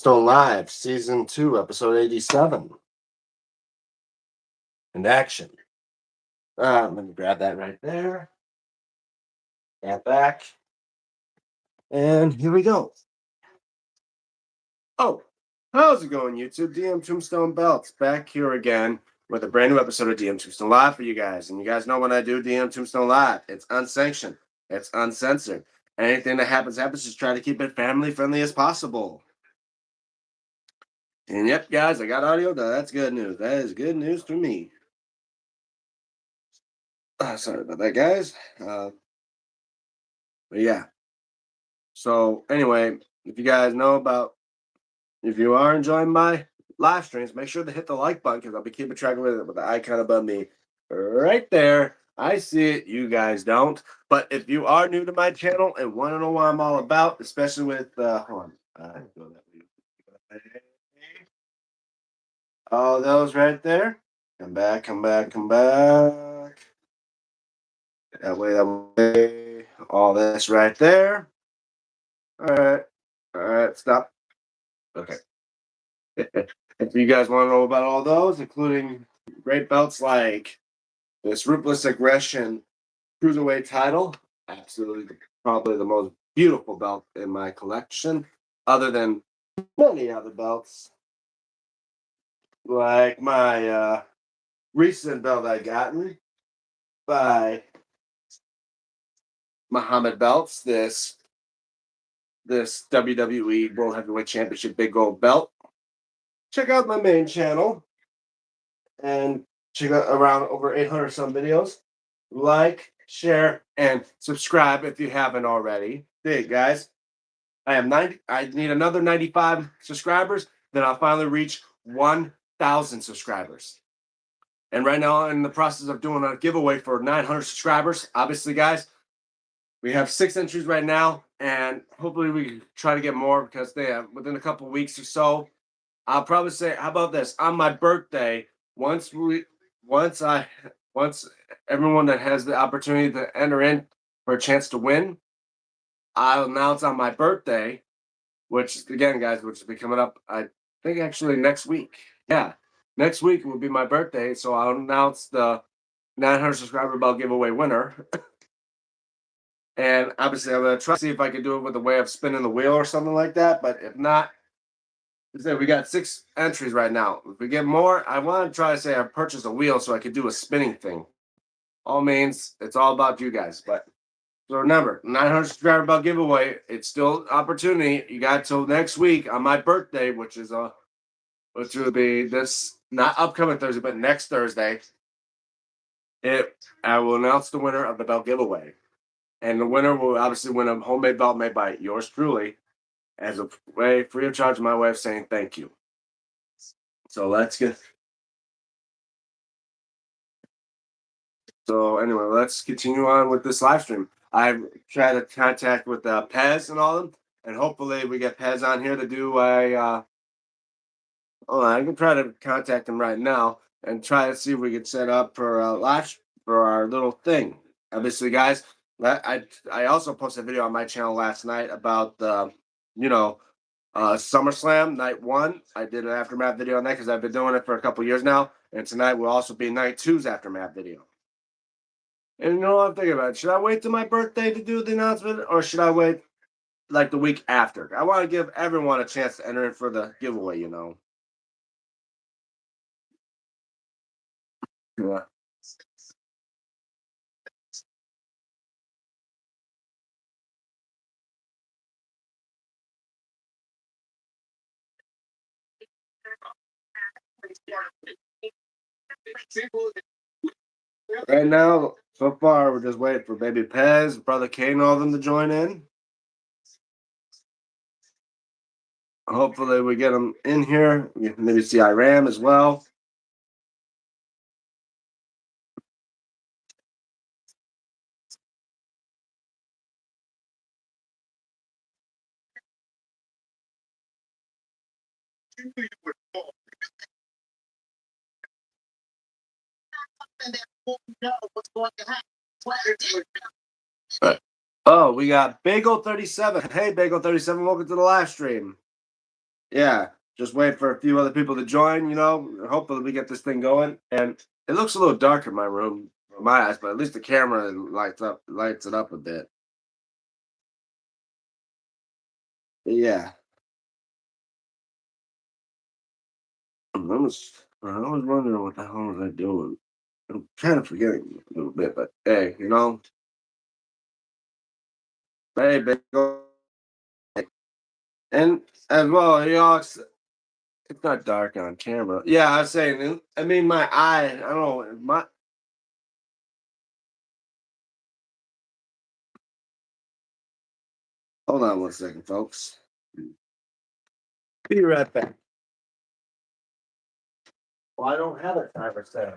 Stone Live, Season 2, Episode 87. In action. Let me grab that right there. That back. And here we go. Oh, how's it going, YouTube? DMTombstone Belts back here again with a brand new episode of DMTombstone Live for you guys. And you guys know when I do DMTombstone Live, it's unsanctioned, it's uncensored. Anything that happens, just try to keep it family friendly as possible. And yep, guys, I got audio. That's good news. That is good news for me. Sorry about that, guys. But yeah. So anyway, if you guys know about, if you are enjoying my live streams, make sure to hit the like button because I'll be keeping track of it with the icon above me right there. I see it. You guys don't. But if you are new to my channel and want to know what I'm all about, especially with, hold on. All those right there. Come back, come back, come back. That way, that way. All this right there. All right. All right. Stop. Okay. If you guys want to know about all those, including great belts like this Ruthless Aggression Cruiserweight title, absolutely probably the most beautiful belt in my collection, other than many other belts, like my recent belt I gotten by Muhammad Belts, this WWE World Heavyweight Championship Big Gold Belt. Check out my main channel and check out around over 800 some videos. Like, share, and subscribe if you haven't already. Hey guys, I need another 95 subscribers, then I'll finally reach 1,000 subscribers. And right now I'm in the process of doing a giveaway for 900 subscribers. Obviously, guys, we have 6 entries right now, and hopefully we can try to get more because they have within a couple weeks or so. I'll probably say, how about this? On my birthday, once everyone that has the opportunity to enter in for a chance to win, I'll announce on my birthday, which again, guys, which will be coming up, I think actually next week. Yeah, next week will be my birthday, so I'll announce the 900 subscriber belt giveaway winner. And obviously, I'm gonna try to see if I can do it with a way of spinning the wheel or something like that. But if not, we got 6 entries right now. If we get more, I want to try to say I purchased a wheel so I could do a spinning thing. All means it's all about you guys. But so remember, 900 subscriber belt giveaway. It's still opportunity. You got till next week on my birthday, which will be this not upcoming Thursday, but next Thursday. I will announce the winner of the belt giveaway, and the winner will obviously win a homemade belt made by yours truly, as a way free of charge. My way of saying thank you. So let's get. So anyway, let's continue on with this live stream. I've tried to contact with Pez and all of them, and hopefully we get Pez on here to do a. I can try to contact him right now and try to see if we can set up for live for our little thing. Obviously, guys, I also posted a video on my channel last night about the Summerslam night 1. I did an aftermath video on that because I've been doing it for a couple years now, and tonight will also be night 2's aftermath video. And you know what I'm thinking about? Should I wait till my birthday to do the announcement, or should I wait like the week after? I want to give everyone a chance to enter in for the giveaway, Yeah. Right now, so far, we're just waiting for Baby Pez, Brother Kane, and all of them to join in. Hopefully, we get them in here. We can maybe see Iram as well. Oh, we got Bagel 37. Hey, Bagel 37, welcome to the live stream. Yeah, just wait for a few other people to join. Hopefully we get this thing going. And it looks a little dark in my room, from my eyes, but at least the camera lights it up a bit. Yeah, I was wondering what the hell was I doing. I'm kind of forgetting a little bit, but hey, hey, big and as well, it's not dark on camera. Yeah, I was saying. I mean, my eye. I don't know. Hold on one second, folks. Be right back. Well, I don't have a timer set.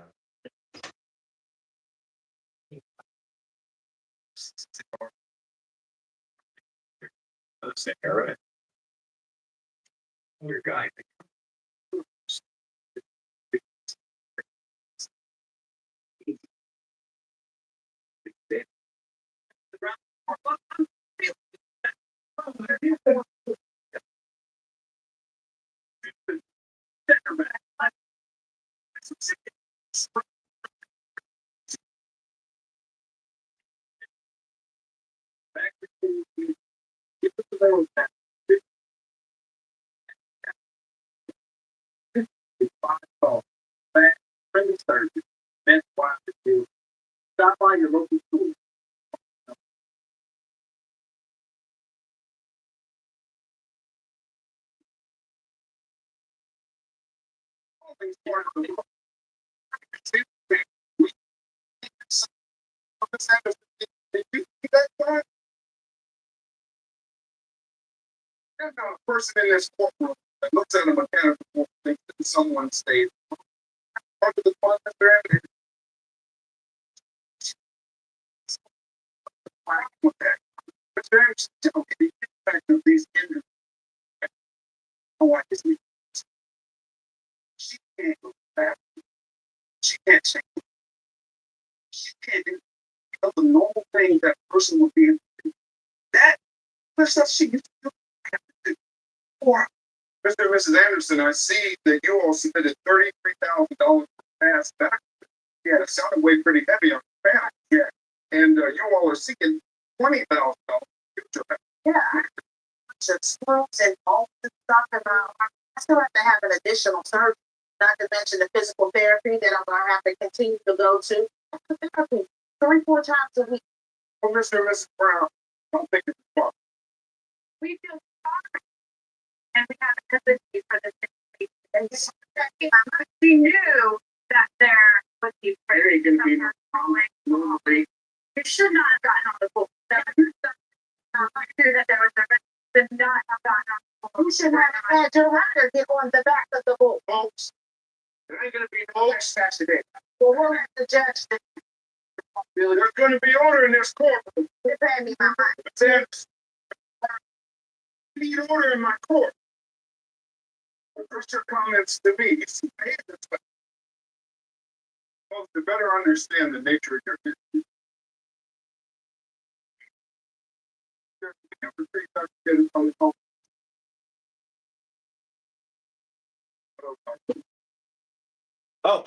Oh,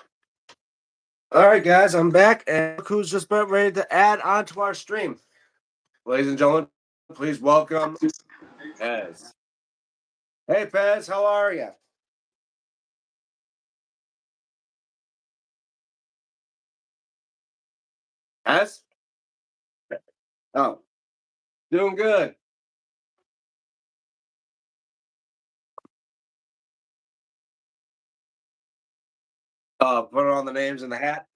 all right, guys, I'm back, and look who's just about ready to add onto our stream. Ladies and gentlemen, please welcome Pez. Hey, Pez, how are you? Pez? Oh, doing good. Put on the names in the hat.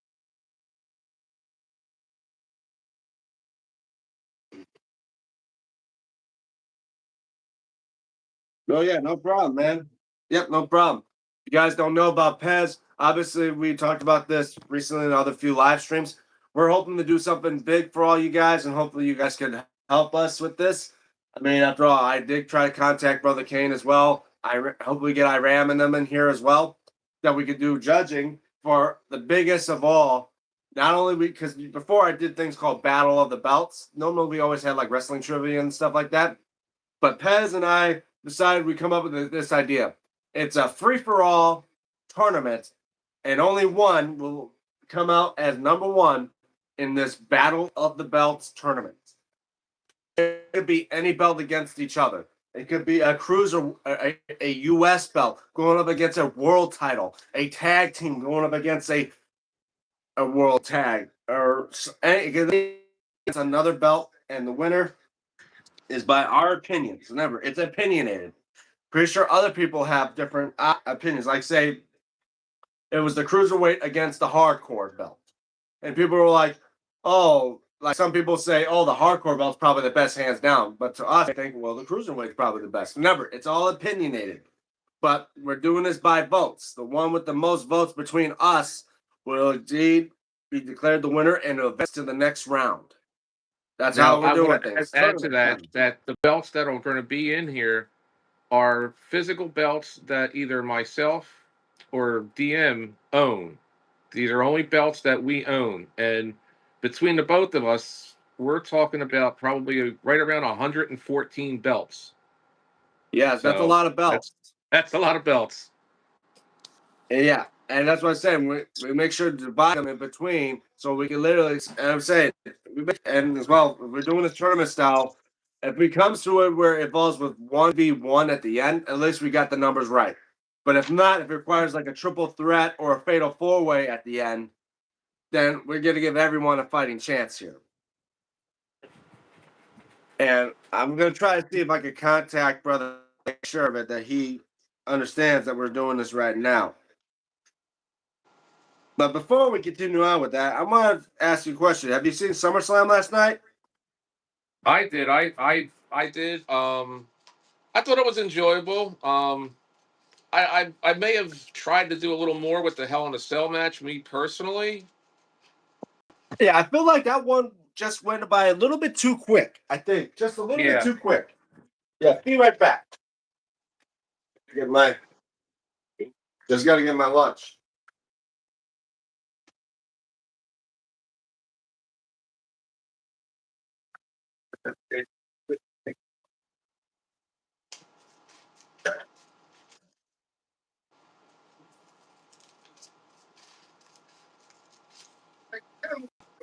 Oh yeah, no problem, man. Yep, no problem. You guys don't know about Pez. Obviously, we talked about this recently in other few live streams. We're hoping to do something big for all you guys, and hopefully, you guys can help us with this. I mean, after all, I did try to contact Brother Kane as well. Hope we get Iram and them in here as well, that we could do judging for the biggest of all. Not only because before I did things called Battle of the Belts. Normally, we always had like wrestling trivia and stuff like that. But Pez and I decided we come up with this idea. It's a free-for-all tournament, and only one will come out as number one in this Battle of the Belts tournament. It could be any belt against each other. It could be a cruiser, a U.S. belt going up against a world title, a tag team going up against a world tag, or it could be another belt, and the winner is by our opinions. Remember, it's opinionated. Pretty sure other people have different opinions. Like, say, it was the cruiserweight against the hardcore belt, and people were like, "Oh." Like some people say, "Oh, the hardcore belt's probably the best, hands down." But to us, I think, well, the cruiserweight's probably the best. Remember, it's all opinionated, but we're doing this by votes. The one with the most votes between us will indeed be declared the winner and advance to the next round. That's Now, how we're I doing want to things. add to that the belts that are going to be in here are physical belts that either myself or DM own. These are only belts that we own, and between the both of us, we're talking about probably right around 114 belts. Yes, that's a So lot of belts. that's a lot of belts. Yeah, and that's what I'm saying. We make sure to divide them in between so we can literally. And I'm saying, and as well, if we're doing this tournament style. If we comes to it where it falls with 1v1 at the end, at least we got the numbers right. But if not, if it requires like a triple threat or a fatal four-way at the end, then we're going to give everyone a fighting chance here. And I'm going to try to see if I can contact Brother Sherbet that he understands that we're doing this right now. But before we continue on with that, I want to ask you a question. Have you seen SummerSlam last night? I did. I did. I thought it was enjoyable. I may have tried to do a little more with the Hell in a Cell match, me personally. Yeah, I feel like that one just went by a little bit too quick. I think just a little bit too quick. Yeah, be right back. Get my just got to get my lunch.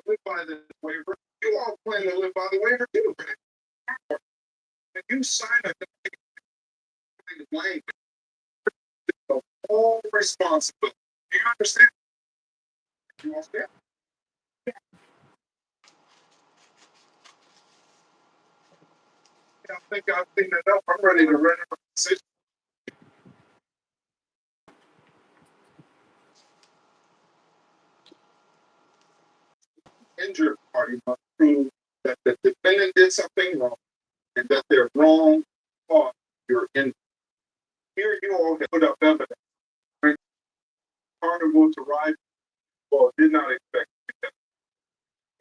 Live by the waiver. You all plan to live by the waiver too. If you sign a blank, the whole responsibility. Do you understand? You understand? I think I've seen enough. I'm ready to run a decision. Injured party must prove that the defendant did something wrong and that their wrong caused your injury. Here you all have put up evidence. Carnival to ride, well, did not expect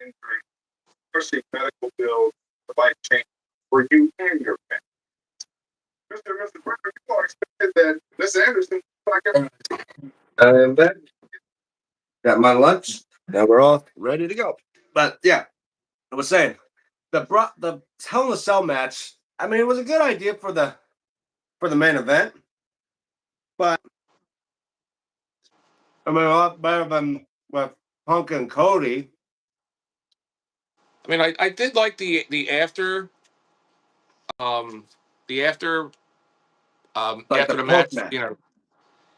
injury, especially medical bills, life change for you and your family. Mr. Burger, you all expected that Miss Anderson. I'm back. Got my lunch. Now we're all ready to go. But yeah, I was saying the Hell in a Cell match. I mean, it was a good idea for the main event, but I mean, a lot better than with Punk and Cody. I mean, I did like the after the after Like after the the post match, match.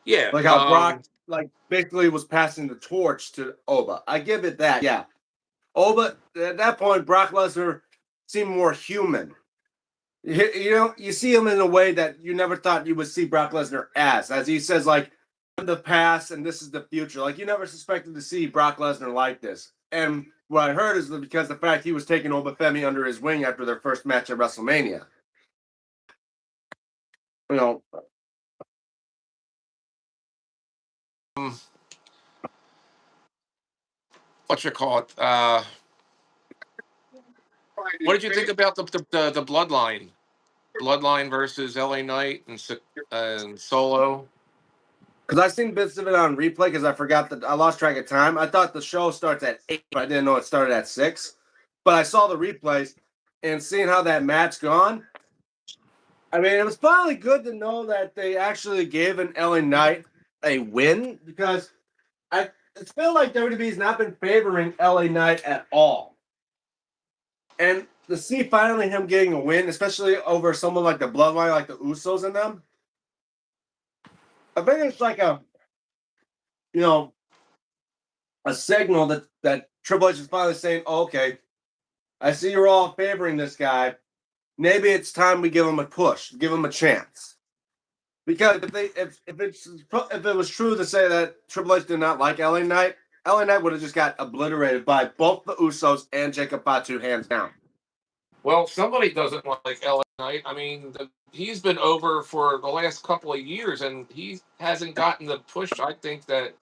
Yeah. Like how Brock like basically was passing the torch to Oba. I give it that. Yeah, Oba at that point, Brock Lesnar seemed more human. You know, you see him in a way that you never thought you would see Brock Lesnar as he says, like, the past and this is the future. Like, you never suspected to see Brock Lesnar like this. And what I heard is because the fact he was taking Oba Femi under his wing after their first match at WrestleMania. You know, what you call it? What did you think about the bloodline? Bloodline versus LA Knight and Solo. because I seen bits of it on replay because I forgot that I lost track of time. I thought the show starts at 8, but I didn't know it started at 6. But I saw the replays and seeing how that match gone, I mean, it was finally good to know that they actually gave an LA Knight a win because it's felt like WWE's not been favoring LA Knight at all. And to see finally him getting a win, especially over someone like the Bloodline, like the Usos and them, I think it's like you know, a signal that Triple H is finally saying, oh, okay, I see you're all favoring this guy. Maybe it's time we give him a push, give him a chance. Because if it was true to say that Triple H did not like LA Knight would have just got obliterated by both the Usos and Jacob Fatu hands down. Well, somebody doesn't like LA Knight. I mean, he's been over for the last couple of years, and he hasn't gotten the push. I think that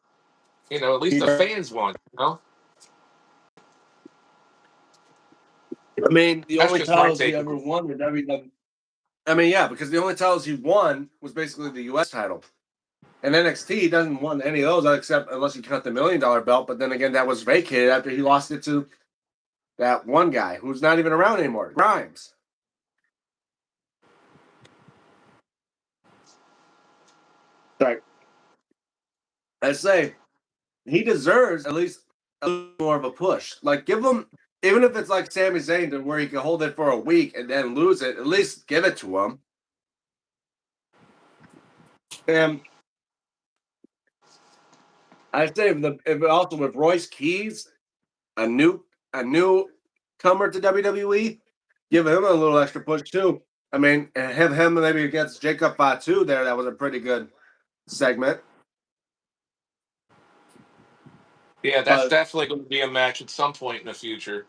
at least the fans want. I mean, the That's only just my titles he take. ever won with WWE. I mean, yeah, because the only titles he won was basically the U.S. title. And NXT, he doesn't won any of those except unless you count the $1 million belt. But then again, that was vacated after he lost it to that one guy who's not even around anymore, Grimes. Sorry. I say he deserves at least a little more of a push. Like, give him, even if it's like Sami Zayn, to where he can hold it for a week and then lose it, at least give it to him. And I say if also with Royce Keys, a new comer to WWE, give him a little extra push too. I mean, have him maybe against Jacob Fatu there. That was a pretty good segment. Yeah, that's definitely going to be a match at some point in the future.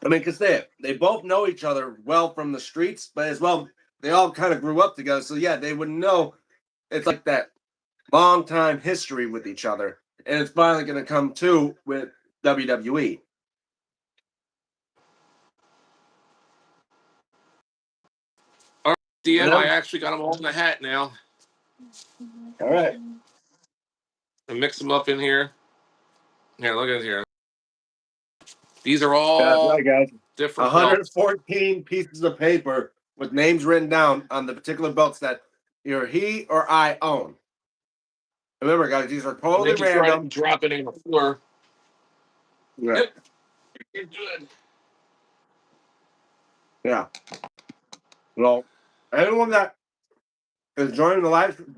I mean, because they both know each other well from the streets, but as well, they all kind of grew up together. So yeah, they would know it's like that long time history with each other. And it's finally going to come to with WWE. All right, DM, I actually got them all in the hat now. All right. And mix them up in here. Here, look at here. These are all right, guys. different 114 belts. pieces of paper with names written down on the particular belts that either he or I own. Remember, guys, these are totally Making sure I random. didn't drop it on the floor. Yeah. Yep. You're good. Yeah. Well, anyone that is joining the live stream,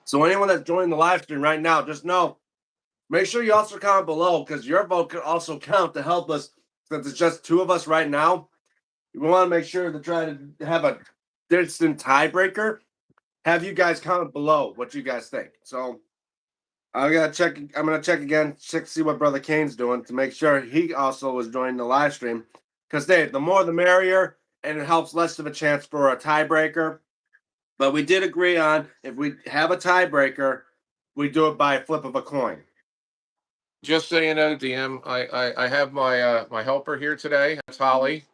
so anyone that's joining the live stream right now, just know, make sure you also comment below because your vote could also count to help us. Since it's just two of us right now, we want to make sure to try to have a distant tiebreaker. Have you guys comment below what you guys think. So I'm gonna check again, check to see what Brother Kane's doing to make sure he also is joining the live stream. Because Dave, the more the merrier, and it helps less of a chance for a tiebreaker. But we did agree on if we have a tiebreaker, we do it by a flip of a coin. Just so you know, DM, I have my helper here today. That's Holly.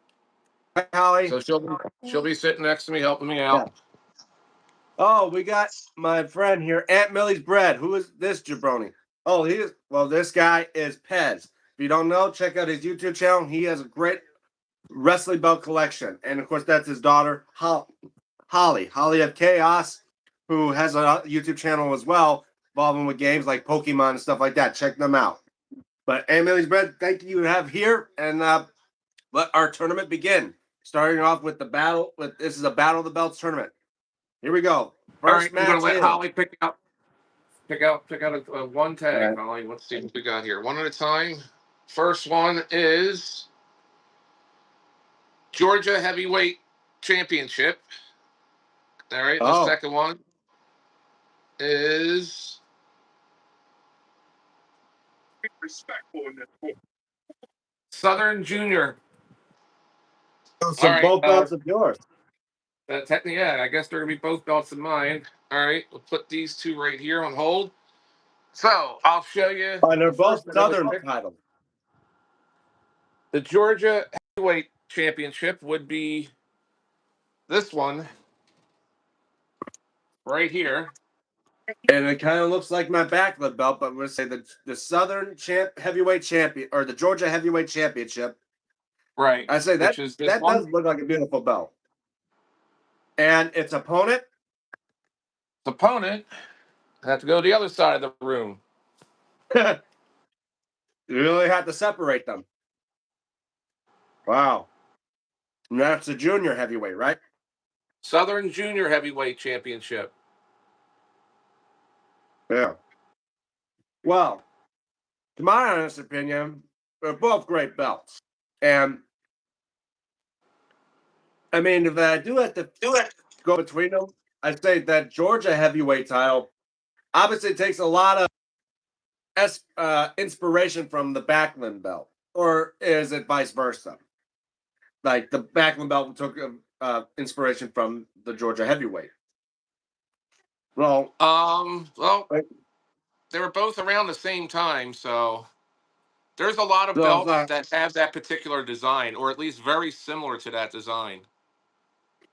Hi, Holly. So she'll be sitting next to me, helping me out. Yeah. Oh, we got my friend here, Aunt Millie's Bread. Who is this jabroni? Oh, this guy is Pez. If you don't know, check out his YouTube channel. He has a great wrestling belt collection. And of course, that's his daughter, Holly of Chaos, who has a YouTube channel as well, involving with games like Pokemon and stuff like that. Check them out. But Aunt Millie's Bread, thank you to have here. And let our tournament begin. Starting off with the battle. This is a Battle of the Belts tournament. Here we go. First match. I'm gonna let Holly pick out a one tag. Right. Holly, let's see what we got here. One at a time. First one is Georgia Heavyweight Championship. All right. The second one is Southern Junior. So both belts of yours. Technically, yeah, I guess they're gonna be both belts of mine. All right, we'll put these two right here on hold. So I'll show you. And they're both Southern titles. The Georgia Heavyweight Championship would be this one right here. And it kind of looks like my backlip belt, but we'll say the Southern Heavyweight Champion or the Georgia Heavyweight Championship Right. I say Which that is this that one. does look like a beautiful belt. And its opponent, The opponent have to go to the other side of the room. you really have to separate them. Wow. And that's a junior heavyweight, right? Southern Junior Heavyweight Championship. Yeah. Well, to my honest opinion, they're both great belts. And I mean, if I do have to Do it. go between them, I'd say that Georgia heavyweight title obviously takes a lot of inspiration from the Backlund belt, or is it vice versa? Like the Backlund belt took inspiration from the Georgia heavyweight. Well, Well, like, they were both around the same time, so there's a lot of so it's belts not, that have that particular design, or at least very similar to that design.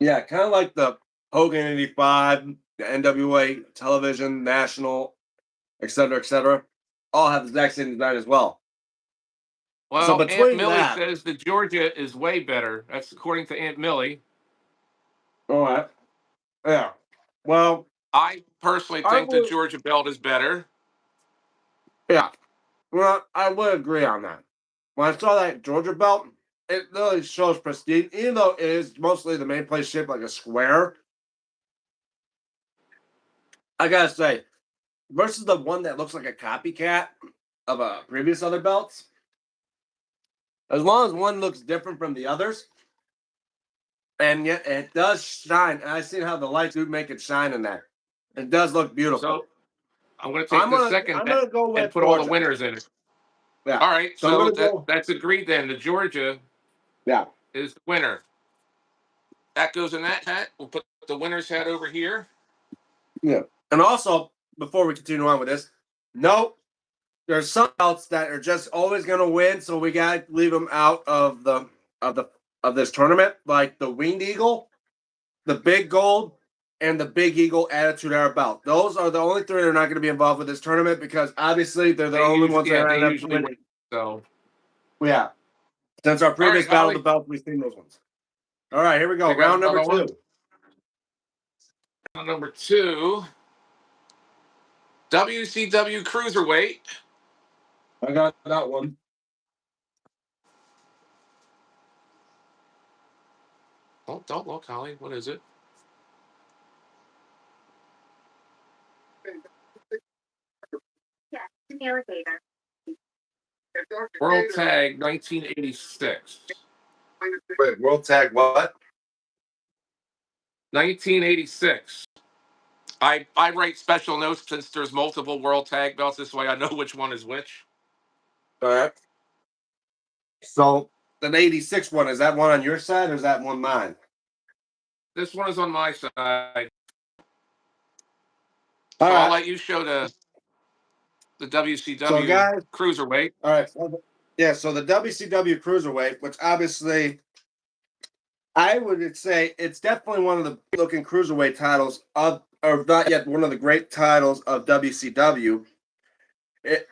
yeah, kind of like the Hogan 85, the NWA television, national, et cetera, all have the exact same design as well. So Well, Aunt between Millie that, says the Georgia is way better. That's according to Aunt Millie. all right, yeah. Well, I personally I think the would, Georgia belt is better. yeah. Well, I would agree on that. When I saw that Georgia belt, it really shows prestige, even though it is mostly the main plate shaped like a square. I gotta say, versus the one that looks like a copycat of a previous other belts, as long as one looks different from the others, and yet it does shine. And I've seen how the lights do make it shine in that. It does look beautiful. So I'm going to take the second I'm bet gonna go and with put all the Georgia. winners in it. Yeah. All right, So I'm so gonna go. that's agreed then. The Georgia Yeah. is the winner. That goes in that hat. We'll put the winner's hat over here. Yeah. And also, before we continue on with this, no, there's some belts that are just always gonna win, so we gotta leave them out of the of this tournament, like the Winged Eagle, the Big Gold, and the Big Eagle Attitude Era belt. Those are the only three that are not going to be involved with this tournament because obviously they're the only ones that They end up usually winning. win. So, Yeah. Since our all previous right, battle of the Holly, belts, we've seen those ones. All right, here we go. you got Round number another one. two. Number two, WCW Cruiserweight. I got that one. Oh, don't look, Holly. What is it? World Tag 1986. Wait, World Tag what? 1986. I write special notes since there's multiple World Tag belts. This way I know which one is which. All right. So the 86 one, is that one on your side or is that one mine? This one is on my side. All So I'll right. let you show the So WCW guys, Cruiserweight. all right. Yeah, so the WCW Cruiserweight, which obviously I would say it's definitely one of the looking cruiserweight titles of, or not yet one of the great titles of WCW. It's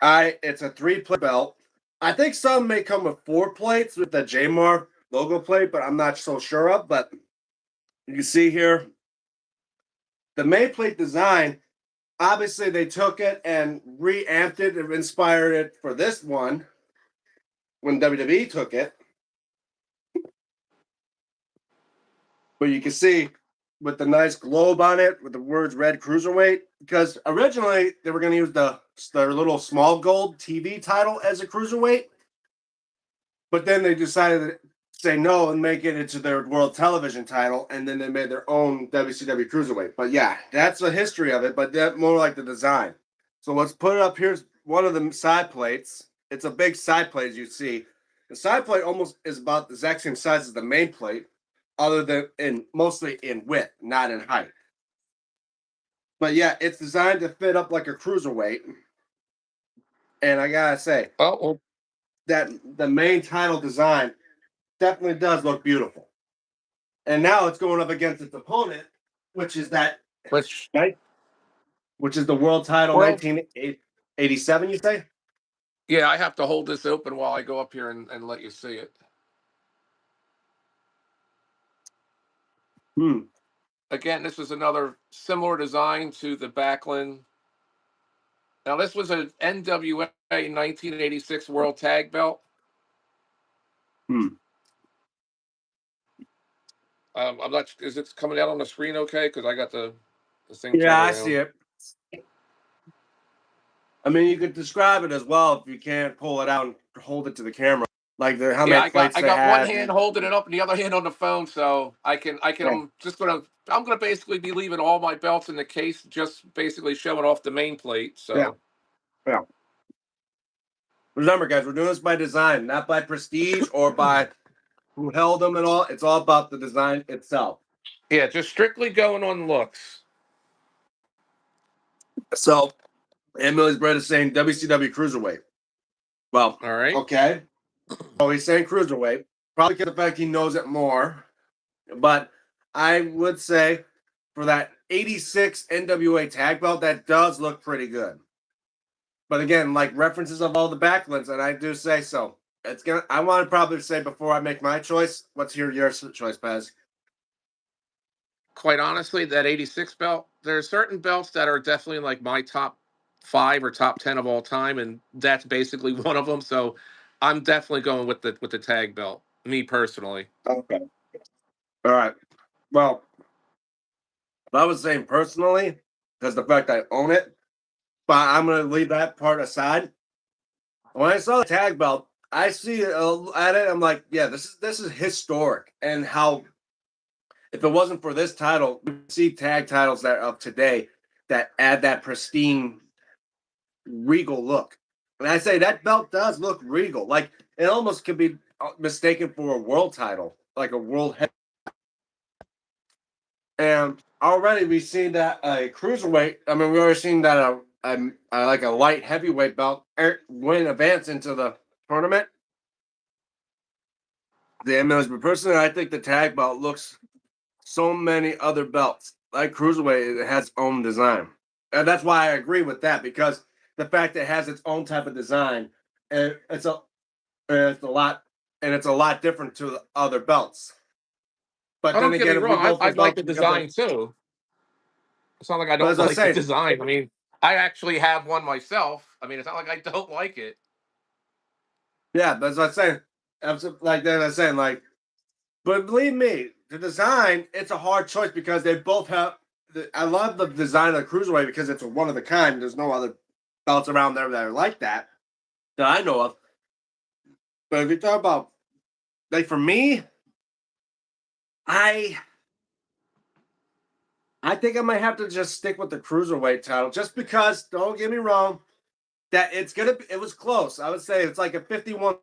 a 3-plate belt. I think some may come with 4 plates with the JMAR logo plate, but I'm not so sure of. But you can see here the main plate design. Obviously, they took it and reamped it and inspired it for this one when WWE took it. But you can see with the nice globe on it with the words red cruiserweight, because originally they were going to use their little small gold TV title as a cruiserweight, but then they decided to say no and make it into their world television title, and then they made their own WCW cruiserweight. But yeah, that's the history of it, but that more like the design. So let's put it up. Here's one of the side plates. It's a big side plate, as you see. The side plate almost is about the exact same size as the main plate, other than mostly in width, not in height. But yeah, it's designed to fit up like a cruiserweight. And I gotta say Oh, that the main title design definitely does look beautiful. And now it's going up against its opponent, which is that which right, which is the world title world? 1987. You say? Yeah, I have to hold this open while I go up here and let you see it. Hmm. Again, this is another similar design to the Backlund. Now, this was an NWA 1986 World Tag Belt. Hmm. I'm not. Is it coming out on the screen okay? Because I got the thing Yeah, turned I see around. it. I mean, you could describe it as well if you can't pull it out and hold it to the camera, like how Yeah, many I got plates I they got one had. hand holding it up and the other hand on the phone, so Yeah, I'm gonna basically be leaving all my belts in the case, just basically showing off the main plate. yeah, So yeah. Remember, guys, we're doing this by design, not by prestige or by who held them and all. It's all about the design itself. yeah, just strictly going on looks. So, Emily's Brett is saying WCW Cruiserweight. Well, All right. okay. So he's saying Cruiserweight. Probably because of the fact he knows it more. But I would say for that 86 NWA tag belt, that does look pretty good. But again, like references of all the backlinks, and I do say so. It's gonna. I want to probably say before I make my choice. What's your choice, Paz? Quite honestly, that 86 belt, there are certain belts that are definitely like my top 5 or top 10 of all time, and that's basically one of them. So I'm definitely going with the tag belt, me personally. Okay. All right. Well, if I was saying personally, because the fact I own it, but I'm gonna leave that part aside. When I saw the tag belt, I see it at it. I'm like, yeah, this is historic, and how if it wasn't for this title, we see tag titles that of today that add that pristine, regal look. And I say that belt does look regal. Like it almost could be mistaken for a world title, like a world. And already we've seen that a cruiserweight. I mean, we already seen that like a light heavyweight belt win advance into the tournament. The MLS, but personally, I think the tag belt looks so many other belts. Like cruiserweight, it has its own design, and that's why I agree with that because the fact that it has its own type of design, and it's a lot, and it's a lot different to the other belts. But Oh, then don't get me again, if we wrong. go I for like belts the together, design too. It's not like I but don't as I was like the saying, design. I mean, I actually have one myself. I mean, it's not like I don't like it. yeah, but as I was saying, like that, I was saying, like, but believe me, the design, it's a hard choice because they both have. I love the design of the cruiserweight because it's a one of a kind. There's no other belts around there that are like that I know of. But if you talk about like for me, I I think I might have to just stick with the cruiserweight title, just because. Don't get me wrong, that it's gonna. It was close. I would say it's like a 51.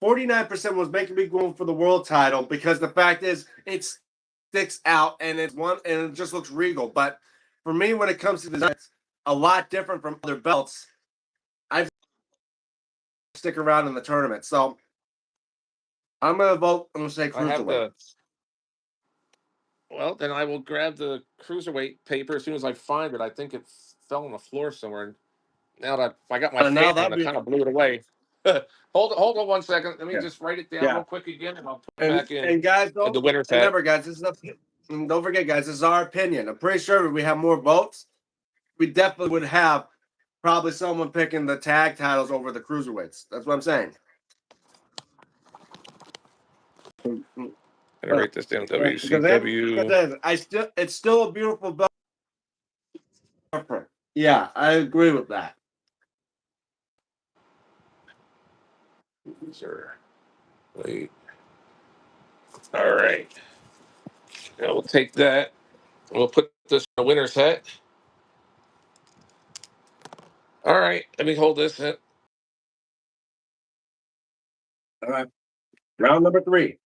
49% was making me go for the world title because the fact is it sticks out and it's one and it just looks regal. But for me, when it comes to design, it's a lot different from other belts. I stick around in the tournament, so I'm gonna vote. I'm gonna say I have cruiserweight. the Well, then I will grab the cruiserweight paper as soon as I find it. I think it fell on the floor somewhere. Now that I got my And now fan on, that'd it be kind of blew it away. Hold on 1 second. Let me yeah, just write it down yeah. real quick again, and I'll put it And back in and guys, at don't the winner's and hat. remember, guys, this is and don't forget, guys, this is our opinion. I'm pretty sure if we have more votes, we definitely would have probably someone picking the tag titles over the cruiserweights. That's what I'm saying. I'm gonna write this down. Because then, WCW. I still, it's still a beautiful belt. Yeah, I agree with that. Sir. Wait. All right. Now we'll take that. We'll put this in the winner's hat. All right. Let me hold this. All right, round number 3.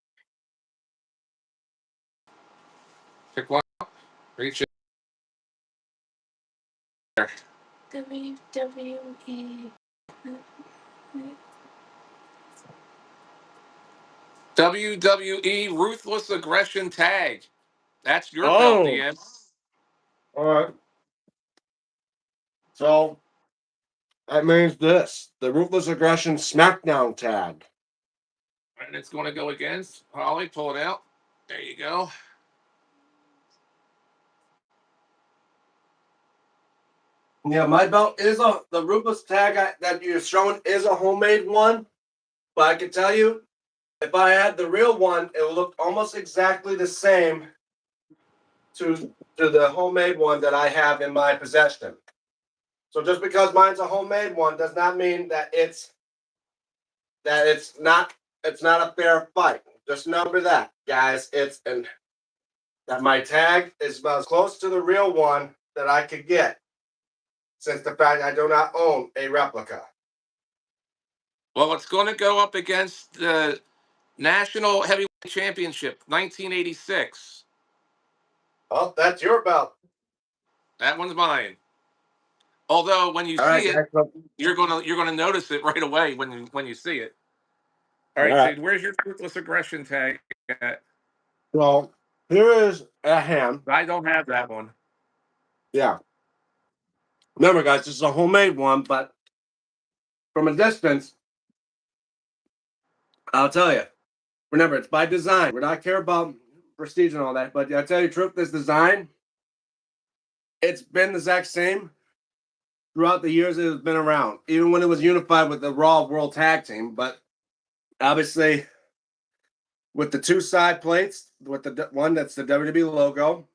Pick one. Reach it there. WWE. WWE Ruthless Aggression Tag. That's your belt, Oh, DM. all right. So that means this: the Ruthless Aggression SmackDown tag. And it's going to go against Holly. Pull it out. There you go. Yeah, my belt is the ruthless tag that you're showing is a homemade one, but I can tell you, if I had the real one, it would look almost exactly the same to the homemade one that I have in my possession. So just because mine's a homemade one does not mean that it's not a fair fight. Just remember that, guys. It's and that my tag is about as close to the real one that I could get, since the fact I do not own a replica. Well, it's going to go up against the National Heavyweight Championship, 1986. Oh, that's your belt. That one's mine. Although when you All right, see it, guys. All you're gonna notice it right away when you see it. All right, right. Sid, where's your ruthless aggression tag at? So here is a hand. I don't have that one. Yeah. Remember, guys, this is a homemade one, but from a distance, I'll tell you. Remember, it's by design. We're not care about prestige and all that, but I tell you the truth, this design, it's been the exact same throughout the years it has been around, even when it was unified with the Raw World Tag Team. But obviously, with the two side plates, with the one that's the WWE logo,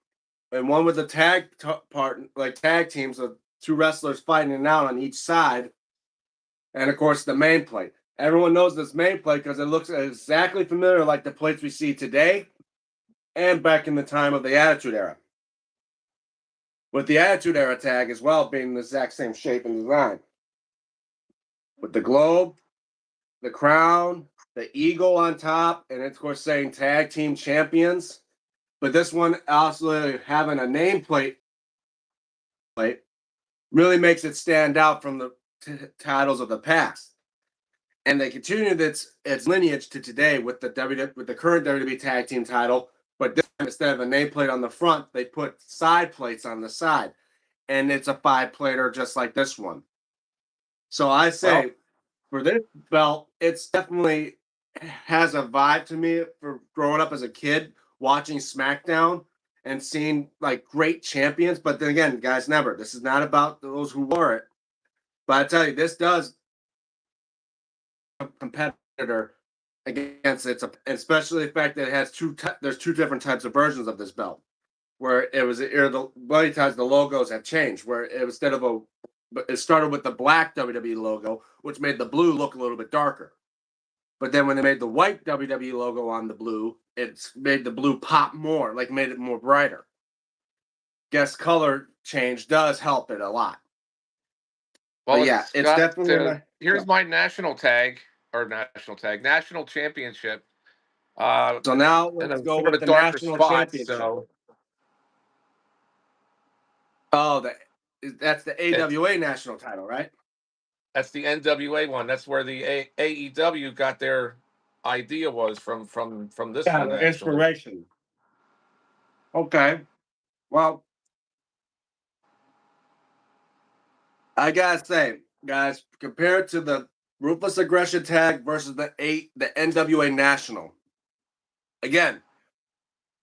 and one with the part, like tag teams of two wrestlers fighting it out on each side, and of course the main plate. Everyone knows this main plate because it looks exactly familiar like the plates we see today and back in the time of the Attitude Era. With the Attitude Era tag as well being the exact same shape and design. With the globe, the crown, the eagle on top, and of course saying tag team champions. But this one also having a nameplate really makes it stand out from the titles of the past. And they continued its lineage to today with the current WWE Tag Team title, but this time, instead of a nameplate on the front, they put side plates on the side, and it's a 5-plater just like this one. So I say Well, for this belt, it's definitely has a vibe to me for growing up as a kid watching SmackDown and seeing like great champions. But then again, guys, never. This is not about those who wore it. But I tell you, this does a competitor against it, especially the fact that it has there's two different types of versions of this belt. Where it was the many times the logos have changed. Where it instead of it started with the black WWE logo, which made the blue look a little bit darker. But then when they made the white WWE logo on the blue, it's made the blue pop more, like made it more brighter. Guess color change does help it a lot. But well, yeah, it's it's got definitely my here's my national championship. so now In let's a go sort with of the darker national spot. championship. So Oh, that's the it's AWA national title, right? that's the NWA one. That's where the AEW got their idea was from this Yeah, one the actually. inspiration. Okay. Well, I gotta say, guys, compared to the Ruthless Aggression Tag versus the NWA National, again,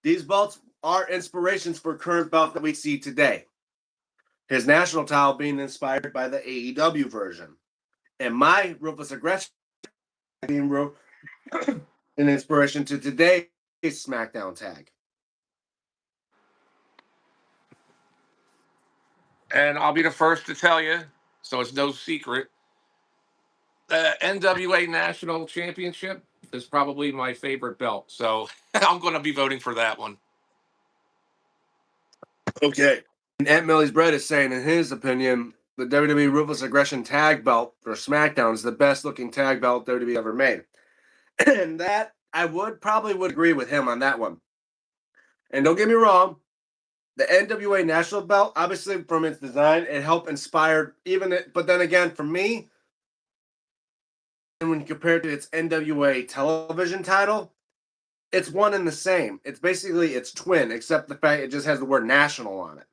these belts are inspirations for current belt that we see today. His national title being inspired by the AEW version, and my Ruthless Aggression being an inspiration to today's SmackDown tag. And I'll be the first to tell you, so it's no secret. The NWA National Championship is probably my favorite belt. So I'm going to be voting for that one. Okay. And Aunt Millie's Bread is saying, in his opinion, the WWE Ruthless Aggression tag belt for SmackDown is the best looking tag belt WWE ever made. And that I would agree with him on that one. And don't get me wrong, the NWA national belt, obviously from its design, it helped inspire even it. But then again, for me, and when you compare it to its NWA television title, it's one and the same. It's basically its twin, except the fact it just has the word national on it.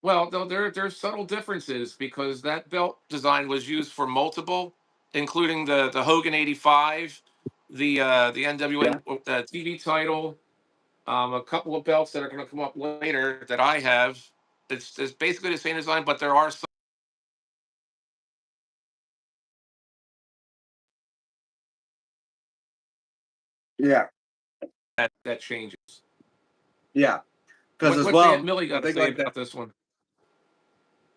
Well, though there's subtle differences because that belt design was used for multiple, including the Hogan '85, the NWA Yeah. TV title, a couple of belts that are going to come up later that I have. It's basically the same design, but there are some Yeah, that changes. yeah. Because as What's Aunt well, Millie I got to think say like that. about this one?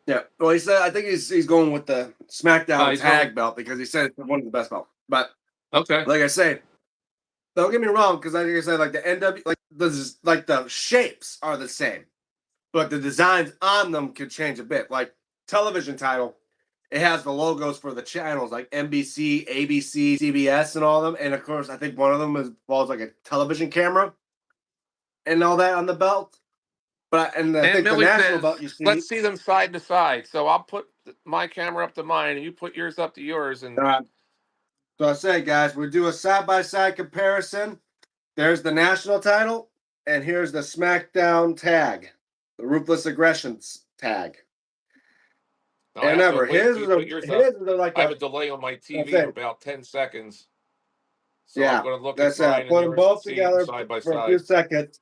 Yeah. Well, he said I think he's going with the SmackDown He's going. tag belt because he said it's one of the best belts. But Okay. like I say, don't get me wrong, because like I said, like the NW, like the shapes are the same, but the designs on them could change a bit. Like television title, it has the logos for the channels like NBC, ABC, CBS, and all of them. And of course, I think one of them involves like a television camera and all that on the belt. But and I Aunt think the Millie national says, belt you see. "Let's see them side to side." So I'll put my camera up to mine, and you put yours up to yours, and So I say, guys, we do a side by side comparison. There's the national title, and here's the SmackDown tag, the Ruthless Aggressions tag. I And have to remember, wait till you put yours up. his is like I have a a. delay on my That's TV of it. about 10 seconds, so I'm Yeah, going to look at that's it. I mine and put them yours and both see them together side by for a few side. seconds,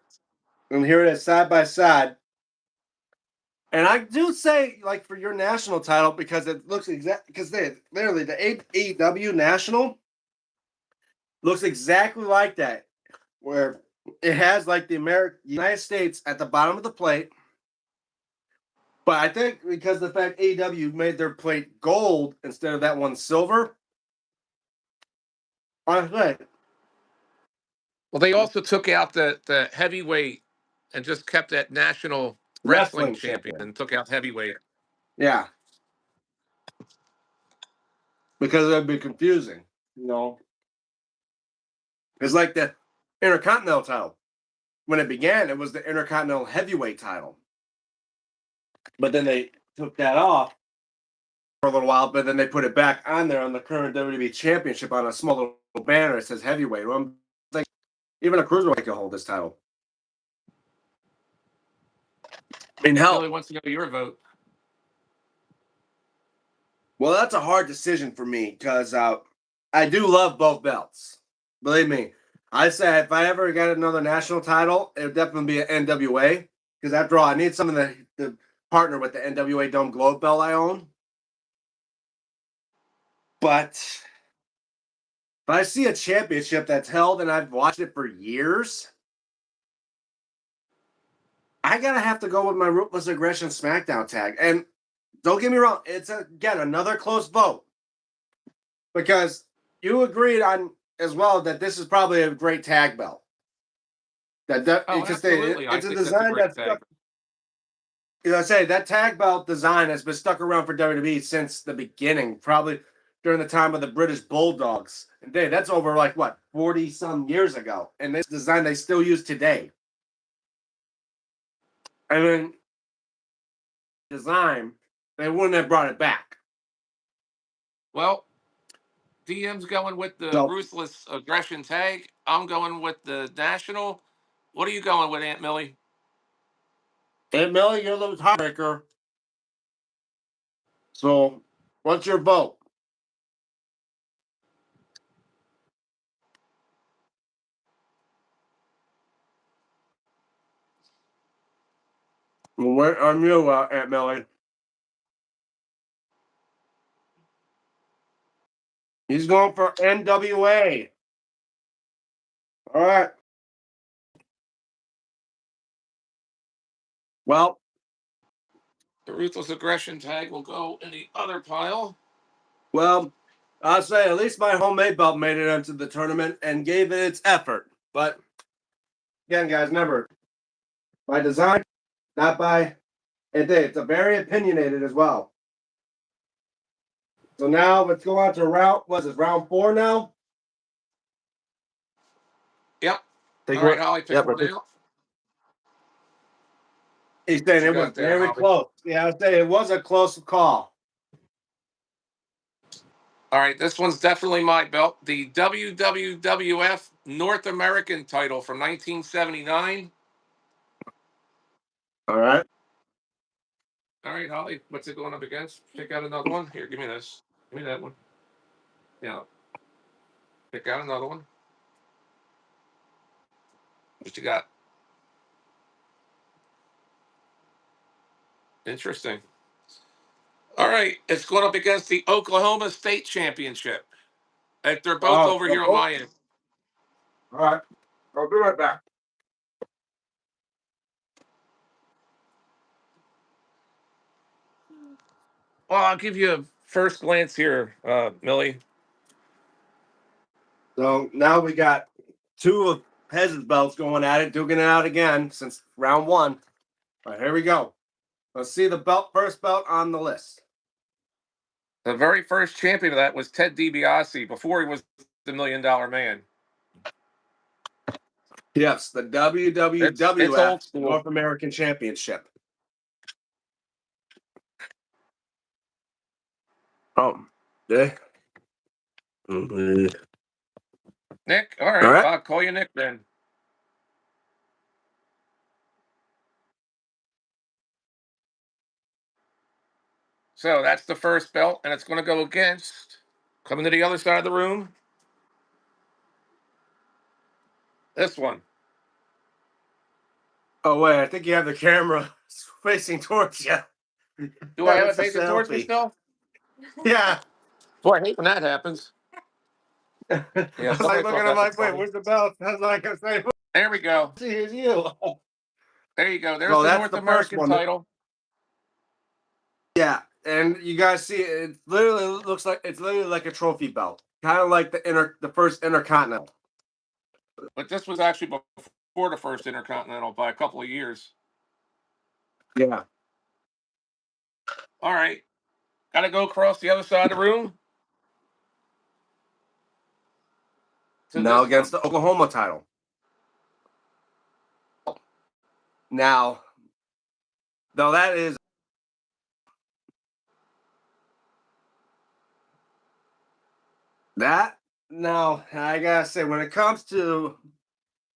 and here it is side by side. And I do say, like for your national title, because it looks exact. Because they literally the AEW national looks exactly like that, where it has like the United States at the bottom of the plate. But I think because the fact AEW made their plate gold instead of that one silver, I think. Well, they also took out the heavyweight and just kept that national wrestling Wrestling champion champion. and took out heavyweight. Yeah, because it'd be confusing, you know. It's like the Intercontinental title. When it began, it was the Intercontinental Heavyweight title. But then they took that off for a little while, but then they put it back on there on the current WWE Championship on a small little banner. It says heavyweight. Well, I'm like, even a cruiserweight can hold this title. I mean, Billy hell, wants to know your vote. well, that's a hard decision for me because I do love both belts. Believe me, I say if I ever got another national title, it would definitely be an NWA because after all, I need something to partner with the NWA Dome Globe belt I own. But if I see a championship that's held and I've watched it for years, I gotta have to go with my Ruthless Aggression SmackDown tag. And don't get me wrong, it's again another close vote because you agreed on as well that this is probably a great tag belt. Oh, Because absolutely. I it's a think that's a design great that's tag. stuck. You know, I say that tag belt design has been stuck around for WWE since the beginning, probably during the time of the British Bulldogs. And that's over like what 40 some years ago, and this design they still use today. I mean, design they wouldn't have brought it back. Well, DM's going with the So, Ruthless Aggression tag. I'm going with the national. What are you going with, Aunt Millie? Aunt Millie, you're the tiebreaker. So, what's your vote? Where on you, Aunt Millie? He's going for NWA. All right. Well, The Ruthless Aggression tag will go in the other pile. I'll say at least my homemade belt made it into the tournament and gave it its effort. But again, guys, remember, by design, not by it's a very opinionated as well. So now let's go on to round 4 now? Yep. Take All right, what? Holly, pick Yep. one out. He's What saying you it was got there, very Holly? close. Yeah, I would say it was a close call. All right, this one's definitely my belt. The WWF North American title from 1979. All right. All right, Holly, what's it going up against? Pick out another one. Here, give me this. Give me that one. Yeah. Pick out another one. What you got? Interesting. All right, it's going up against the Oklahoma State Championship. They're both over here on All my end. All right. I'll be right back. Well, I'll give you a first glance here, Millie. So now we got two of Pez's belts going at it, duking it out again since round one. All right, here we go. Let's see the first belt on the list. The very first champion of that was Ted DiBiase before he was the $1 Million Man. Yes, the It's WWF old school. North American Championship. Oh, yeah. Nick, all All right, right. I'll call you Nick then. So that's the first belt, and it's going to go against, coming to the other side of the room, this one. Oh wait, I think you have the camera facing towards you. Do I have it It's a facing towards me selfie. still? Yeah. Boy, I hate when that happens. I Yeah, was somebody like thought looking at that my was wait, funny. where's the belt? I was like, I'm saying, There we go. here's you. There you go. There's So the that's North the first American one. title. Yeah, and you guys see it literally looks like it's literally like a trophy belt, kind of like the first Intercontinental. But this was actually before the first Intercontinental by a couple of years. Yeah. All right. Got to go across the other side of the room to Now this against one. the Oklahoma title. Now, though that is that. Now I gotta say, when it comes to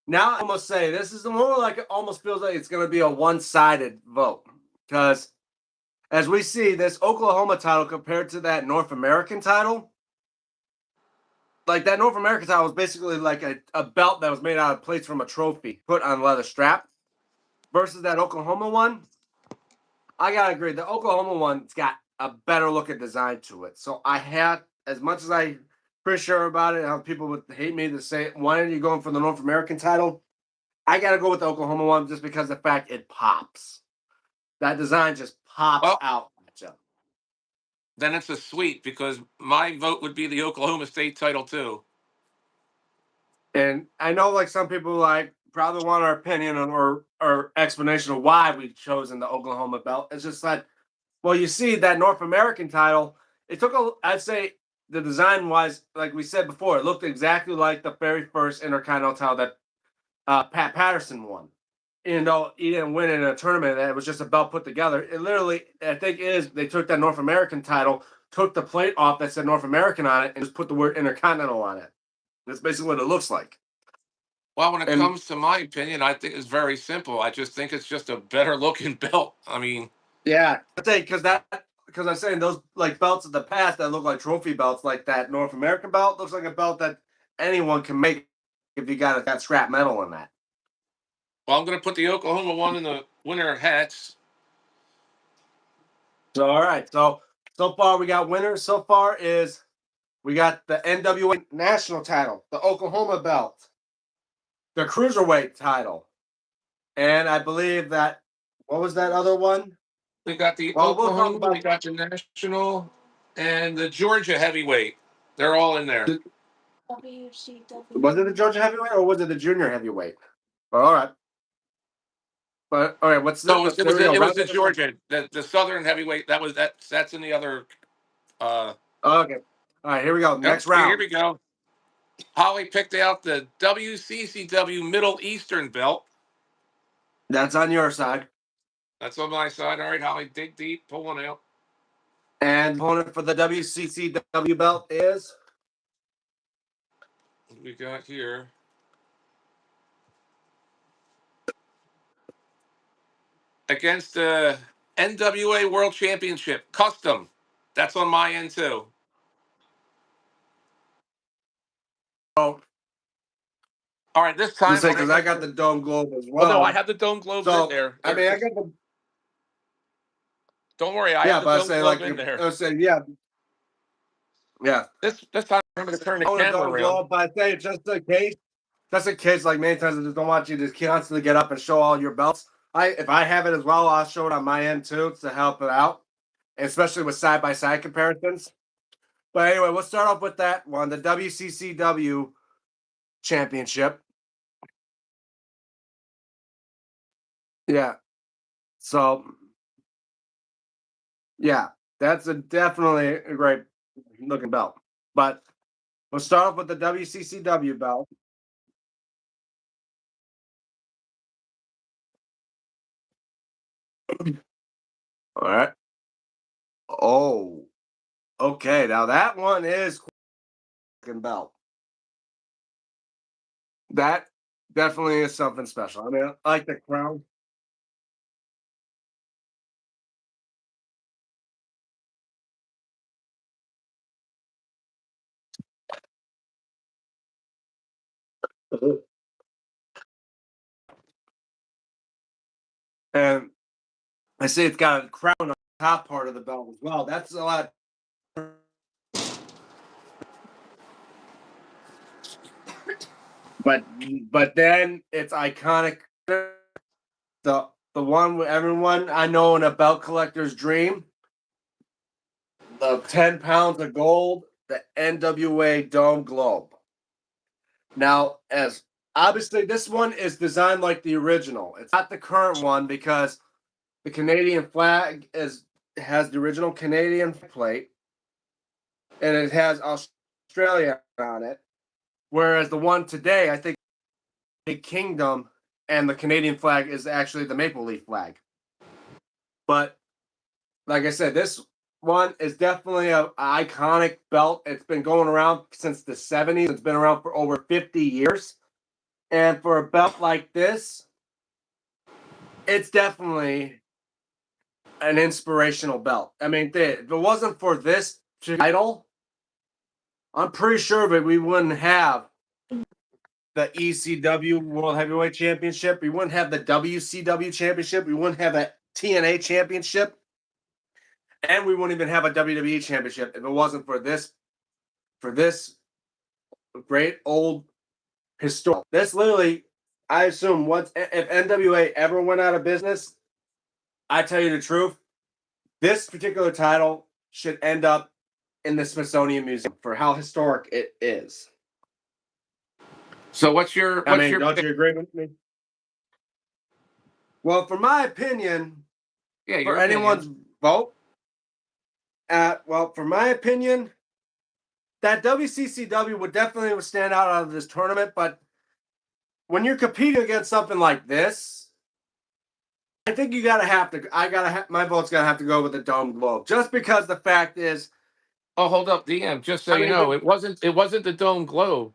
now, I almost say this is more like it almost feels like it's gonna be a one-sided vote because as we see this Oklahoma title compared to that North American title. Like that North American title was basically like a belt that was made out of plates from a trophy put on a leather strap versus that Oklahoma one. I gotta agree. The Oklahoma one's got a better looking design to it. So I had, as much as I pretty sure about it, how people would hate me to say, why are you going for the North American title? I gotta go with the Oklahoma one just because of the fact it pops. That design just pops Well, out. then it's a sweep because my vote would be the Oklahoma State title too. And I know like some people like probably want our opinion on or explanation of why we've chosen the Oklahoma belt. It's just that, well, you see that North American title, it took I'd say the design wise, like we said before, it looked exactly like the very first Intercontinental title that Pat Patterson won. Even though he didn't win in a tournament, it was just a belt put together. It literally, I think, they took that North American title, took the plate off that said North American on it, and just put the word Intercontinental on it. That's basically what it looks like. Well, when it And comes to my opinion, I think it's very simple. I just think it's just a better looking belt. I mean, yeah, because I'm saying those like belts of the past that look like trophy belts, like that North American belt, looks like a belt that anyone can make if you got that scrap metal in that. well, I'm going to put the Oklahoma one in the winner hats. So all right, so far we got winners. So far is we got the NWA national title, the Oklahoma belt, the cruiserweight title, and I believe that what was that other one? We got the Well, we'll talk Oklahoma, we about got the national, and the Georgia heavyweight. They're all in there. was it the Georgia heavyweight or was it the junior heavyweight? All right. But all right, what's No, this? There we go. it was Round the number two. Georgia, the Southern heavyweight. That's in the other. Uh, Okay. All right, here we go. yep, Next here round. we go. Holly picked out the WCCW Middle Eastern belt. That's on your side. That's on my side. All right, Holly, dig deep, pull one out. And opponent for the WCCW belt is What we got here? Against the NWA World Championship Custom. That's on my end too. oh, All right, this let's time say when I because I got got the dome globe as oh no, I well. have the Dome Globes in So there. I mean, I got the Don't worry, I have yeah, the but I Dome say Globe like in if there. I say yeah, yeah. This time I'm going to turn the I own a camera dome around. globe, but I say just in case just in case, like many times I just don't want you to constantly get up and show all your belts. If I have it as well, I'll show it on my end too to help it out, especially with side by side comparisons. But anyway, we'll start off with that one, the WCCW Championship. Yeah. So yeah, that's definitely a great looking belt. But we'll start off with the WCCW belt. All right. Oh, okay. Now that one is looking belt. That definitely is something special. I mean, I like the crown. And I see it's got a crown on the top part of the belt as well. That's a lot. But but then it's iconic. The one with everyone I know in a belt collector's dream. The 10 pounds of gold, the NWA Dome Globe. Now, as obviously this one is designed like the original. It's not the current one because the Canadian flag has the original Canadian plate and it has Australia on it. Whereas the one today, I think the Kingdom and the Canadian flag is actually the maple leaf flag. But like I said, this one is definitely an iconic belt. It's been going around since the 70s. It's been around for over 50 years. And for a belt like this, it's definitely an inspirational belt. I mean, if it wasn't for this title, I'm pretty sure that we wouldn't have the ECW World Heavyweight Championship. We wouldn't have the WCW Championship. We wouldn't have a TNA Championship. And we wouldn't even have a WWE Championship if it wasn't for this great old historic. This literally, I assume, once if NWA ever went out of business, I tell you the truth, this particular title should end up in the Smithsonian Museum for how historic it is. So what's your I what's mean, your don't you agree with me? Well, for my opinion, yeah, for your opinion? anyone's vote, well, for my opinion, that WCCW would definitely stand out of this tournament. But when you're competing against something like this, I think you gotta have to. My vote's gonna have to go with the Dome Globe, just because the fact is, Oh, hold up, DM. Just so I you mean, know, it wasn't the Dome Globe.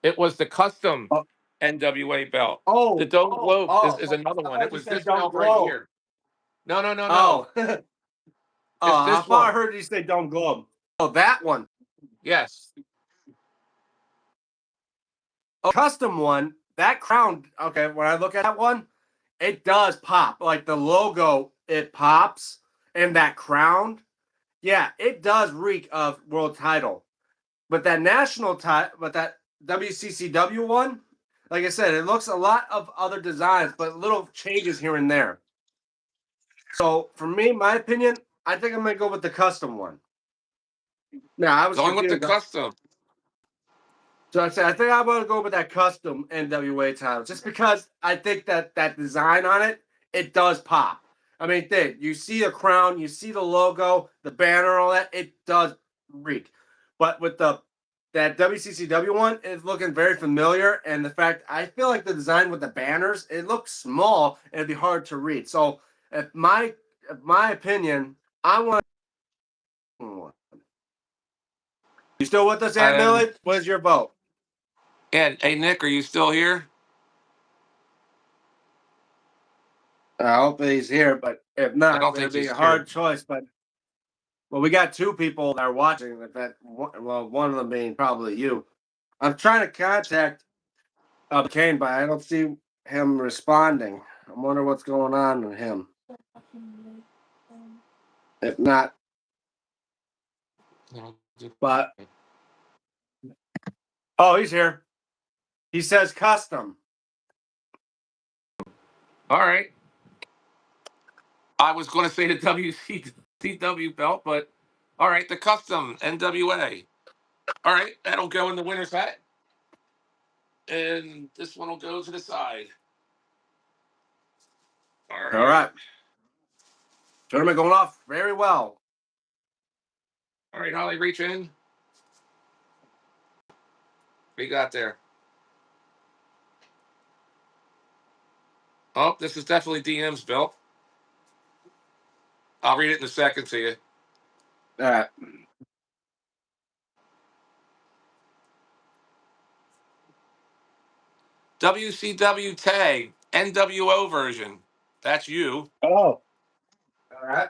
It was the custom oh, NWA belt. The oh, Dome Globe is oh, another I one. It thought you was said this Dome belt right Globe. here. No, no, no, no. Oh, oh, It's I this thought I one. heard you say Dome Globe. Oh, that one. Yes. Oh, custom one. That crown. Okay, when I look at that one, it does pop. Like the logo, it pops, and that crown. Yeah, it does reek of world title. But that national title, but that WCCW one, like I said, it looks a lot of other designs, but little changes here and there. So for me, my opinion, I think I'm gonna go with the custom one. Now I was Going with the confused. custom. So I said I think I'm gonna go with that custom NWA title, just because I think that design on it, it does pop. I mean, you see a crown, you see the logo, the banner, all that, it does reek. But with the that WCCW one, it's looking very familiar, and the fact I feel like the design with the banners, it looks small and it'd be hard to read. So if my opinion, I want. You still with us, Aunt And Millie? What's your vote? hey, Nick, are you still here? I hope he's here, but if I not, don't it'll think be he's a here. hard choice. But well, we got two people that are watching. Well, one of them being probably you. I'm trying to contact Kane, but I don't see him responding. I wonder what's going on with him. If not, but oh, he's here. He says custom. All right. I was going to say the WCW belt, but all right, the custom NWA. All right, that'll go in the winner's hat. And this one will go to the side. All right. All right. Tournament going off very well. All right, Holly, reach in. What you got there? Oh, this is definitely DM's belt. I'll read it in a second to you. All right. WCW tag, NWO version. That's you. Oh. All right.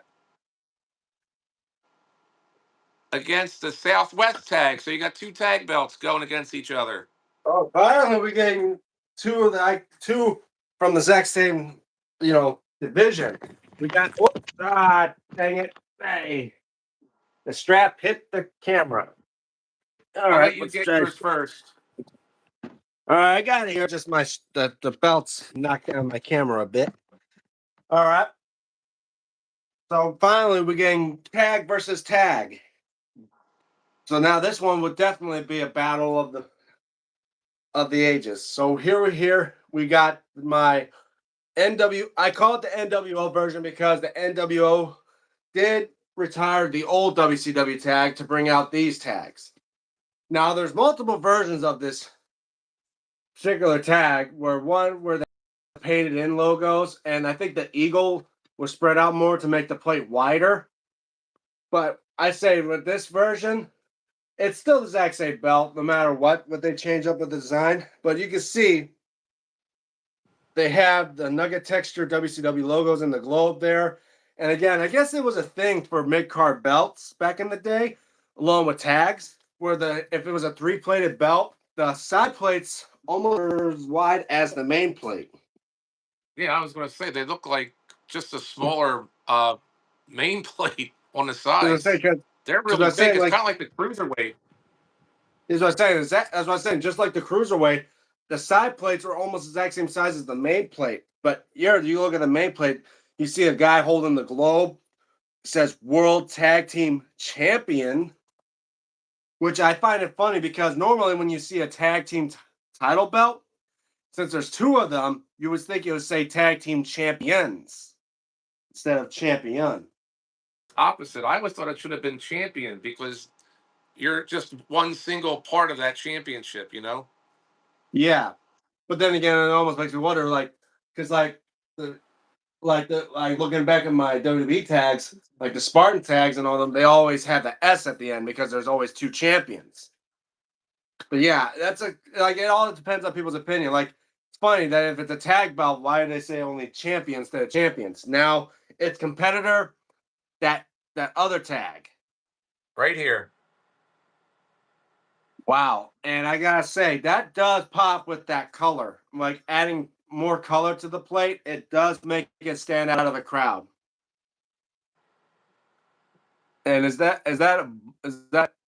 Against the Southwest tag. So you got two tag belts going against each other. Oh, finally we're getting two from the exact same, division. We got. Whoops, dang it! Hey, the strap hit the camera. All I'll right, let you let's get try. yours first. All right, I got it here. Just the belts knocked down my camera a bit. All right. So finally, we're getting tag versus tag. So now this one would definitely be a battle of the ages. So here we got my I call it the NWO version because the NWO did retire the old WCW tag to bring out these tags. Now there's multiple versions of this particular tag where they painted in logos, and I think the eagle was spread out more to make the plate wider. But I say with this version, it's still the exact same belt, no matter what they change up with the design. But you can see they have the nugget texture WCW logos in the globe there. And again, I guess it was a thing for mid-card belts back in the day, along with tags, where if it was a three-plated belt, the side plates almost as wide as the main plate. Yeah, I was going to say they look like just a smaller main plate on the sides. They're really big. It's kind of like the cruiserweight. Is what I'm saying. That's what I'm saying. Just like the cruiserweight, the side plates are almost the exact same size as the main plate. But here, you look at the main plate, you see a guy holding the globe. It says World Tag Team Champion, which I find it funny because normally when you see a tag team title belt, since there's two of them, you would think it would say Tag Team Champions instead of Champion. Opposite. I always thought it should have been champion because you're just one single part of that championship, you know? Yeah. But then again, it almost makes me wonder, because looking back at my WWE tags, like the Spartan tags and all them, they always have the S at the end because there's always two champions. But yeah, it all depends on people's opinion. Like, it's funny that if it's a tag belt, why do they say only champion instead of champions? Now it's competitor, that other tag. Right here. Wow. And I gotta say, that does pop with that color. Like adding more color to the plate, it does make it stand out of the crowd. And is that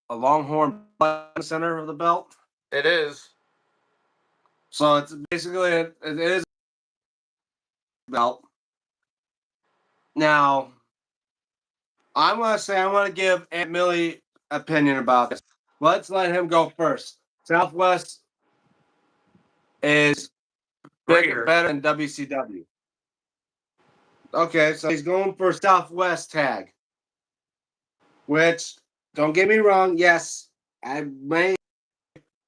a longhorn in the center of the belt? It is. So it's basically it is a belt. Now, I'm gonna give Aunt Millie opinion about this. Let's let him go first. Southwest is bigger, better than WCW. Okay, so he's going for Southwest tag. Which, don't get me wrong, yes, I may,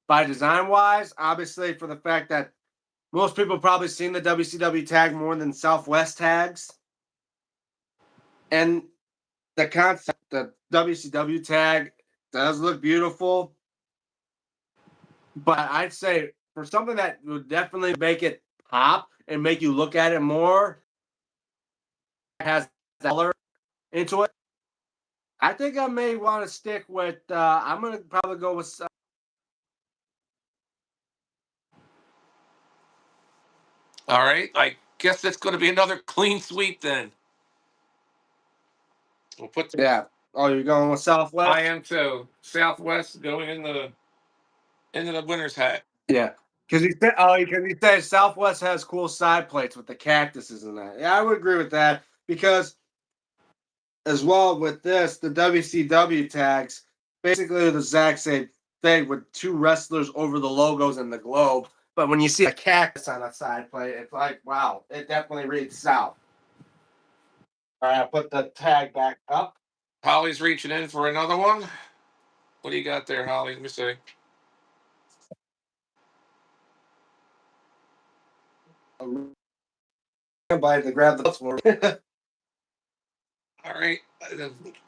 by design wise, obviously for the fact that most people probably seen the WCW tag more than Southwest tags. And the concept, the WCW tag does look beautiful. But I'd say for something that would definitely make it pop and make you look at it more, has color into it. I think I may want to stick with. I'm gonna probably go with. All right. I guess that's going to be another clean sweep then. We'll put. Yeah. Oh, you're going with Southwest? I am too. Southwest going in the winner's hat. Yeah. Because he said Southwest has cool side plates with the cactuses and that. Yeah, I would agree with that because as well with this, the WCW tags basically the exact same thing with two wrestlers over the logos and the globe. But when you see a cactus on a side plate, it's like, wow, it definitely reads South. All right, I'll put the tag back up. Holly's reaching in for another one. What do you got there, Holly? Let me see. By to grab the for All right,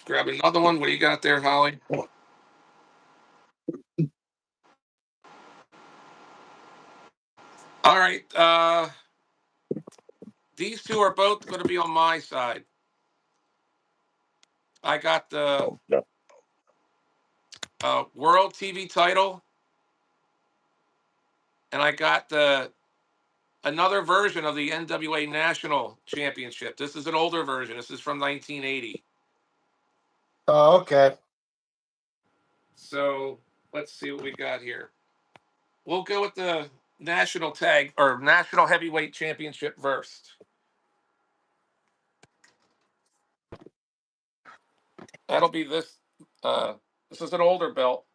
grab another one. What do you got there, Holly? All right, these two are both going to be on my side. I got the World TV title, and I got the another version of the NWA National Championship. This is an older version. This is from 1980. Oh, okay. So let's see what we got here. We'll go with the national tag or national heavyweight championship first. That'll be this. This is an older belt.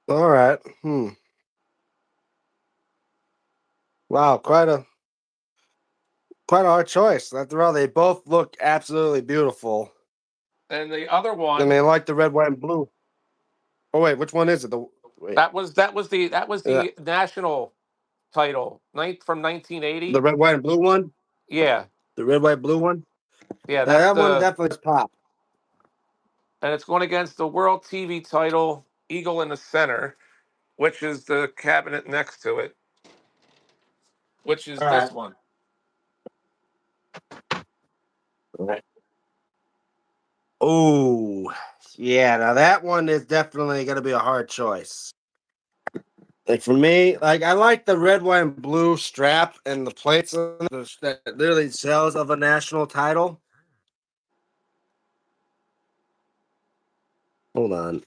All right. Wow, quite a hard choice. After all, they both look absolutely beautiful. And the other I one, mean, I like the red, white, and blue. Oh wait, which one is it? Wait, that was the national title, from the 1980. red, white, and blue one. Yeah, The red, white, blue one. yeah, Yeah, that's that one the definitely is pop. and it's going against the World TV title, Eagle in the center, which is the cabinet next to it, which is All this right. one. All right. Oh, yeah. Now that one is definitely going to be a hard choice. Like for me, like I like the red, white, and blue strap and the plates on it that literally sells of a national title. Hold on.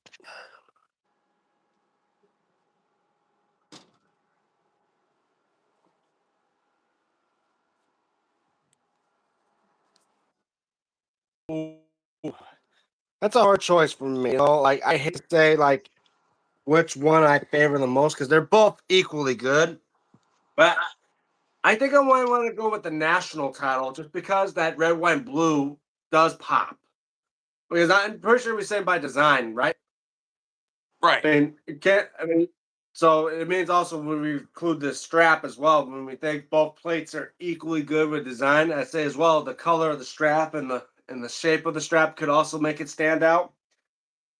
Ooh, that's a hard choice for me. Like I hate to say like which one I favor the most because they're both equally good. But I think I might want to go with the national title just because that red, white, and blue does pop. Because I'm pretty sure we say by design, right? Right. I mean, it can't. I mean, so it means also when we include the strap as well. When we think both plates are equally good with design, I say as well the color of the strap and the shape of the strap could also make it stand out.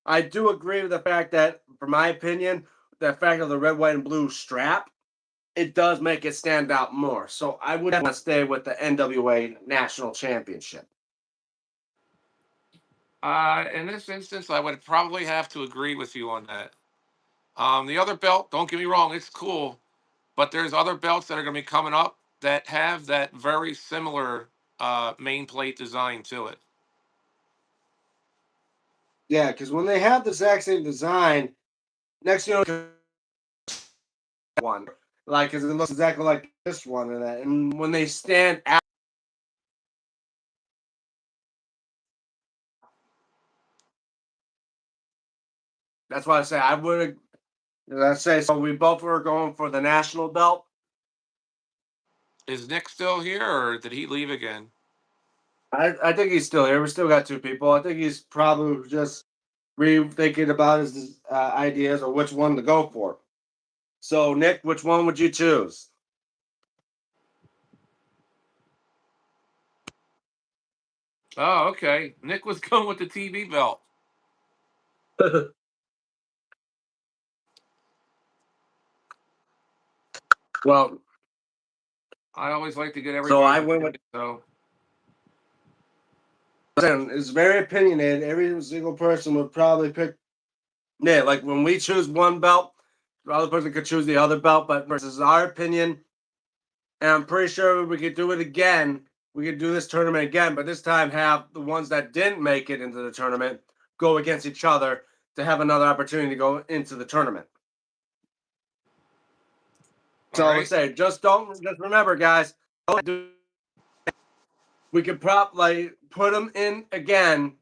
I do agree with the fact that, for my opinion, the fact of the red, white, and blue strap, it does make it stand out more. So I would want to stay with the NWA National Championship. In this instance, I would probably have to agree with you on that. The other belt, don't get me wrong, it's cool, but there's other belts that are going to be coming up that have that very similar main plate design to it. Yeah, because when they have the exact same design, next you know one like because it looks exactly like this one and that, and when they stand out, that's why I say I would. Let's say so. We both were going for the national belt. Is Nick still here, or did he leave again? I think he's still here. We still got two people. I think he's probably just rethinking about his ideas or which one to go for. So, Nick, which one would you choose? Oh, okay. Nick was going with the TV belt. Well, I always like to get so I everybody's went with. opinion. So, It's very opinionated. Every single person would probably pick. Yeah, like when we choose one belt, the other person could choose the other belt. But versus our opinion, and I'm pretty sure we could do it again we could do this tournament again, but this time have the ones that didn't make it into the tournament go against each other to have another opportunity to go into the tournament. So I would say, just remember, guys, we could probably put them in again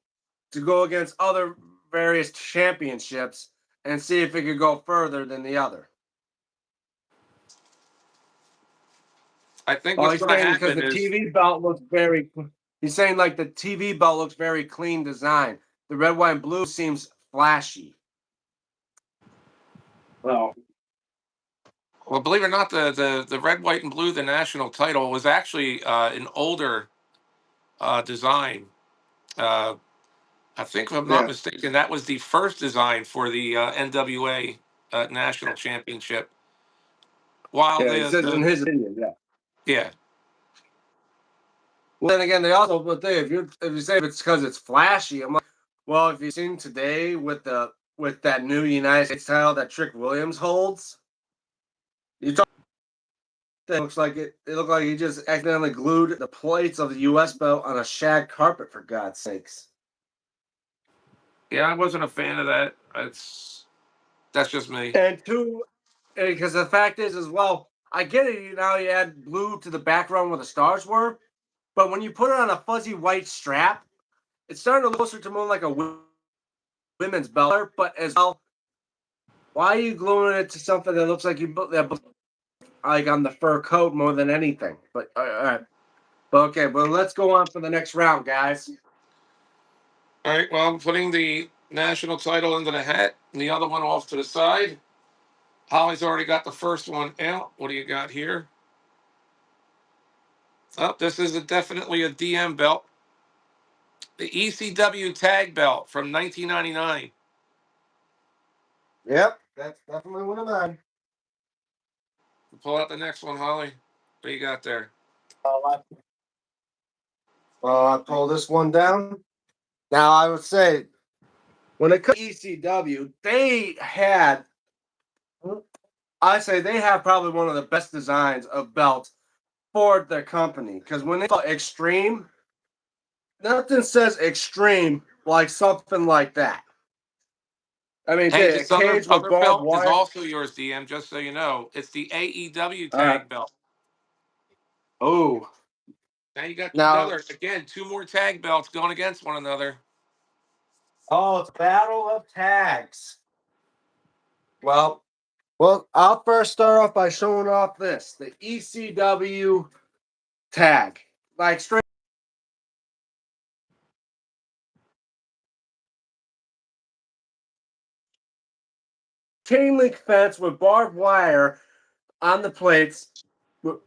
to go against other various championships and see if it could go further than the other. I think what's going to happen because the is TV belt looks very. He's saying like the TV belt looks very clean design. The red, white, and blue seems flashy. well, believe it or not, the red, white, and blue, the national title, was actually an older design. I think, if I'm not mistaken, that was the first design for the NWA National Championship. While he says in his opinion, yeah. Well, then again, they also but if you say it's because it's flashy, I'm like, well, if you've seen today with that new United States title that Trick Williams holds, you talk. It looks like it looked like he just accidentally glued the plates of the U.S. belt on a shag carpet. For God's sakes. Yeah, I wasn't a fan of that. That's just me. And two, because the fact is as well, I get it. Now you add blue to the background where the stars were, but when you put it on a fuzzy white strap, it's starting to look closer to more like a women's belt. But as well, why are you gluing it to something that looks like like on the fur coat more than anything? But all right. Okay, well, let's go on for the next round, guys. All right, well, I'm putting the national title into the hat and the other one off to the side. Holly's already got the first one out. What do you got here? Oh, this is definitely a DM belt. The ECW tag belt from 1999. Yep, that's definitely one of mine. Pull out the next one, Holly. What do you got there? I pull this one down. Now, I would say, when it comes to ECW, I say they have probably one of the best designs of belts for their company. Because when they call Extreme, nothing says Extreme like something like that. I mean, Hey, a this cage with other barbed belt is wire. also yours, DM, just so you know. It's the AEW tag belt. Oh. Now you got Now, again, two more tag belts going against one another. oh, it's Battle of Tags. Well, I'll first start off by showing off the ECW tag. Like straight chain link fence with barbed wire on the plates,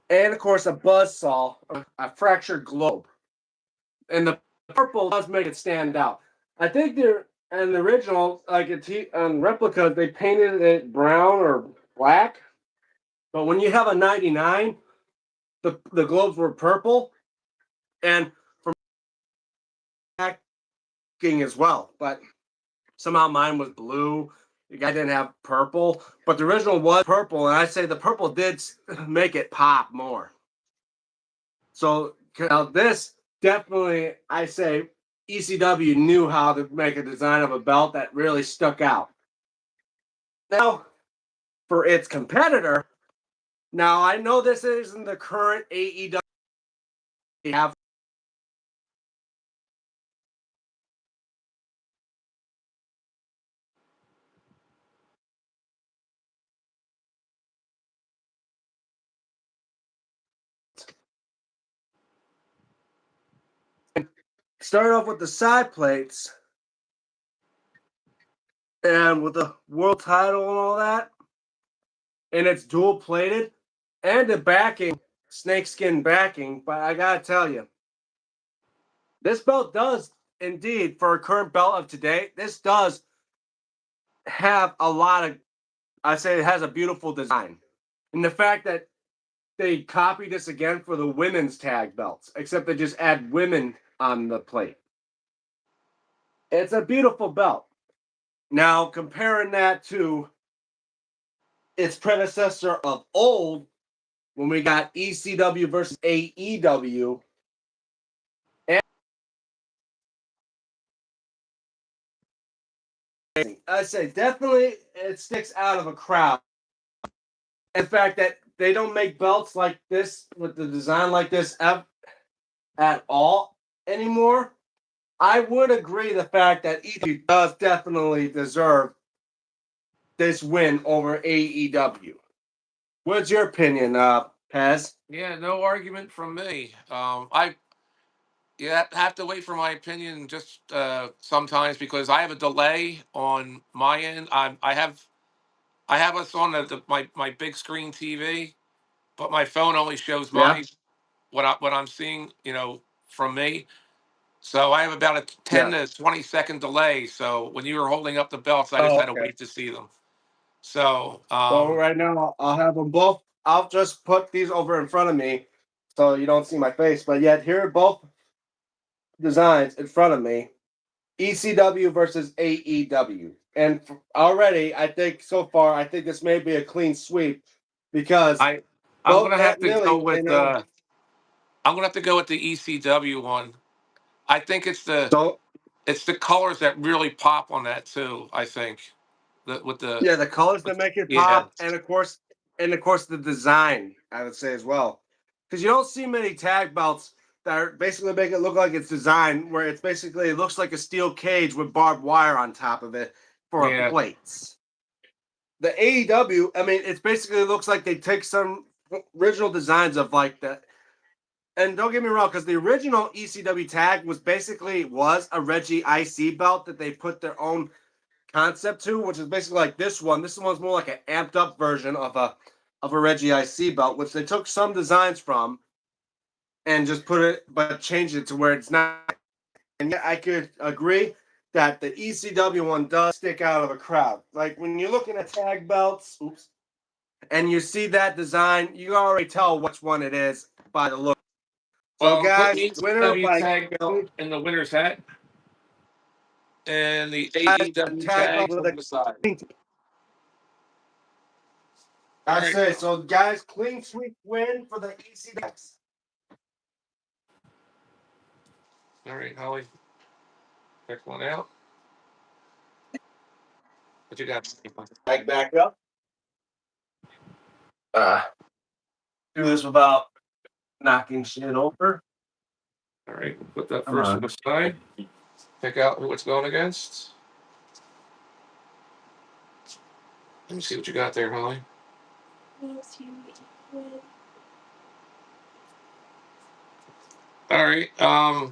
and of course a buzz saw, a fractured globe. And the purple does make it stand out. I think they're an original, like on replicas, they painted it brown or black. But when you have a 99, the globes were purple, and from acting as well. But somehow mine was blue. The guy didn't have purple, but the original was purple, and I'd say the purple did make it pop more. So now this definitely, I say, ECW knew how to make a design of a belt that really stuck out. Now, for its competitor, now I know this isn't the current AEW. Have start off with the side plates and with the world title and all that, and it's dual plated and the backing, snakeskin backing. But I gotta tell you, this belt does indeed, for a current belt of today, this does have a lot of, I say it has a beautiful design. And the fact that they copied this again for the women's tag belts, except they just add women on the plate. It's a beautiful belt. Now, comparing that to its predecessor of old, when we got ECW versus AEW, I say definitely it sticks out of a crowd. In fact, that they don't make belts like this with the design like this at all anymore. I would agree the fact that EW does definitely deserve this win over AEW. What's your opinion, Paz? Yeah, no argument from me. I You have to wait for my opinion just sometimes because I have a delay on my end. I have us on my big screen TV, but my phone only shows Yeah, my what I'm seeing, from me. So I have about a 10 yeah. to 20-second delay. So when you were holding up the belts, I just Oh, had to okay. wait to see them. So Well, right now I'll have them both. I'll just put these over in front of me so you don't see my face. But yet, here are both designs in front of me. ECW versus AEW. And already, I think so far, I think this may be a clean sweep because I I'm both gonna have Matt to go Millie, they with know. I'm gonna have to go with the ECW one. I think So it's the colors that really pop on that too. I think with the yeah, the colors that with, make it yeah, pop, and of course, the design. I would say as well, because you don't see many tag belts that are basically make it look like it's designed, where it's basically it looks like a steel cage with barbed wire on top of it for yeah. plates. The AEW, I mean, it basically looks like they take some original designs of like the. And don't get me wrong, because the original ECW tag was a Reggie IC belt that they put their own concept to, which is basically like this one. This one's more like an amped up version of a Reggie IC belt, which they took some designs from and just put it, but changed it to where it's not. And yeah, I could agree that the ECW one does stick out of a crowd. Like when you're looking at tag belts, oops, and you see that design, you already tell which one it is by the look. So, Well, I'm putting guys, the winner ECW by tag belt in the winner's hat and the guys, a AEW tag belt tag with on a the side. clean. All I right, say so, guys. Clean sweep win for the ECW. all right, Holly, pick one out. What you got? Back up. Uh, do this without knocking shit over. All right, put that Come first on. one aside. Pick out who it's going against. Let me see what you got there, Holly. All right.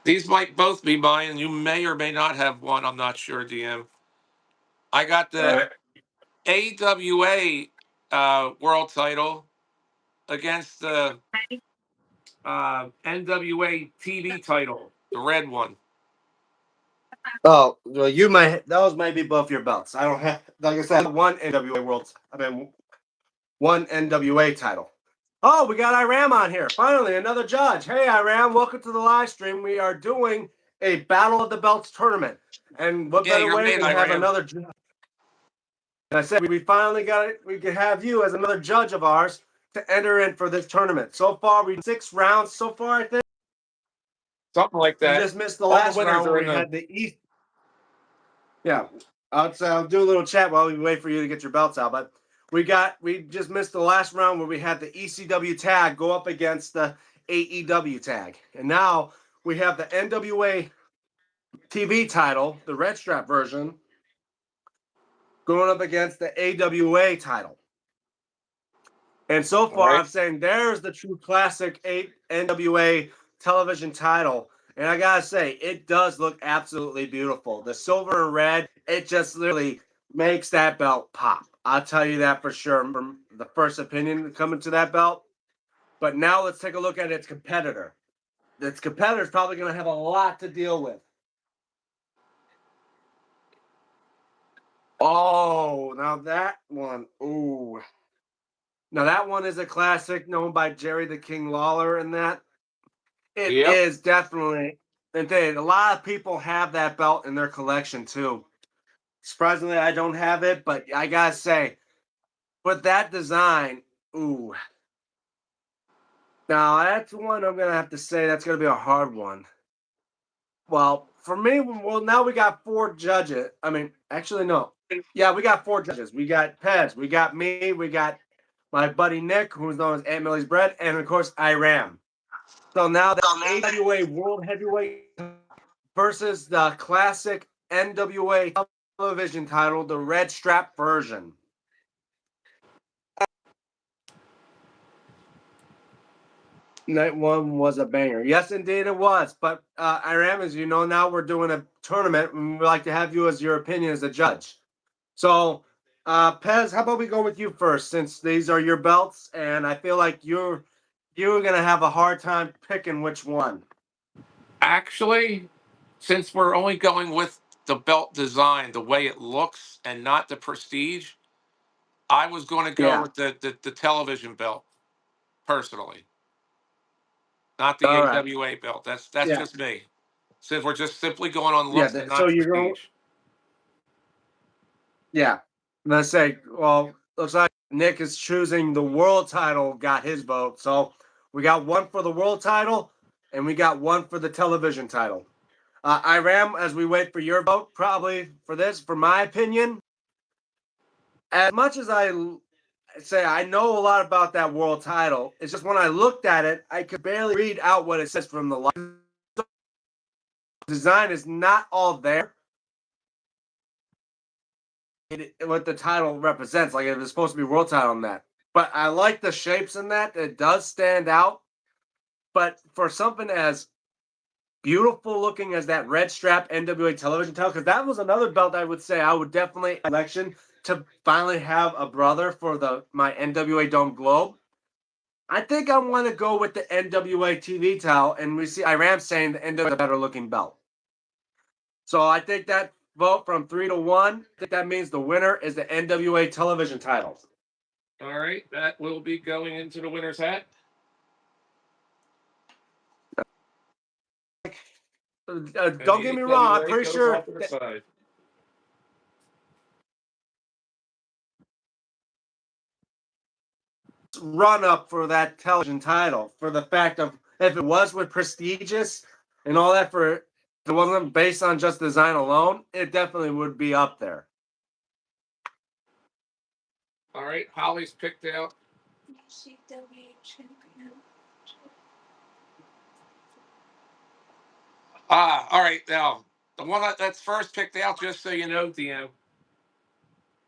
These might both be mine. You may or may not have one. I'm not sure, DM. I got All the right. AWA world title against the NWA TV title, the red one. Oh, well, you might. Those might be both your belts. I don't have, like I said, one NWA world. I mean, one NWA title. Oh, we got Iram on here. Finally, another judge. Hey, Iram, welcome to the live stream. We are doing a Battle of the Belts tournament, and what Yeah, better you're way made, than have Iram. another judge? And I said we finally got it. We could have you as another judge of ours to enter in for this tournament. So far, we 6 rounds. So far, I think Something like we that. just missed the All the last winners round where are in we the. had the East. Yeah, I'll do a little chat while we wait for you to get your belts out. But we just missed the last round where we had the ECW tag go up against the AEW tag, and now we have the NWA TV title, the red strap version, going up against the AWA title. And so All far, right. I'm saying there's the true classic NWA television title. And I gotta say, it does look absolutely beautiful. The silver and red, it just literally makes that belt pop. I'll tell you that for sure from the first opinion coming to that belt. But now let's take a look at its competitor. Its competitor is probably going to have a lot to deal with. Oh, now that one. Ooh. Now that one is a classic known by Jerry the King Lawler, and that it Yep. is definitely. Indeed, a lot of people have that belt in their collection too. Surprisingly, I don't have it, but I gotta say, with that design, ooh. Now that's one I'm gonna have to say that's gonna be a hard one. Well, for me, well, now we got 4 judges. I mean, actually, no. Yeah, we got 4 judges. We got Pez, we got me, we got my buddy Nick, who's known as Aunt Millie's Bread, and of course, Iram. So now the AWA World Heavyweight versus the classic NWA television title, the red strap version. Night one was a banger. Yes, indeed it was. But Iram, as you know, now we're doing a tournament, and we'd like to have you as your opinion as a judge. So, Pez, how about we go with you first, since these are your belts, and I feel like you're gonna have a hard time picking which one. Actually, since we're only going with the belt design, the way it looks, and not the prestige, I was going to go Yeah. with the television belt personally, not the All right. AWA belt. That's Yeah. just me. Since we're just simply going on Yeah. looks and So not you're going. prestige. Yeah. Let's say, well, looks like Nick is choosing the world title, got his vote. So we got one for the world title, and we got one for the television title. Iram, as we wait for your vote, probably for this, for my opinion, as much as I say I know a lot about that world title, it's just when I looked at it, I could barely read out what it says from the line. Design is not all there. What the title represents, like it was supposed to be world title in that. But I like the shapes in that. It does stand out. But for something as beautiful looking as that red strap NWA television title, because that was another belt I would say I would definitely election to finally have a brother for my NWA Dome Globe. I think I want to go with the NWA TV title, and we see Iram saying the NWA is a better looking belt. So I think that vote from 3-1. I think that means the winner is the NWA television title. All right, that will be going into the winner's hat. Don't get me wrong, I'm pretty sure run up for that television title for the fact of if it was with prestigious and all that, for if it wasn't based on just design alone, it definitely would be up there. All right, Holly's picked out. All right. Now, the one that's first picked out, just so you know, DM,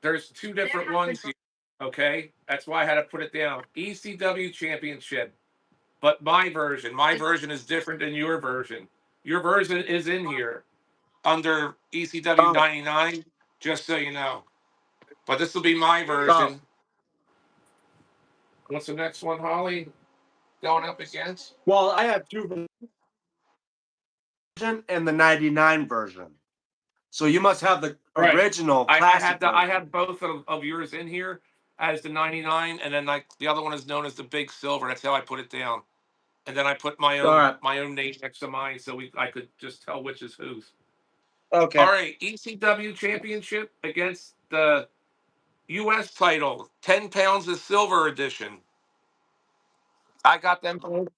there's 2 different ones here. Okay, that's why I had to put it down. ECW Championship, but my version is different than your version. Your version is in here under ECW 99, just so you know. But this will be my version. What's the next one, Holly? Going up against? Well, I have 2 versions and the 99 version. So you must have the original classic I had both of yours in here as the 99, and then like the other one is known as the Big Silver. That's how I put it down. And then I put my own name next to mine, so I could just tell which is whose. Okay. All right, ECW Championship against the U.S. title, 10 pounds of silver edition. I got them both.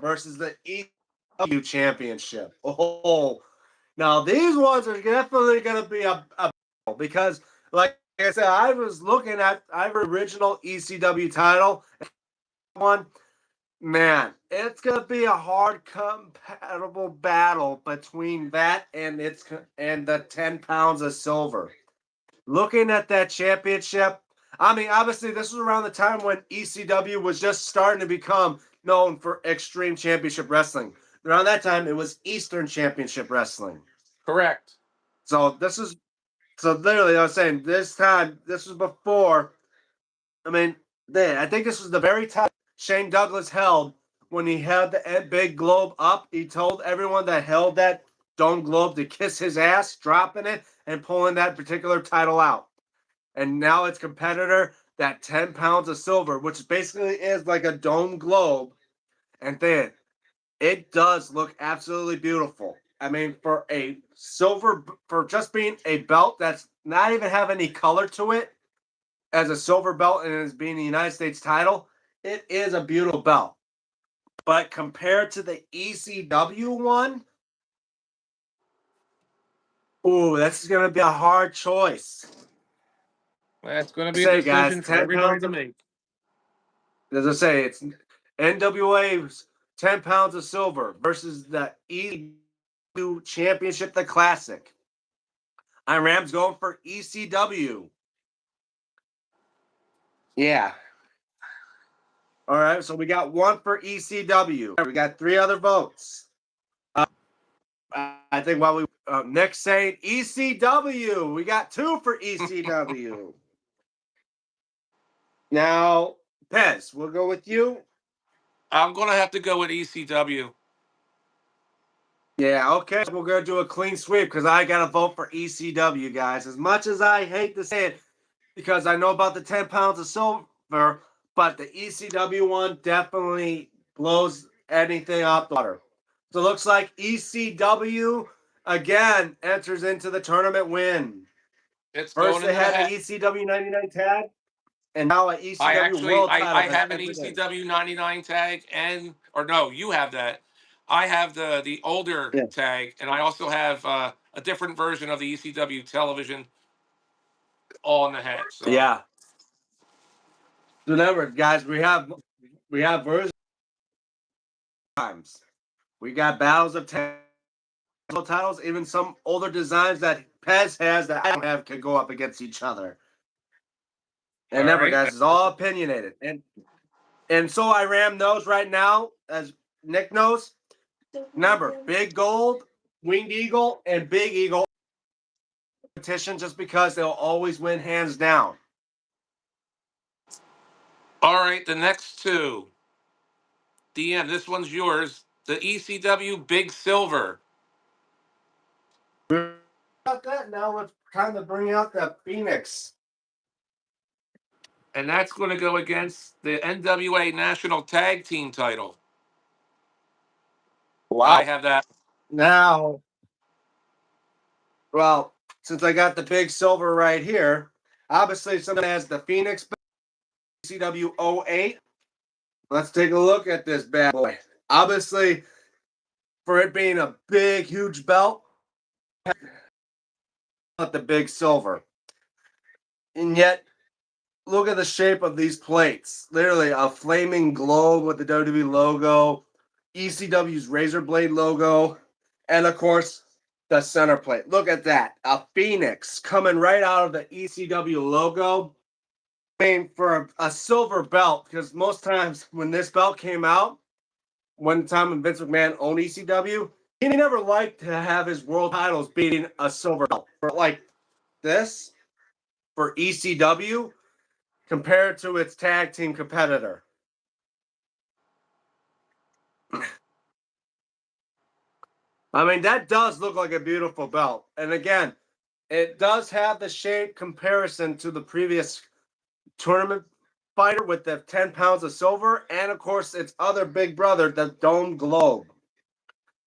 Versus the ECW Championship. Oh, now these ones are definitely going to be a because, like I said, I was looking at original ECW title one. Man, it's gonna be a hard compatible battle between that and the 10 pounds of silver. Looking at that championship, I mean, obviously this was around the time when ECW was just starting to become known for Extreme Championship Wrestling. Around that time, it was Eastern Championship Wrestling. Correct. So literally, I was saying this was before. I mean, I think this was the very time Shane Douglas held when he held the big globe up. He told everyone that held that dome globe to kiss his ass, dropping it and pulling that particular title out. And now its competitor, that 10 pounds of silver, which basically is like a dome globe. And then it does look absolutely beautiful. I mean, for a silver, for just being a belt that's not even have any color to it, as a silver belt and as being the United States title, it is a beautiful belt. But compared to the ECW one, Ooh, this is gonna be a hard choice. That's going to be a Say, guys, decision for 10 everybody pounds to of, make. as I say, it's NWA's 10 pounds of silver versus the ECW Championship, the Classic. Rams going for ECW. Yeah. All right, so we got one for ECW. We got three other votes. I think while Nick's saying ECW, we got two for ECW. Now, Pez, we'll go with you. I'm going to have to go with ECW. Yeah, okay. We're going to do a clean sweep because I got to vote for ECW, guys. As much as I hate to say it, because I know about the 10 pounds of silver, but the ECW one definitely blows anything out the water. So it looks like ECW again enters into the tournament win. It's First, going in they the had the hat. ECW 99 tag, and now an ECW world I title has have an entered in. ECW 99 tag, and or no, you have that. I have the older Yeah. tag, and I also have a different version of the ECW television all in the hat. So Yeah. Remember, guys, we have versions times. We got battles of titles, even some older designs that Pez has that I don't have can go up against each other. And all remember, right, guys, it's all opinionated. And so Iram knows right now, as Nick knows. Remember, Big Gold, Winged Eagle, and Big Eagle competition just because they'll always win hands down. all right. The next two, DM. This one's yours. The ECW Big Silver, About that, now let's kind of bring out the Phoenix. and that's going to go against the NWA National Tag Team title. I Wow. have that. Now, well, since I got the big silver right here, obviously someone has the Phoenix CW 08. Let's take a look at this bad boy. Obviously, for it being a big, huge belt, not the big silver. And yet, look at the shape of these plates. Literally a flaming globe with the WWE logo, ECW's razor blade logo, and of course, the center plate. Look at that. A phoenix coming right out of the ECW logo. I mean, for a silver belt, because most times when this belt came out, one time when Vince McMahon owned ECW, he never liked to have his world titles beating a silver belt. For like this, for ECW, compared to its tag team competitor. I mean, that does look like a beautiful belt. And again, it does have the shape comparison to the previous tournament fighter with the 10 pounds of silver, and of course, its other big brother, the Dome Globe.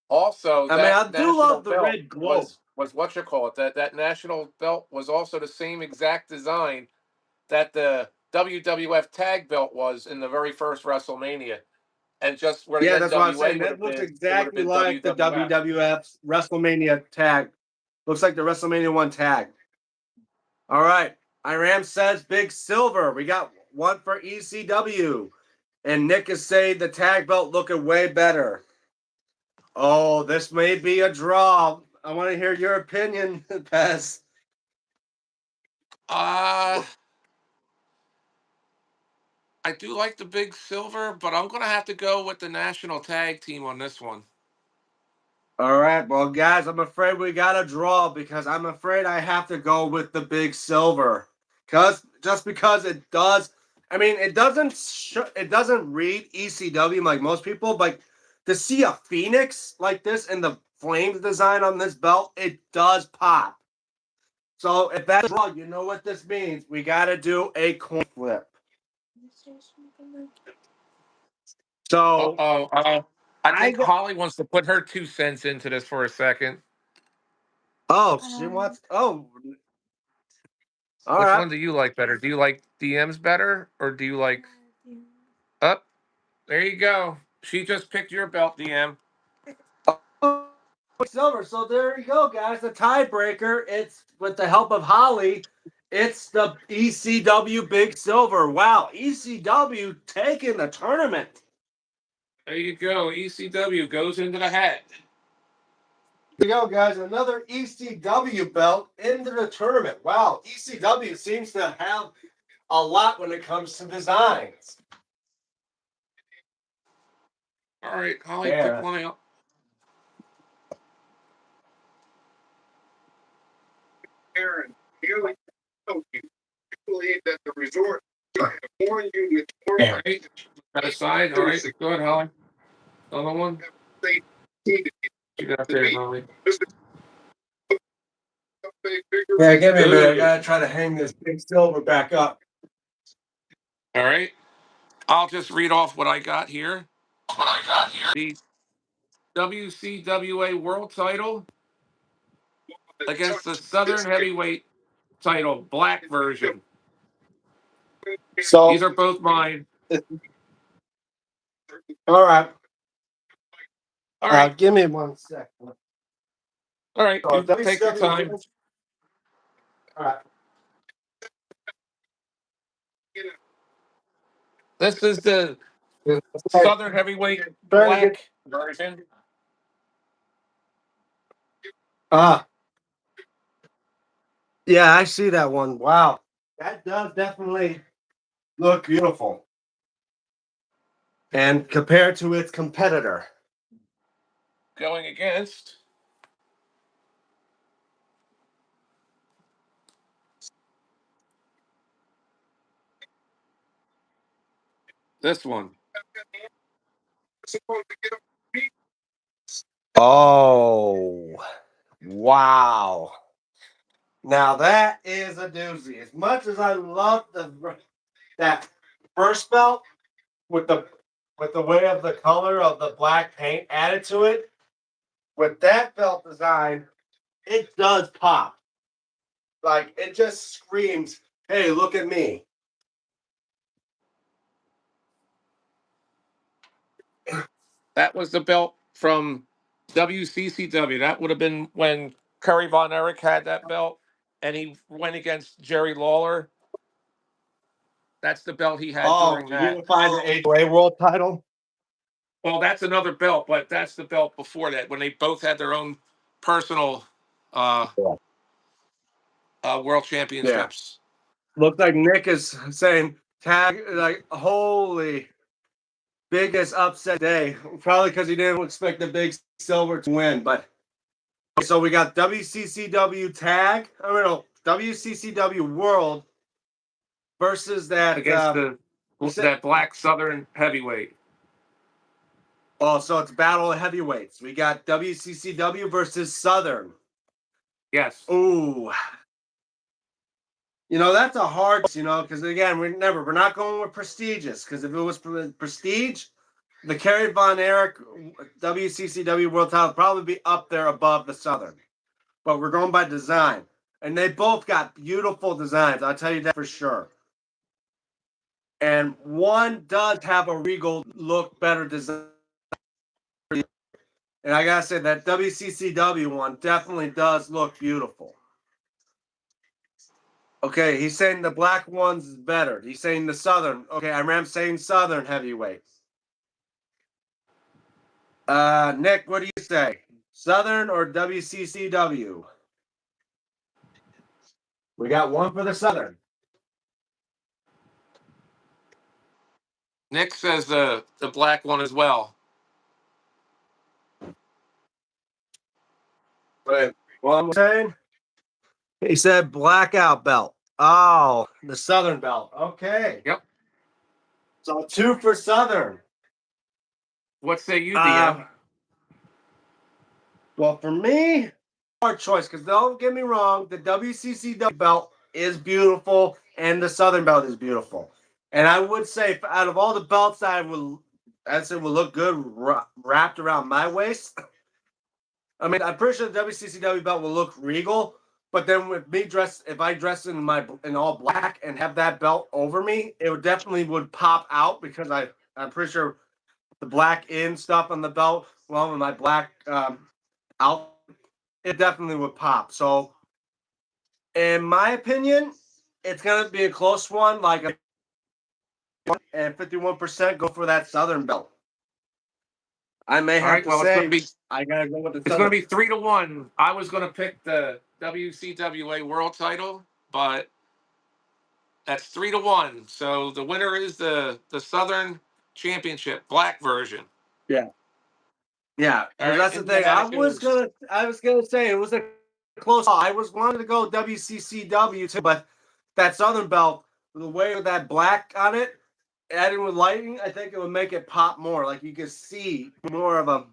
Also, I mean, that I do national love the belt red globe. was what you call it. That national belt was also the same exact design that the WWF tag belt was in the very first WrestleMania, and just where the Yeah, that's what I'm NWA saying. would That have looks been, it would have exactly been like the WWF. WWF's WrestleMania tag. Looks like the WrestleMania 1 tag. All right. Iram says big silver. We got one for ECW. And Nick is saying the tag belt looking way better. Oh, this may be a draw. I want to hear your opinion, Pez. Uh I do like the big silver, but I'm gonna have to go with the national tag team on this one. All right. Well, guys, I'm afraid we got a draw because I'm afraid I have to go with the big silver. Just because it does. I mean, it doesn't read ECW like most people, but to see a phoenix like this and the flames design on this belt, it does pop. So if that's draw, you know what this means. We got to do a coin flip. So Uh-oh. I I think go. Holly wants to put her 2 cents into this for a second. Oh, she wants. Oh, all Which right. one do you like better? Do you like DMs better, or do you like up? There you go. She just picked your belt, DM. silver. So there you go, guys. The tiebreaker. It's with the help of Holly. It's the ECW Big Silver. Wow, ECW taking the tournament. There you go. ECW goes into the hat. There you go, guys. Another ECW belt into the tournament. Wow, ECW seems to have a lot when it comes to designs. All right, Holly, pick one out. Aaron, you believe that the resort warn you with more All right, got a side. All right, go ahead, Holly. Another one. You got there, Holly. Yeah, give me a minute. I gotta try to hang this Big Silver back up. All right. I'll just read off what I got here. The WCWA World Title against the Southern Heavyweight Title, black version. So These are both mine. all right. All right. Give me 1 second. All right. So You take your time. All right. This is the Southern Heavyweight black version. Yeah, I see that one. Wow. That does definitely look beautiful. And compared to its competitor. Going against this one. Oh, wow. Now that is a doozy. As much as I love that first belt with the way of the color of the black paint added to it, with that belt design, it does pop. Like it just screams, "Hey, look at me." That was the belt from WCCW. That would have been when Kerry Von Erich had that belt and he went against Jerry Lawler. That's the belt he had during the that. Unified AWA World Title. Well, that's another belt, but that's the belt before that when they both had their own personal uh, world championships. Looks like Nick is saying tag like holy biggest upset day. Probably because he didn't expect the Big Silver to win. But so we got WCCW tag. I don't know WCCW World versus that Against that black Southern heavyweight. Oh, so it's battle of heavyweights. We got WCCW versus Southern. Yes. Ooh. That's a hard, because again, we're not going with prestigious. Because if it was prestige, the Kerry Von Erich WCCW World Title would probably be up there above the Southern. But we're going by design. And they both got beautiful designs. I'll tell you that for sure. And one does have a regal look, better design. And I gotta say that WCCW one definitely does look beautiful. Okay, he's saying the black one's better. He's saying the Southern. Okay, I'm saying Southern heavyweights. Nick, what do you say? Southern or WCCW? We got one for the Southern. Nick says the black one as well. Wait, what am I saying? He said blackout belt. Oh, the Southern belt. Okay. Yep. So 2 for Southern. What say you, DM? Well, for me, hard choice because don't get me wrong, the WCCW belt is beautiful and the Southern belt is beautiful. And I would say, out of all the belts that I'd say would look good wrapped around my waist. I mean, I'm pretty sure the WCCW belt will look regal, but then with me if I dress in all black and have that belt over me, it would pop out because I'm pretty sure the black in stuff on the belt, well, with my black out, it definitely would pop. So, in my opinion, it's gonna be a close one. Like, and 51% go for that Southern belt. I may All have right. to Well, it's going say to be I gotta go with the it's going Southern. to be 3-1. I was going to pick the WCWA World Title, but that's 3-1. So the winner is the Southern Championship Black version. Yeah, yeah. All Because right, that's the into the thing. hat it goes. I was gonna say it was a close call. I was wanting to go WCCW too, but that Southern belt, the way with that black on it, adding with lighting, I think it would make it pop more. Like you could see more of a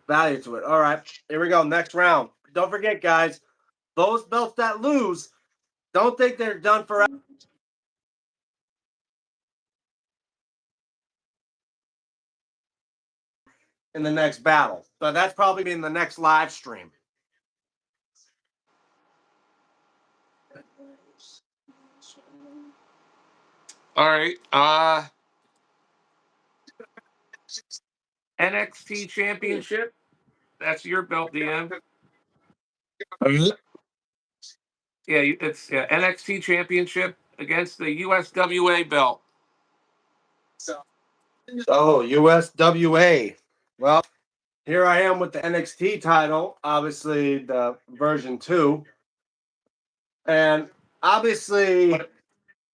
value to it. All right, here we go. Next round. Don't forget, guys, those belts that lose, don't think they're done forever in the next battle. But that's probably in the next live stream. All right. NXT Championship. That's your belt, DM. Yeah, it's NXT Championship against the USWA belt. Oh, USWA. Well, here I am with the NXT title, obviously the version 2. And obviously But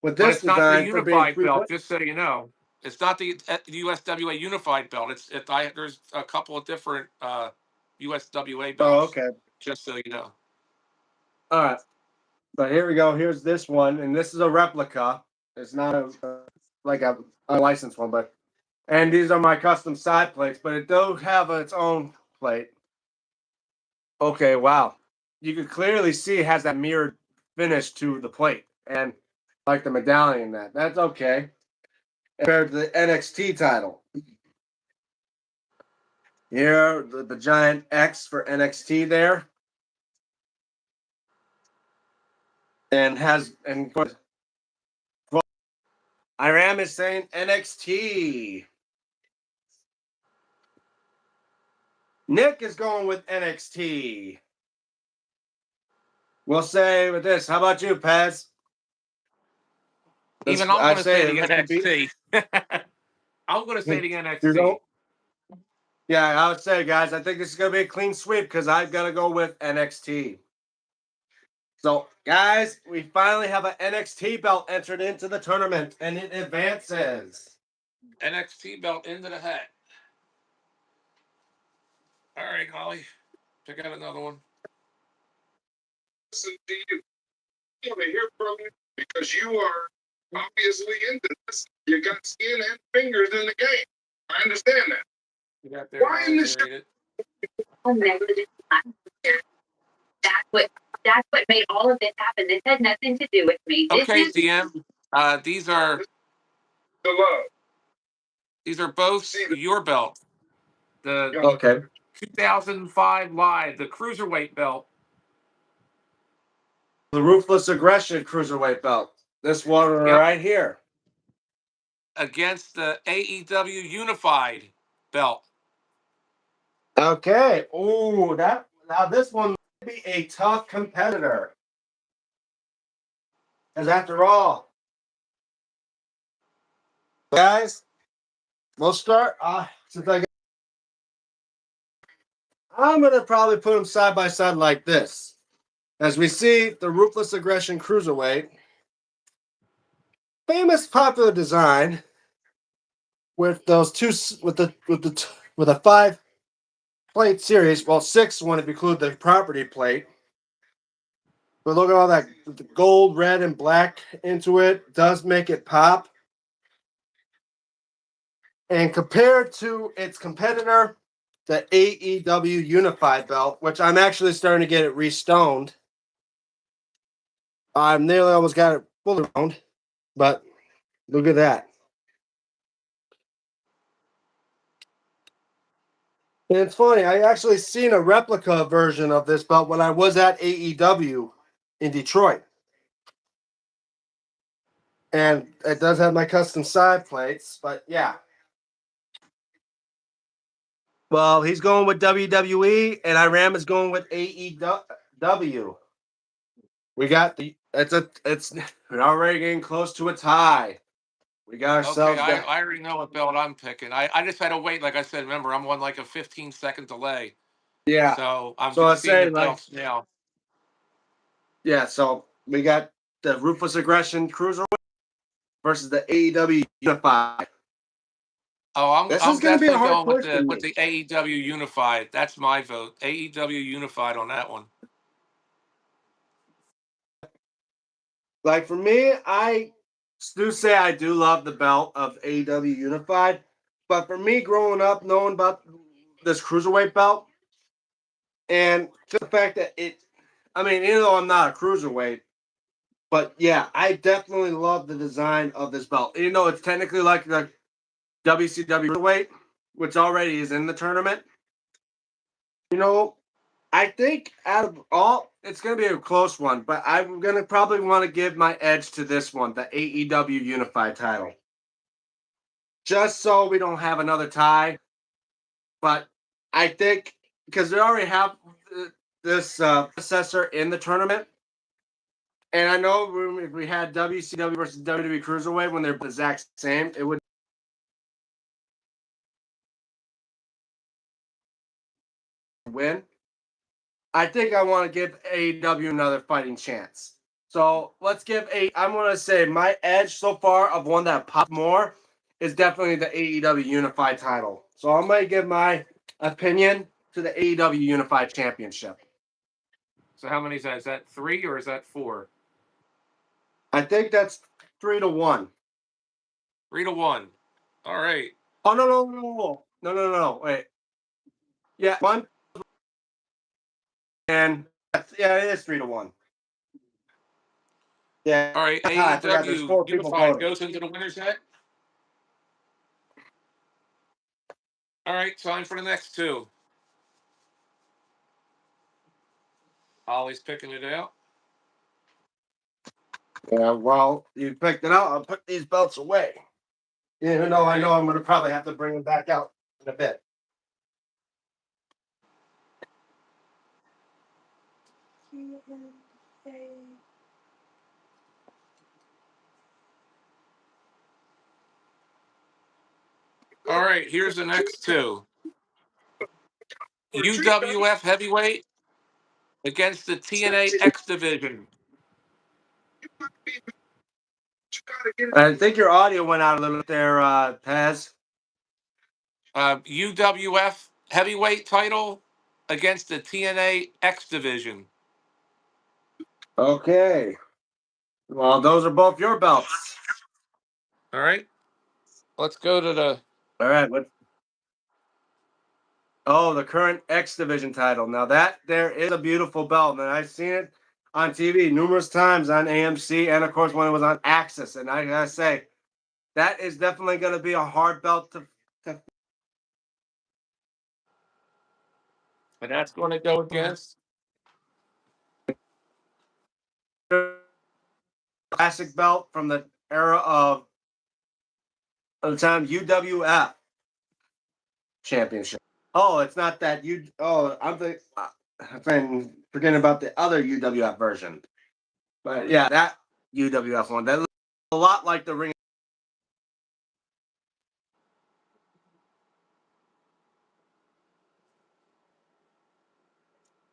with but this it's not the design for being unified three belt. foot. Just so you know, it's not the USWA unified belt. There's a couple of different USWA Oh, belts. okay. Just so you know. All right. But here we go. Here's this one. And this is a replica. It's not like a licensed one, but and these are my custom side plates, but it does have its own plate. Okay, wow. You can clearly see it has that mirrored finish to the plate and like the medallion that. That's okay. Compared to the NXT title. Here, the giant X for NXT there. And of course, Iram is saying NXT. Nick is going with NXT. We'll say with this. How about you, Pez? Even I'm I going to say say the this could be. NXT. I'm going to say the You NXT. go. Yeah, I would say, guys, I think this is going to be a clean sweep because I've got to go with NXT. So, guys, we finally have an NXT belt entered into the tournament, and it advances. NXT belt into the hat. All right, Holly. Check out another one. Listen to you. I want to hear from you because you are obviously into this. You got skin and fingers in the game. I understand that. You got there. Why in this show? That's what made all of this happen. This had nothing to do with me. Okay, DM. These are The love. both See the your belt. The Okay. 2005 Live, the cruiserweight belt. The Ruthless Aggression Cruiserweight belt. This one Yep. right here. Against the AEW Unified belt. Okay. Ooh, now this one might be a tough competitor. Because after all, guys, we'll start. I'm gonna probably put them side by side like this. As we see the Ruthless Aggression Cruiserweight, famous popular design with those two with a 5-plate series. Well, 6 when if you include the property plate. But look at all that the gold, red, and black into it. Does make it pop. And compared to its competitor, the AEW Unified belt, which I'm actually starting to get it restoned. I've nearly almost got it fully round, but look at that. And it's funny, I actually seen a replica version of this belt when I was at AEW in Detroit. And it does have my custom side plates, but yeah. Well, he's going with WWE, and Iram is going with AEW. We got the it's we're already getting close to a tie. We got Okay, ourselves I, that. I already know what belt I'm picking. I just had to wait, like I said. Remember, I'm on like a 15-second delay, Yeah. so I'm So I just seeing say the like belts now. yeah. So we got the Ruthless Aggression Cruiserweight versus the AEW Unified. Oh, I'm This is I'm going to be a definitely hard going with push for the me. AEW Unified. That's my vote. AEW Unified on that one. Like for me, I do say I do love the belt of AEW Unified, but for me, growing up, knowing about this cruiserweight belt, and just the fact that I mean, even though I'm not a cruiserweight, but yeah, I definitely love the design of this belt. Even though it's technically like the WCW cruiserweight, which already is in the tournament. You know, I think out of all, it's going to be a close one, but I'm going to probably want to give my edge to this one, the AEW Unified title. Just so we don't have another tie. But I think because we already have this successor in the tournament, and I know if we had WCW versus WWE Cruiserweight when they're the exact same, it would win. I think I want to give AEW another fighting chance. So let's give I'm going to say my edge so far of one that popped more is definitely the AEW Unified title. So I'm going to give my opinion to the AEW Unified Championship. So how many is that? Is that 3 or is that 4? I think that's 3-1. 3-1. All right. Oh no! Wait, yeah, one and yeah, it is 3-1. Yeah, All right. I forgot. There's AEW 4 people Unified voting. goes into the winner's head. All right. Time for the next two. Ollie's picking it out. Yeah, well, you picked it out. I'll put these belts away. Even though I know I'm going to probably have to bring them back out in a bit. All right. Here's the next two. UWF Heavyweight against the TNA X Division. I think your audio went out a little bit there, Paz. UWF Heavyweight title against the TNA X Division. Okay. Well, those are both your belts. All right. Let's go to the. All right. Oh, the current X Division title. Now that there is a beautiful belt, and I've seen it on TV numerous times on AMC, and of course when it was on Axis. And I gotta say, that is definitely going to be a hard belt to. And that's going to go against. Classic belt from the era of the time UWF championship. Oh, it's not that you. Oh, I'm forgetting about the other UWF version. But yeah, that UWF one that looks a lot like the ring.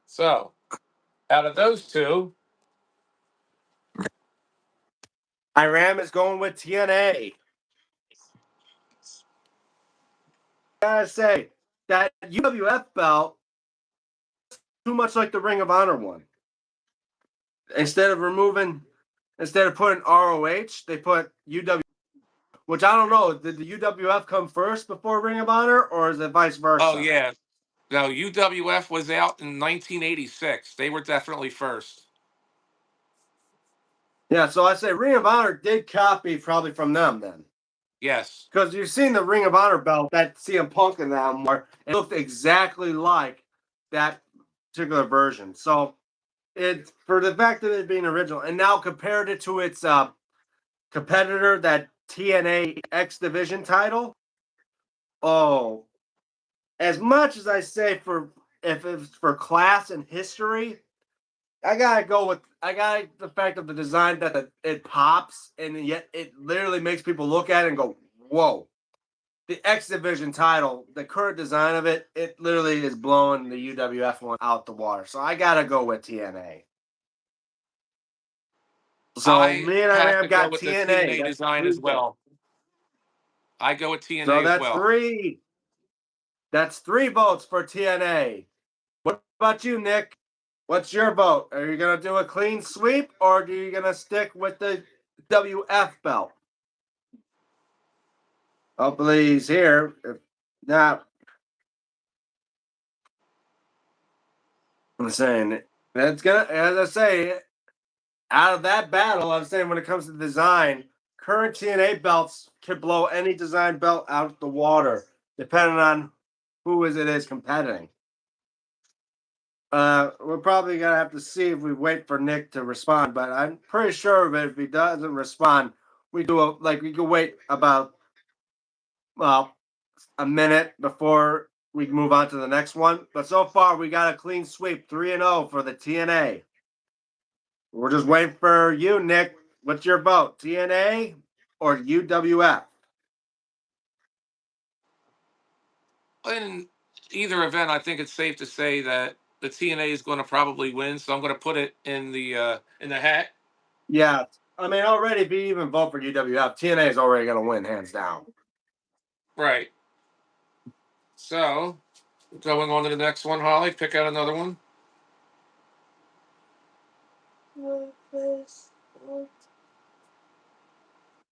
So, out of those two, Iram is going with TNA. I gotta say that UWF belt too much like the Ring of Honor one. Instead of putting ROH, they put UWF. Which I don't know. Did the UWF come first before Ring of Honor, or is it vice versa? oh yeah, no, UWF was out in 1986. They were definitely first. Yeah, so I say Ring of Honor did copy probably from them then. Yes. Because you've seen the Ring of Honor belt that CM Punk in that one, it looked exactly like that particular version. So it for the fact that it being original, and now compared it to its competitor, that TNA X Division title. Oh, as much as I say for if it's for class and history, I got the fact of the design that it pops and yet it literally makes people look at it and go, "Whoa!" The X Division title, the current design of it, it literally is blowing the UWF one out the water. So I gotta go with TNA. So I me and have to Iram go got with the TNA. TNA That's design as three. well. I go with TNA So as that's well. three. That's 3 votes for TNA. What about you, Nick? What's your vote? Are you gonna do a clean sweep or are you gonna stick with the WF belt? Hopefully he's here. If not, I'm saying that's gonna, as I say, out of that battle, I'm saying when it comes to design, current TNA belts could blow any design belt out the water, depending on who it is competing. We're probably gonna have to see if we wait for Nick to respond, but I'm pretty sure that if he doesn't respond, we could wait about a minute before we move on to the next one. But so far, we got a clean sweep, 3-0 for the TNA. We're just waiting for you, Nick. What's your vote, TNA or UWF? In either event, I think it's safe to say that the TNA is going to probably win. So I'm going to put it in the hat. Yeah, I mean, already if you even vote for UWF, TNA is already going to win hands down. Right. So going on to the next one, Holly, pick out another one.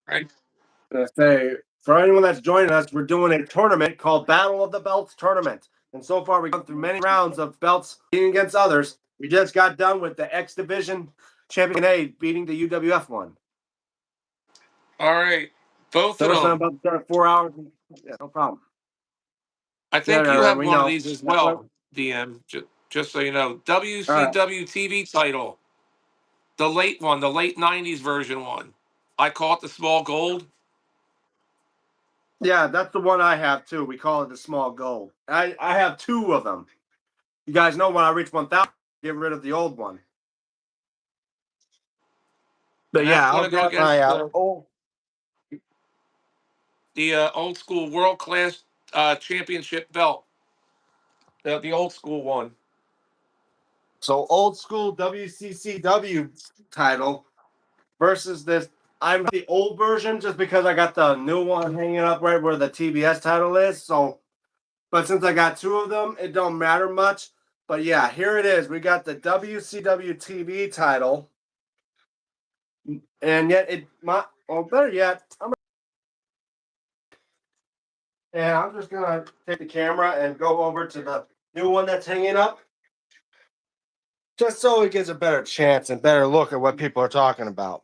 Right. Say for anyone that's joining us, we're doing a tournament called Battle of the Belts Tournament. And so far, we've gone through many rounds of belts beating against others. We just got done with the X Division Champion A beating the UWF one. All right. Both of Summerslam them. about to start at 4 hours. Yeah, no problem. I Yeah, think you have we one of know. these as That's what, well, DM. Just so you know, all right. WCW TV title, the late one, the late '90s version one. I call it the small gold. Yeah, that's the one I have too. We call it the small gold. I have 2 of them. You guys know when I reach 1,000, get rid of the old one. But And that's yeah, going I'll to go grab my against the old school world class championship belt, the old school one. so old school WCCW title versus this. I'm the old version just because I got the new one hanging up right where the TBS title is. So, but since I got 2 of them, it don't matter much. But yeah, here it is. We got the WCW TV title, and yet better yet, I'm just gonna take the camera and go over to the new one that's hanging up, just so it gives a better chance and better look at what people are talking about.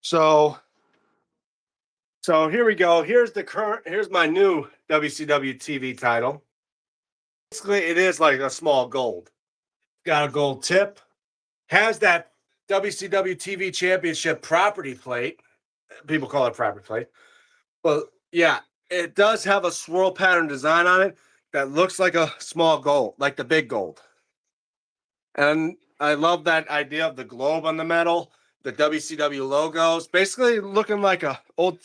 So here we go. Here's my new WCW TV title. Basically, it is like a small gold. Got a gold tip. Has that WCW TV Championship property plate. People call it property plate. Well, yeah, it does have a swirl pattern design on it that looks like a small gold, like the big gold. And I love that idea of the globe on the metal, the WCW logos, basically looking like a old,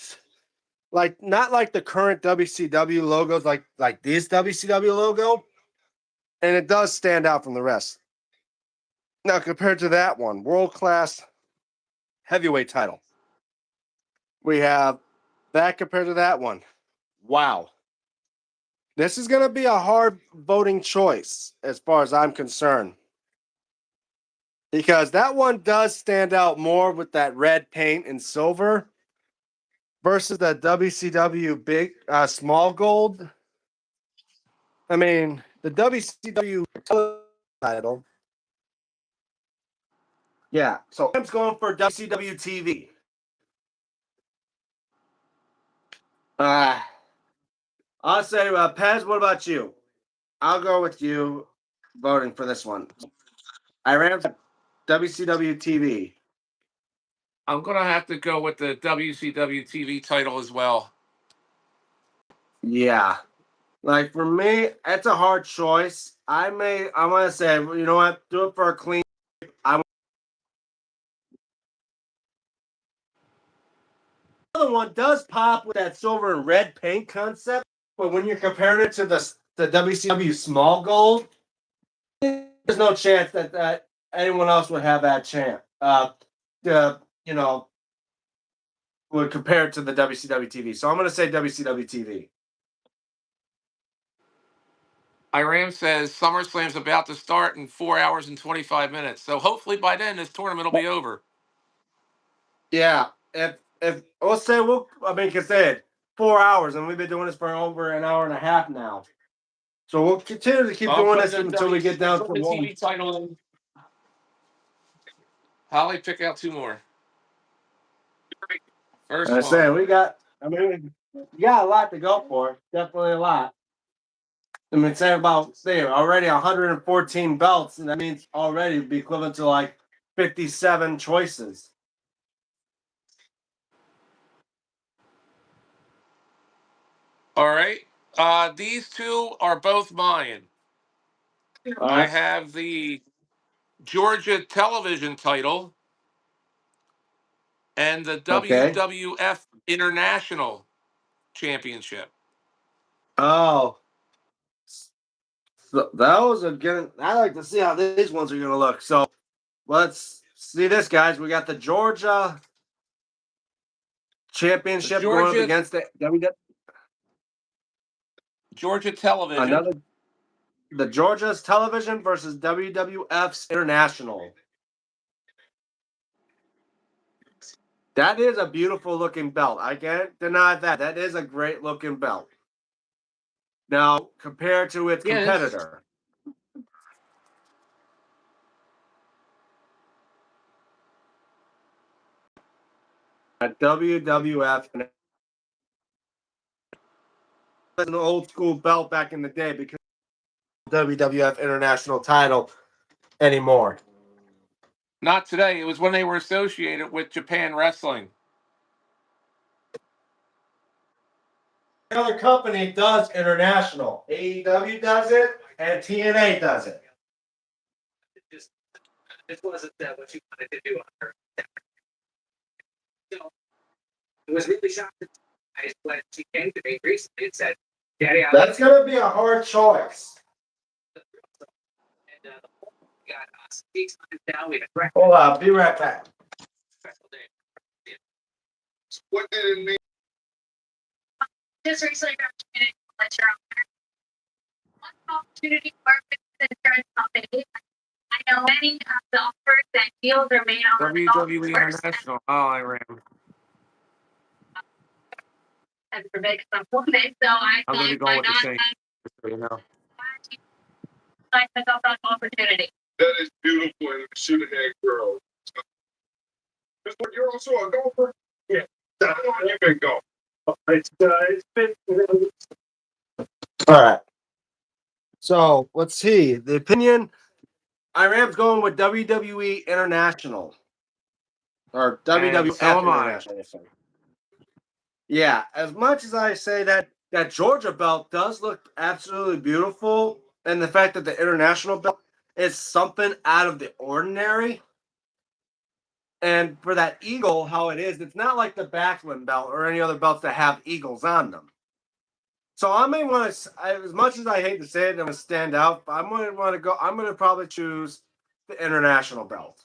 like not like the current WCW logos, like this WCW logo, and it does stand out from the rest. Now compared to that one, world class heavyweight title, we have that compared to that one. Wow, this is going to be a hard voting choice as far as I'm concerned. Because that one does stand out more with that red paint and silver versus the WCW big small gold. I mean, the WCW title. Yeah, so I'm going for WCW TV. I'll say, Pez, what about you? I'll go with you voting for this one. I ran WCW TV. I'm going to have to go with the WCW TV title as well. Yeah. Like for me, it's a hard choice. I'm gonna say, you know what? Do it for a clean. Other one does pop with that silver and red paint concept, but when you're comparing it to the WCW small gold, there's no chance that anyone else would have that chance. The you know would compare it to the WCW TV. So I'm gonna say WCW TV. Iram says SummerSlam's about to start in 4 hours and 25 minutes. So hopefully by then this tournament will be over. Yeah, if let's say because said 4 hours, and we've been doing this for over an hour and a half now. So we'll continue to keep doing this until we get down to the one. TV title in. Holly, pick out 2 more. First I one. say we got a lot to go for. Definitely a lot. I mean, already 114 belts, and that means already be equivalent to like 57 choices. All right. These 2 are both mine. I have the Georgia television title and the WWF International Championship. Oh, so those are good. I like to see how these ones are going to look. So let's see this, guys. We got the Georgia Championship going up against the WWF. Georgia television. The Georgia's television versus WWF's International. That is a beautiful looking belt. I can't deny that. That is a great looking belt. Now, compared to its competitor. At WWF, an old school belt back in the day because WWF International title anymore. Not today. It was when they were associated with Japan Wrestling. The other company does international. AEW does it, and TNA does it. This wasn't what you wanted to do on her. So it was really shocking when she came to me recently and said, "Daddy, that's going to be a hard choice." And we got 6 months down. We had breakfast. Hold on, be right back. What did it mean? Just recently got an lecture on one opportunity to work with an insurance company. I know many of the offers and deals are made on WWE International. Oh, I ran. And for big some woman, so I I'm going to be going with the same. You know. I took up that opportunity. That is beautiful and a should have had girl. You're also a golfer? Yeah. How long you been golfing? It's been All right. So let's see. The opinion. Iram's going with WWE International. Or WWF so am I. International. Yeah, as much as I say that Georgia belt does look absolutely beautiful, and the fact that the international belt is something out of the ordinary. And for that eagle, how it is, it's not like the Backlund belt or any other belts that have eagles on them. So I may want to, as much as I hate to say it, I'm going to stand out. But I'm going to probably choose the international belt.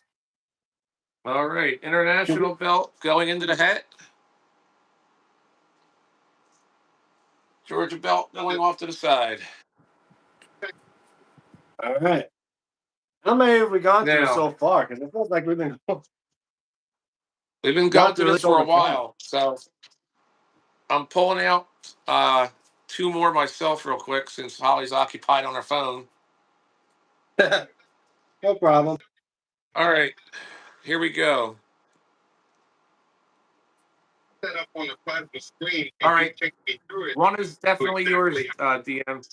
All right, international belt going into the hat. Georgia belt going off to the side. All right. How many have we gone through so far? Because it feels like we've been going through this for a while. So I'm pulling out 2 more myself real quick since Holly's occupied on her phone. No problem. All right, here we go. Set up on the plasma screen. All right. Take me through it. One is definitely yours, DM.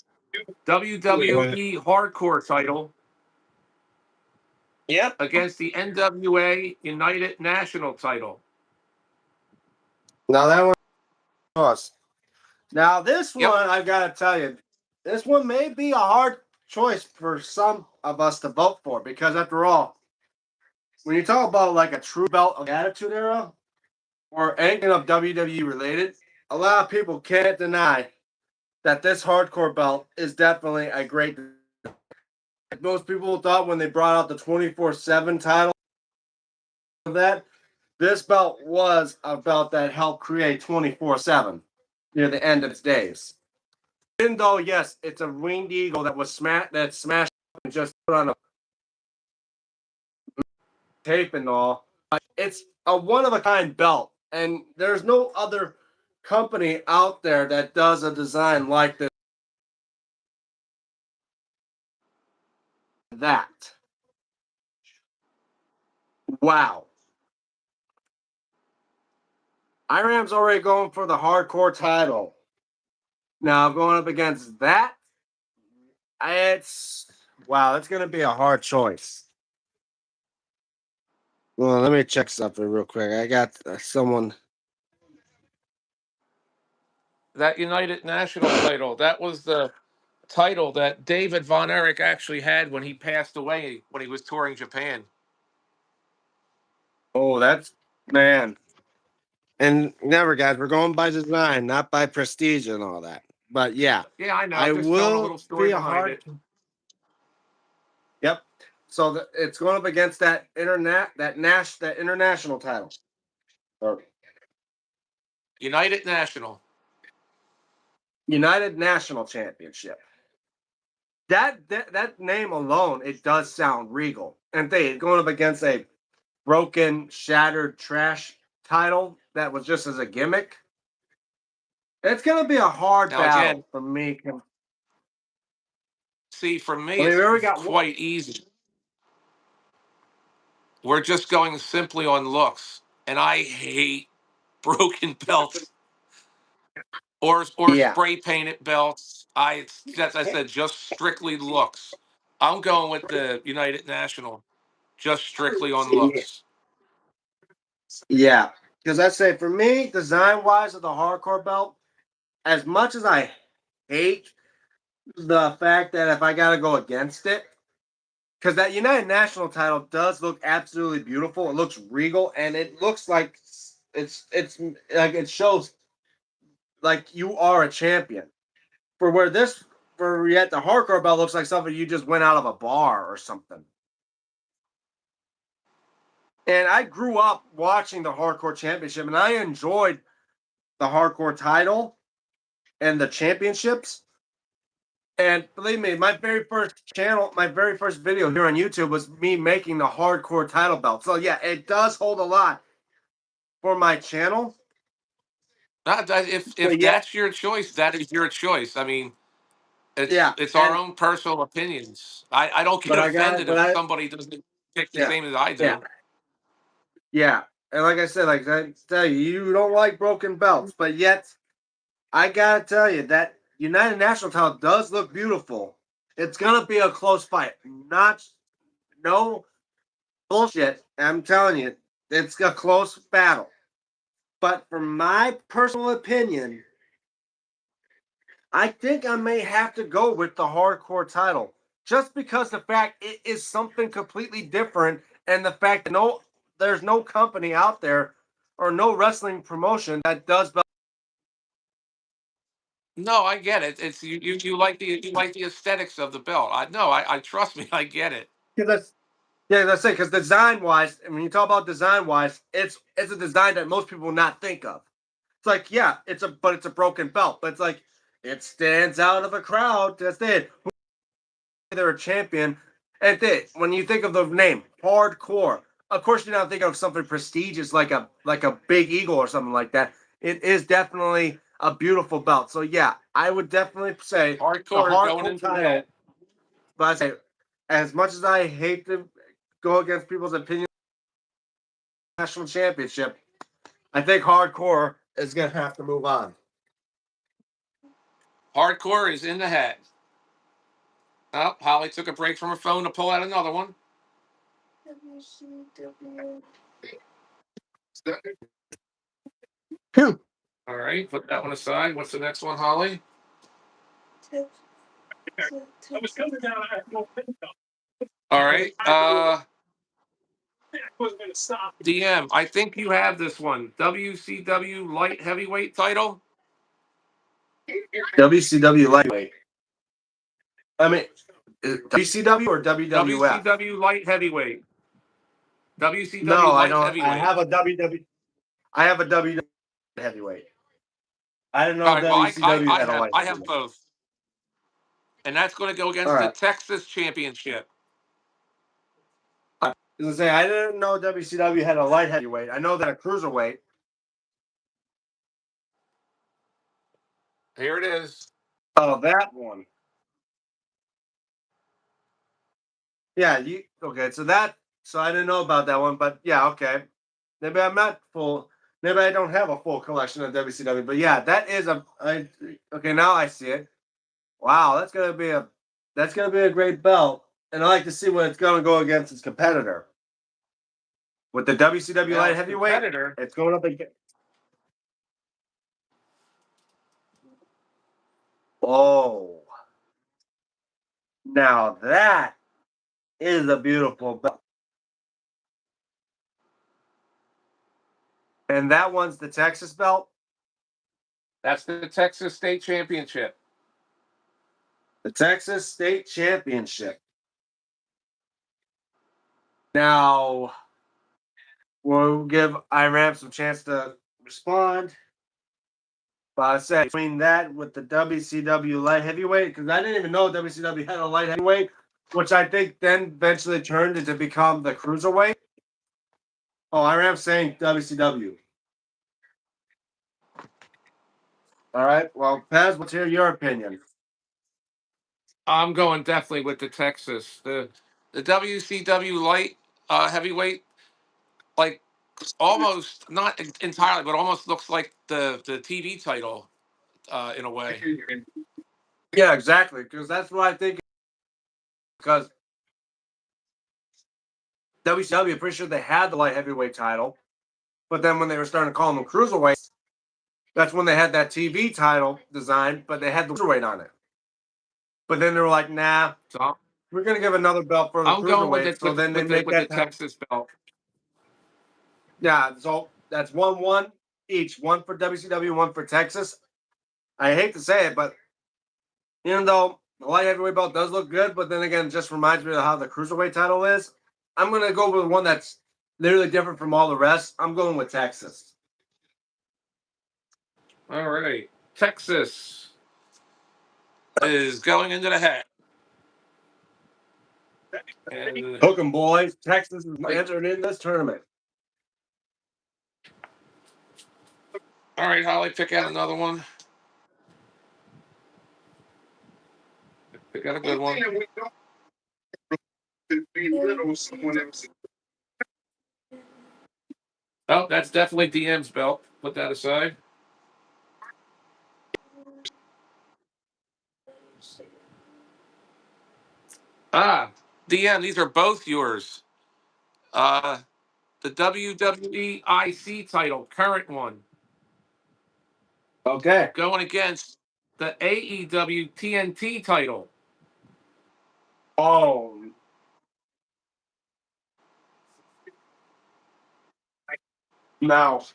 WWE Hardcore title. Yep. Against the NWA United National title. Now that one. Now this one, I've got to tell you, this one may be a hard choice for some of us to vote for because, after all, when you talk about like a true belt of the Attitude Era or anything of WWE related, a lot of people can't deny that this hardcore belt is definitely a great. Most people thought when they brought out the 24/7 title of that, this belt was a belt that helped create 24/7 near the end of its days. Even though, yes, it's a winged eagle that was smashed and just put on a tape and all, it's a one of a kind belt, and there's no other company out there that does a design like this. That. Wow. Iram's already going for the hardcore title. Now going up against that, it's wow, that's gonna be a hard choice. Well, let me check something real quick. I got someone. That United National title, that was the title that David Von Erich actually had when he passed away when he was touring Japan. Oh, that's man. And never, guys, we're going by design, not by prestige and all that. But yeah, Yeah, I know. I I'm just telling a will little story be a behind hard. it. Yep. So it's going up against that that international title. Or United National. United National Championship. That name alone, it does sound regal. And they going up against a broken, shattered, trash title that was just as a gimmick. It's gonna be a hard Now again, battle for me. see, for me, I mean, it's we already got one. quite easy. We're just going simply on looks, and I hate broken belts or Yeah. spray painted belts. As I said, just strictly looks. I'm going with the United National, just strictly on looks. Yeah. Because I say for me, design wise of the hardcore belt, as much as I hate the fact that if I gotta go against it, because that United National title does look absolutely beautiful. It looks regal, and it looks like it's like it shows like you are a champion. For where this for yet the hardcore belt looks like something you just went out of a bar or something. And I grew up watching the hardcore championship, and I enjoyed the hardcore title and the championships. And believe me, my very first video here on YouTube was me making the hardcore title belt. So yeah, it does hold a lot for my channel. If But yeah, that's your choice, that is your choice. I mean, yeah, it's our and own personal opinions. I don't get offended but if I somebody doesn't pick the yeah, same as I yeah, do. yeah. And like I said, like I tell you, you don't like broken belts, but yet I gotta tell you that United National title does look beautiful. It's gonna be a close fight. Not no bullshit. I'm telling you, it's a close battle. But from my personal opinion, I think I may have to go with the hardcore title. Just because the fact it is something completely different, and the fact that there's no company out there or no wrestling promotion that does. No, I get it. It's you like the aesthetics of the belt. I no, I trust me, I get it. Because yeah, that's it. Because design wise, and when you talk about design wise, it's a design that most people will not think of. It's like yeah, it's a broken belt, but it's like it stands out of a crowd. That's it. They're a champion. And when you think of the name hardcore, of course you're not thinking of something prestigious like a big eagle or something like that. It is definitely a beautiful belt. So yeah, I would definitely say the Hardcore going hardcore into title. that. But I say, as much as I hate to go against people's opinion, national championship, I think hardcore is gonna have to move on. Hardcore is in the hat. Oh, Holly took a break from her phone to pull out another one. Phew. All right, put that one aside. What's the next one, Holly? I was coming down. I had no window. All right. I wasn't going to stop. DM, I think you have this one. WCW light heavyweight title. WCW lightweight. I mean, WCW or WWF? WCW light heavyweight. WCW No, I light don't. I heavyweight. have a WW. I have a WW heavyweight. I didn't All know right. Well, WCW had a light I have heavyweight. both, and that's going to go All against the right. Texas Championship. I was gonna say I didn't know WCW had a light heavyweight. I know that a cruiserweight. Here it is. Oh, that one. Yeah, you okay? So I didn't know about that one, but yeah, okay. Maybe I'm not full. Maybe I don't have a full collection of WCW, but yeah, that is okay. Now I see it. Wow, that's gonna be a great belt, and I like to see what it's gonna go against its competitor. With the WCW Now, light its heavyweight, competitor. it's going up against. Oh, now that is a beautiful belt, and that one's the Texas belt. That's the Texas State Championship. The Texas State Championship. Now, we'll give IRAM some chance to respond. But I said between that with the WCW light heavyweight, because I didn't even know WCW had a light heavyweight, which I think then eventually turned into become the cruiserweight. Oh, IRAM saying WCW. All right. Well, Pez, let's hear your opinion. I'm going definitely with the Texas. The WCW light heavyweight, like almost not entirely, but almost looks like the TV title in a way. Yeah, exactly. Because that's what I think. Because WCW, pretty sure they had the light heavyweight title, but then when they were starting to call them cruiserweights, that's when they had that TV title design, but they had the cruiserweight on it. But then they were like, nah, So we're gonna give another belt for the I'm going with cruiserweight. it So then they make with the that title. Texas belt. Yeah, so that's 1-1 each. One for WCW, one for Texas. I hate to say it, but even though the light heavyweight belt does look good, but then again, it just reminds me of how the cruiserweight title is. I'm gonna go with one that's literally different from all the rest. I'm going with Texas. All right, Texas is going into the hat. And Hook 'em, boys. Texas is wait, entered in this tournament. all right, Holly, pick out another one. Pick out a good One one. thing that we don't belittle someone else. Oh, that's definitely DM's belt. Put that aside. Ah, DM, these are both yours. The WWE IC title, current one, Okay. going against the AEW TNT title. Oh. Now,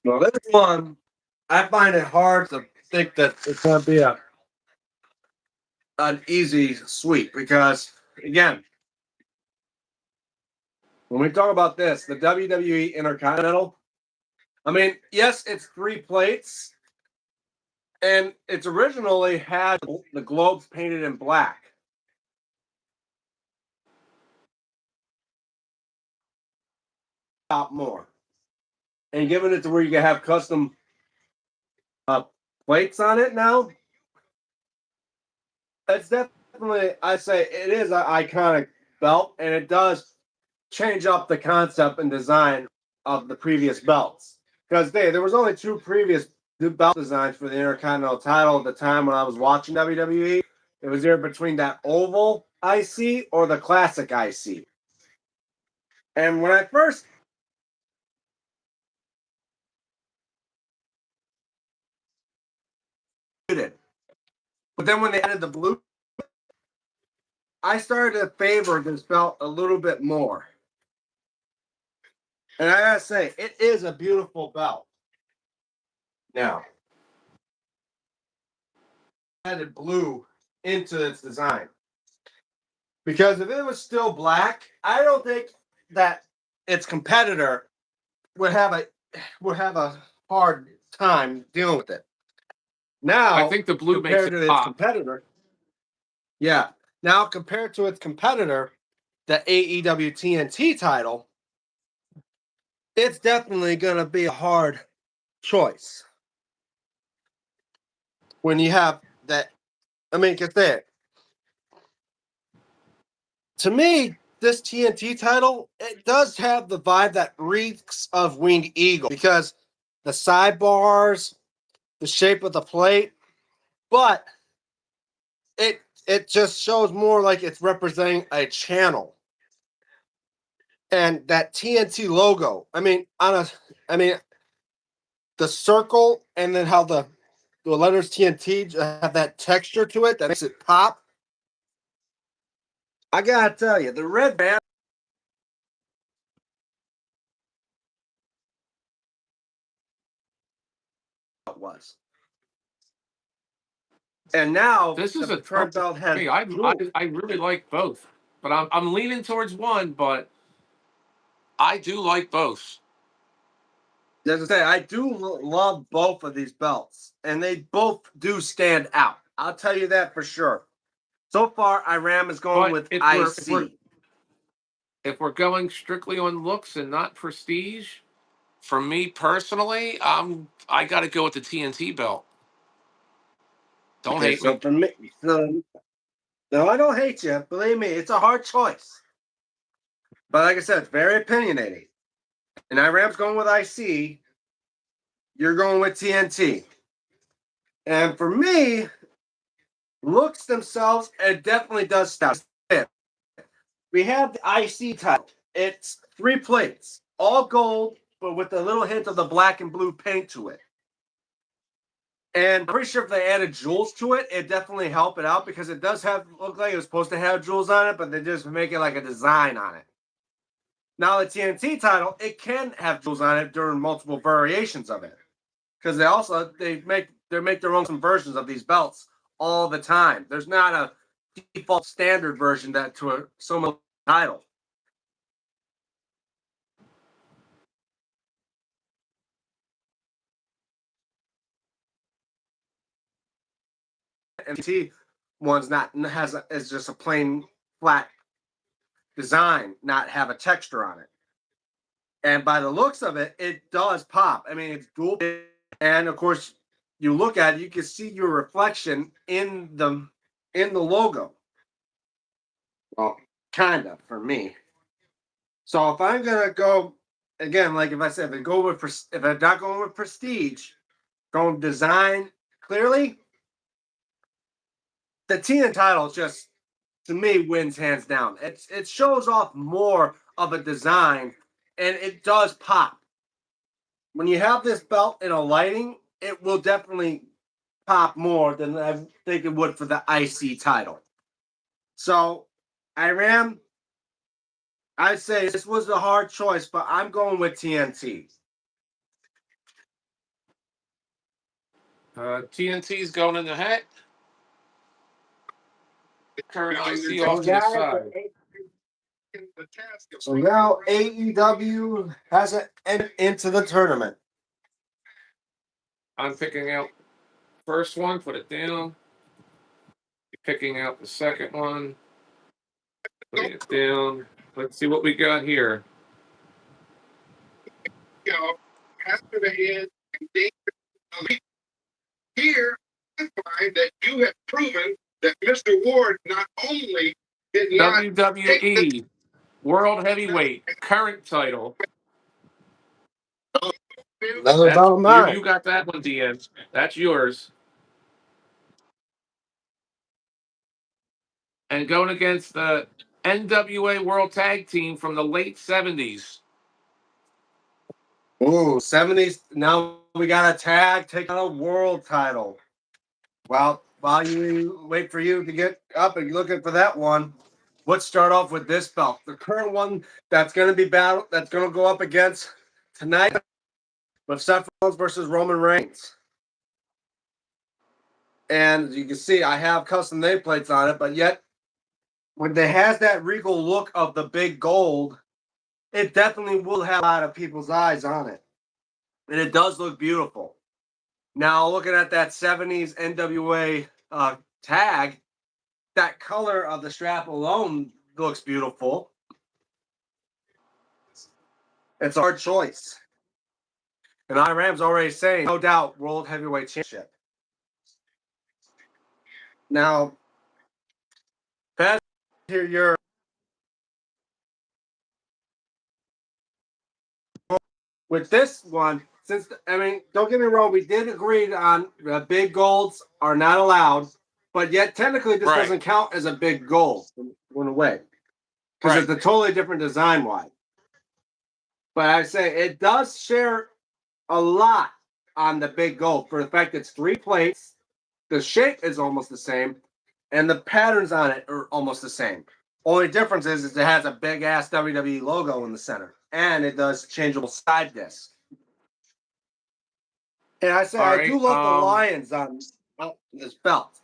well, this one, I find it hard to think that it's going to be an easy sweep because, again, when we talk about this, the WWE Intercontinental, I mean, yes, it's 3 plates, and it's originally had the globes painted in black. Top more. And given it to where you can have custom plates on it now, it's definitely, I say, it is an iconic belt, and it does change up the concept and design of the previous belts. Because there was only 2 previous belt designs for the Intercontinental title at the time when I was watching WWE. It was either between that oval IC or the classic IC. And when I first But then when they added the blue, I started to favor this belt a little bit more. And I gotta say, it is a beautiful belt. Now, added blue into its design. Because if it was still black, I don't think that its competitor would have a hard time dealing with it. Now, I think the blue makes compared it to its pop. competitor, yeah. Now compared to its competitor, the AEW TNT title, it's definitely gonna be a hard choice. When you have that, I mean, get there. To me, this TNT title, it does have the vibe that reeks of Winged Eagle because the sidebars, the shape of the plate, but it just shows more like it's representing a channel. And that TNT logo, I mean, the circle and then how the letters TNT have that texture to it that makes it pop. I gotta tell you, the red band was. And now This is the a current tough belt has thing. I jewels. really like both, but I'm leaning towards one. But I do like both. As I say, I do love both of these belts, and they both do stand out. I'll tell you that for sure. So far, Iram is going But with if IC. we're going strictly on looks and not prestige, for me personally, I got to go with the TNT belt. Don't Okay, hate so me. for me, no, I don't hate you. Believe me, it's a hard choice. But like I said, it's very opinionated. And Iram's going with IC. You're going with TNT. And for me, looks themselves, it definitely does stand. We have the IC title. It's 3 plates, all gold, but with a little hint of the black and blue paint to it. And I'm pretty sure if they added jewels to it, it definitely help it out because it does look like it was supposed to have jewels on it, but they just make it like a design on it. Now the TNT title, it can have jewels on it during multiple variations of it, because they make their own some versions of these belts all the time. There's not a default standard version that to a similar title. And TNT one's not is just a plain flat design, not have a texture on it. And by the looks of it, it does pop. I mean, it's dual, and of course, you look at it, you can see your reflection in the logo. Well, kind of for me. So if I'm gonna go again, like if I said, if I'm not going with prestige, going design clearly, the TN title just to me wins hands down. It shows off more of a design, and it does pop. When you have this belt in a lighting, it will definitely pop more than I think it would for the IC title. So, I'd say this was a hard choice, but I'm going with TNT. TNT's going in the hat. Current IC So off to the side. So now AEW has entered into the tournament. I'm picking out first one. Put it down. Picking out the second one. Putting it down. Let's see what we got here. You know, after the head and danger. Here, I find that you have proven that Mr. Ward not only did not WWE World Heavyweight current title. Another That's about mine. you got that one, DM. That's yours. And going against the NWA World Tag Team from the late 70s. Ooh, 70s. Now we got a tag taking on a world title. Well, while you wait for you to get up and looking for that one, let's start off with this belt. The current one that's going to be that's going to go up against tonight with Seth Rollins versus Roman Reigns. And you can see I have custom nameplates on it, but yet when it has that regal look of the big gold, it definitely will have a lot of people's eyes on it. And it does look beautiful. Now, looking at that 70s NWA tag, that color of the strap alone looks beautiful. It's a hard choice. And Iram's already saying, no doubt, World Heavyweight Championship. Now, Pat, hear your with this one, since I mean, don't get me wrong, we did agree on the big golds are not allowed, but yet technically this Right. doesn't count as a big gold in a way because Right. it's a totally different design wise. But I say it does share a lot on the big gold for the fact it's 3 plates, the shape is almost the same, and the patterns on it are almost the same. Only difference is it has a big ass WWE logo in the center, and it does changeable side disc. And I say All I do right, love the lions on this belt.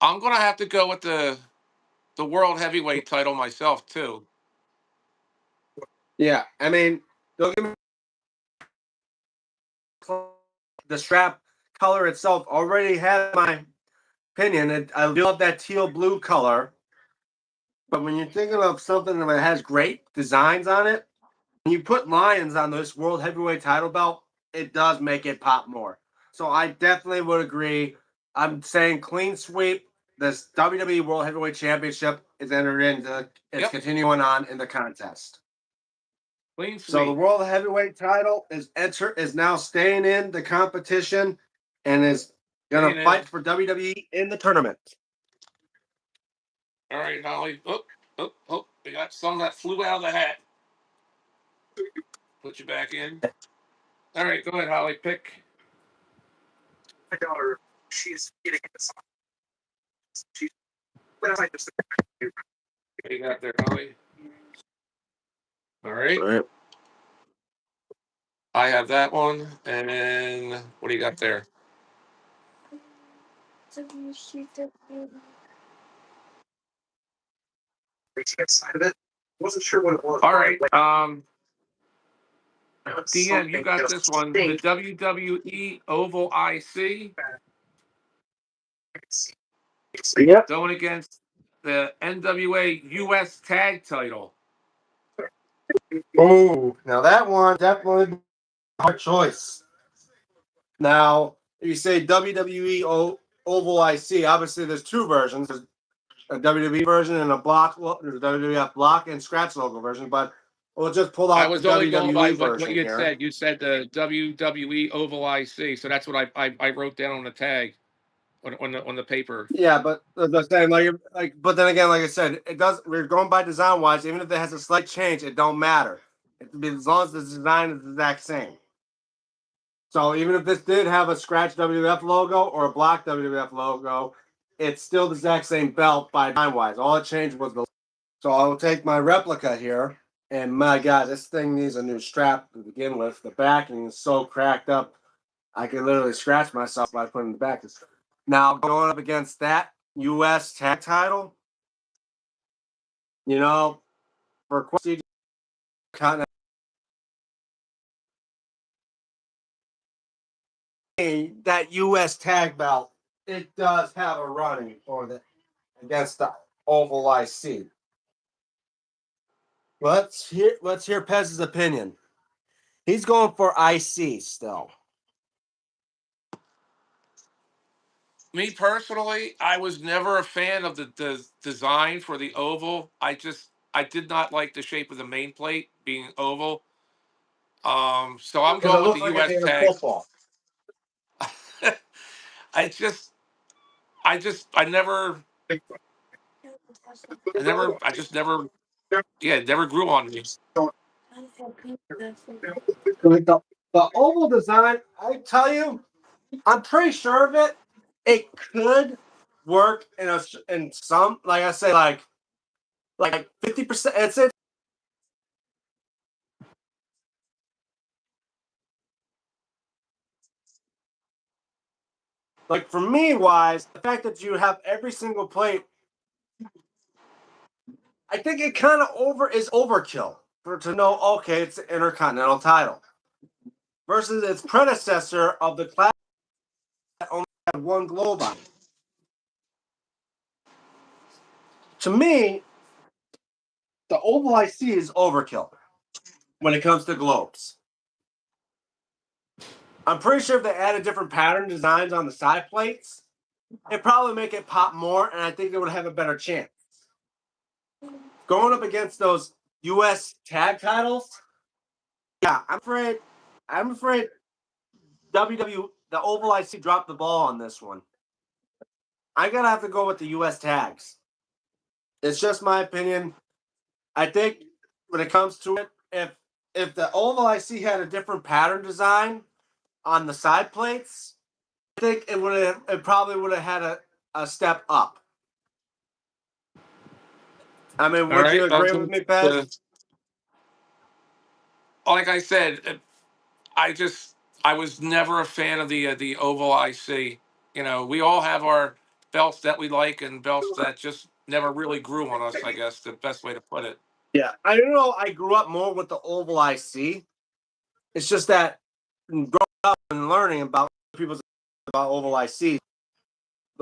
I'm gonna have to go with the world heavyweight title myself too. Yeah, I mean, don't get me the strap color itself already has my opinion. I do love that teal blue color, but when you're thinking of something that has great designs on it, when you put lions on this world heavyweight title belt, it does make it pop more. So I definitely would agree. I'm saying clean sweep. This WWE World Heavyweight Championship is entered into. It's continuing on in the contest. Clean sweep. So the World Heavyweight title is now staying in the competition and is going to fight for WWE in the tournament. All right, Holly. Oh, we got some that flew out of the hat. Put you back in. All right, go ahead, Holly. Pick. My daughter, she's getting into something. She's when I like this. What do you got there, Holly? All right. All right. I have that one. And then what do you got there? Reaching inside of it. Wasn't sure what it was. All right. DM, Something you got this one. The WWE Oval IC Yep. going against the NWA US Tag Title. Oh, now that one definitely a hard choice. Now, you say WWE Oval IC. Obviously, there's 2 versions. There's a WWE version and a block. Well, there's a WWF block and scratch logo version, but we'll just pull I out was the only going by WWE what version you had here. said. You said the WWE Oval IC, so that's what I wrote down on the tag on the paper. Yeah, but the same, but then again, like I said, it does. We're going by design wise. Even if it has a slight change, it don't matter. As long as the design is the exact same. So even if this did have a scratch WWF logo or a block WWF logo, it's still the exact same belt by design wise. All it changed was the. So I will take my replica here, and my God, this thing needs a new strap to begin with. The backing is so cracked up, I could literally scratch myself by putting it back. Now going up against that U.S. tag title, for kind of that U.S. tag belt, it does have a running for the against the Oval IC. Let's hear Pez's opinion. He's going for IC still. Me personally, I was never a fan of the design for the oval. I did not like the shape of the main plate being oval. So I'm Because it going with looks the like a US damn tag. football. I just I never it never grew on me. The oval design, I tell you, I'm pretty sure of it. It could work in some, like I say, like 50%. It's it. Like for me, wise, the fact that you have every single plate, I think it kind of is overkill for to know. Okay, it's the Intercontinental title versus its predecessor of the class that only had one globe on it. To me, the Oval IC is overkill when it comes to globes. I'm pretty sure if they added different pattern designs on the side plates, it'd probably make it pop more, and I think it would have a better chance. Going up against those US tag titles, yeah, I'm afraid the Oval IC dropped the ball on this one. I gotta have to go with the US tags. It's just my opinion. I think when it comes to it, if the Oval IC had a different pattern design on the side plates, I think it probably would have had a step up. I mean, All would you right. agree with me, Pez? Like I said, I just I was never a fan of the oval IC. You know, we all have our belts that we like and belts that just never really grew on us. I guess the best way to put it. Yeah, I don't know. I grew up more with the Oval IC. It's just that growing up and learning about people's about Oval IC, a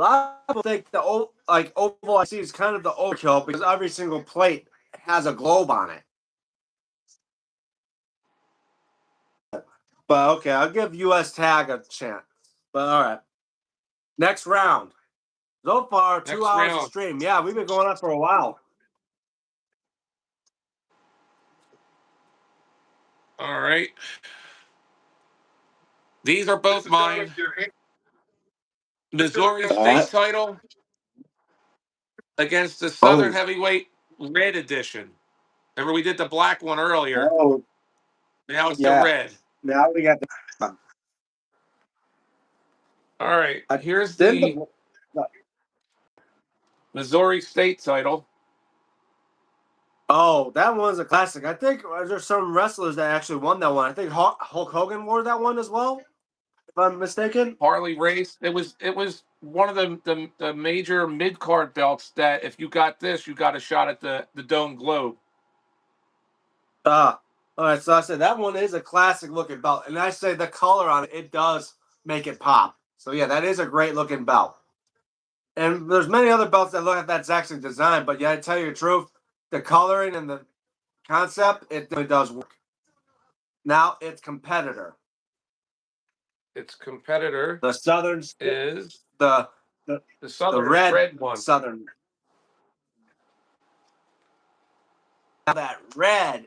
lot of people think the Oval IC is kind of the overkill because every single plate has a globe on it. But okay, I'll give US Tag a chance. But all right, next round. So far, 2 hours of Next round. stream. Yeah, we've been going on for a while. All right. These are both Mr. mine. Thomas, your hand- Missouri All State right. title against the Southern Oh, Heavyweight Red Edition. Remember we did the black one earlier. oh, Now it's the yeah. red. Now we got the. All right. Here's Then the Missouri State title. Oh, that one's a classic. I think there's some wrestlers that actually won that one. I think Hulk Hogan wore that one as well, if I'm mistaken. Harley Race. It was one of the major mid card belts that if you got this, you got a shot at the Dome Globe. All right. So I said that one is a classic looking belt, and I say the color on it, it does make it pop. So yeah, that is a great looking belt. And there's many other belts that look at that exact same design, but yeah, I tell you the truth, the coloring and the concept, it really does work. Now it's competitor. Its competitor The Southern, is the the the Southern red red one. Southern. Now that red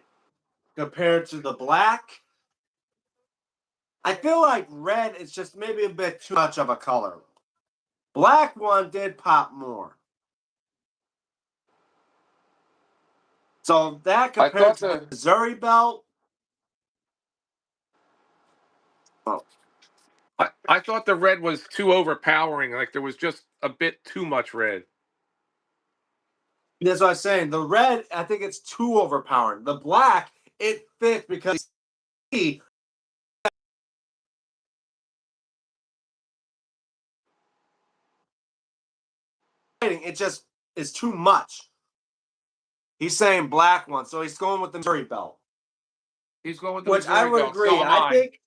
compared to the black, I feel like red is just maybe a bit too much of a color. Black one did pop more. So that I compared thought to the the Missouri belt, oh, I thought the red was too overpowering. Like there was just a bit too much red. that's what I'm saying. The red, I think it's too overpowering. The black, it fits because it just is too much. He's saying black one, so he's going with the Missouri belt, He's going with the which I Missouri would belt. So agree. am I I. think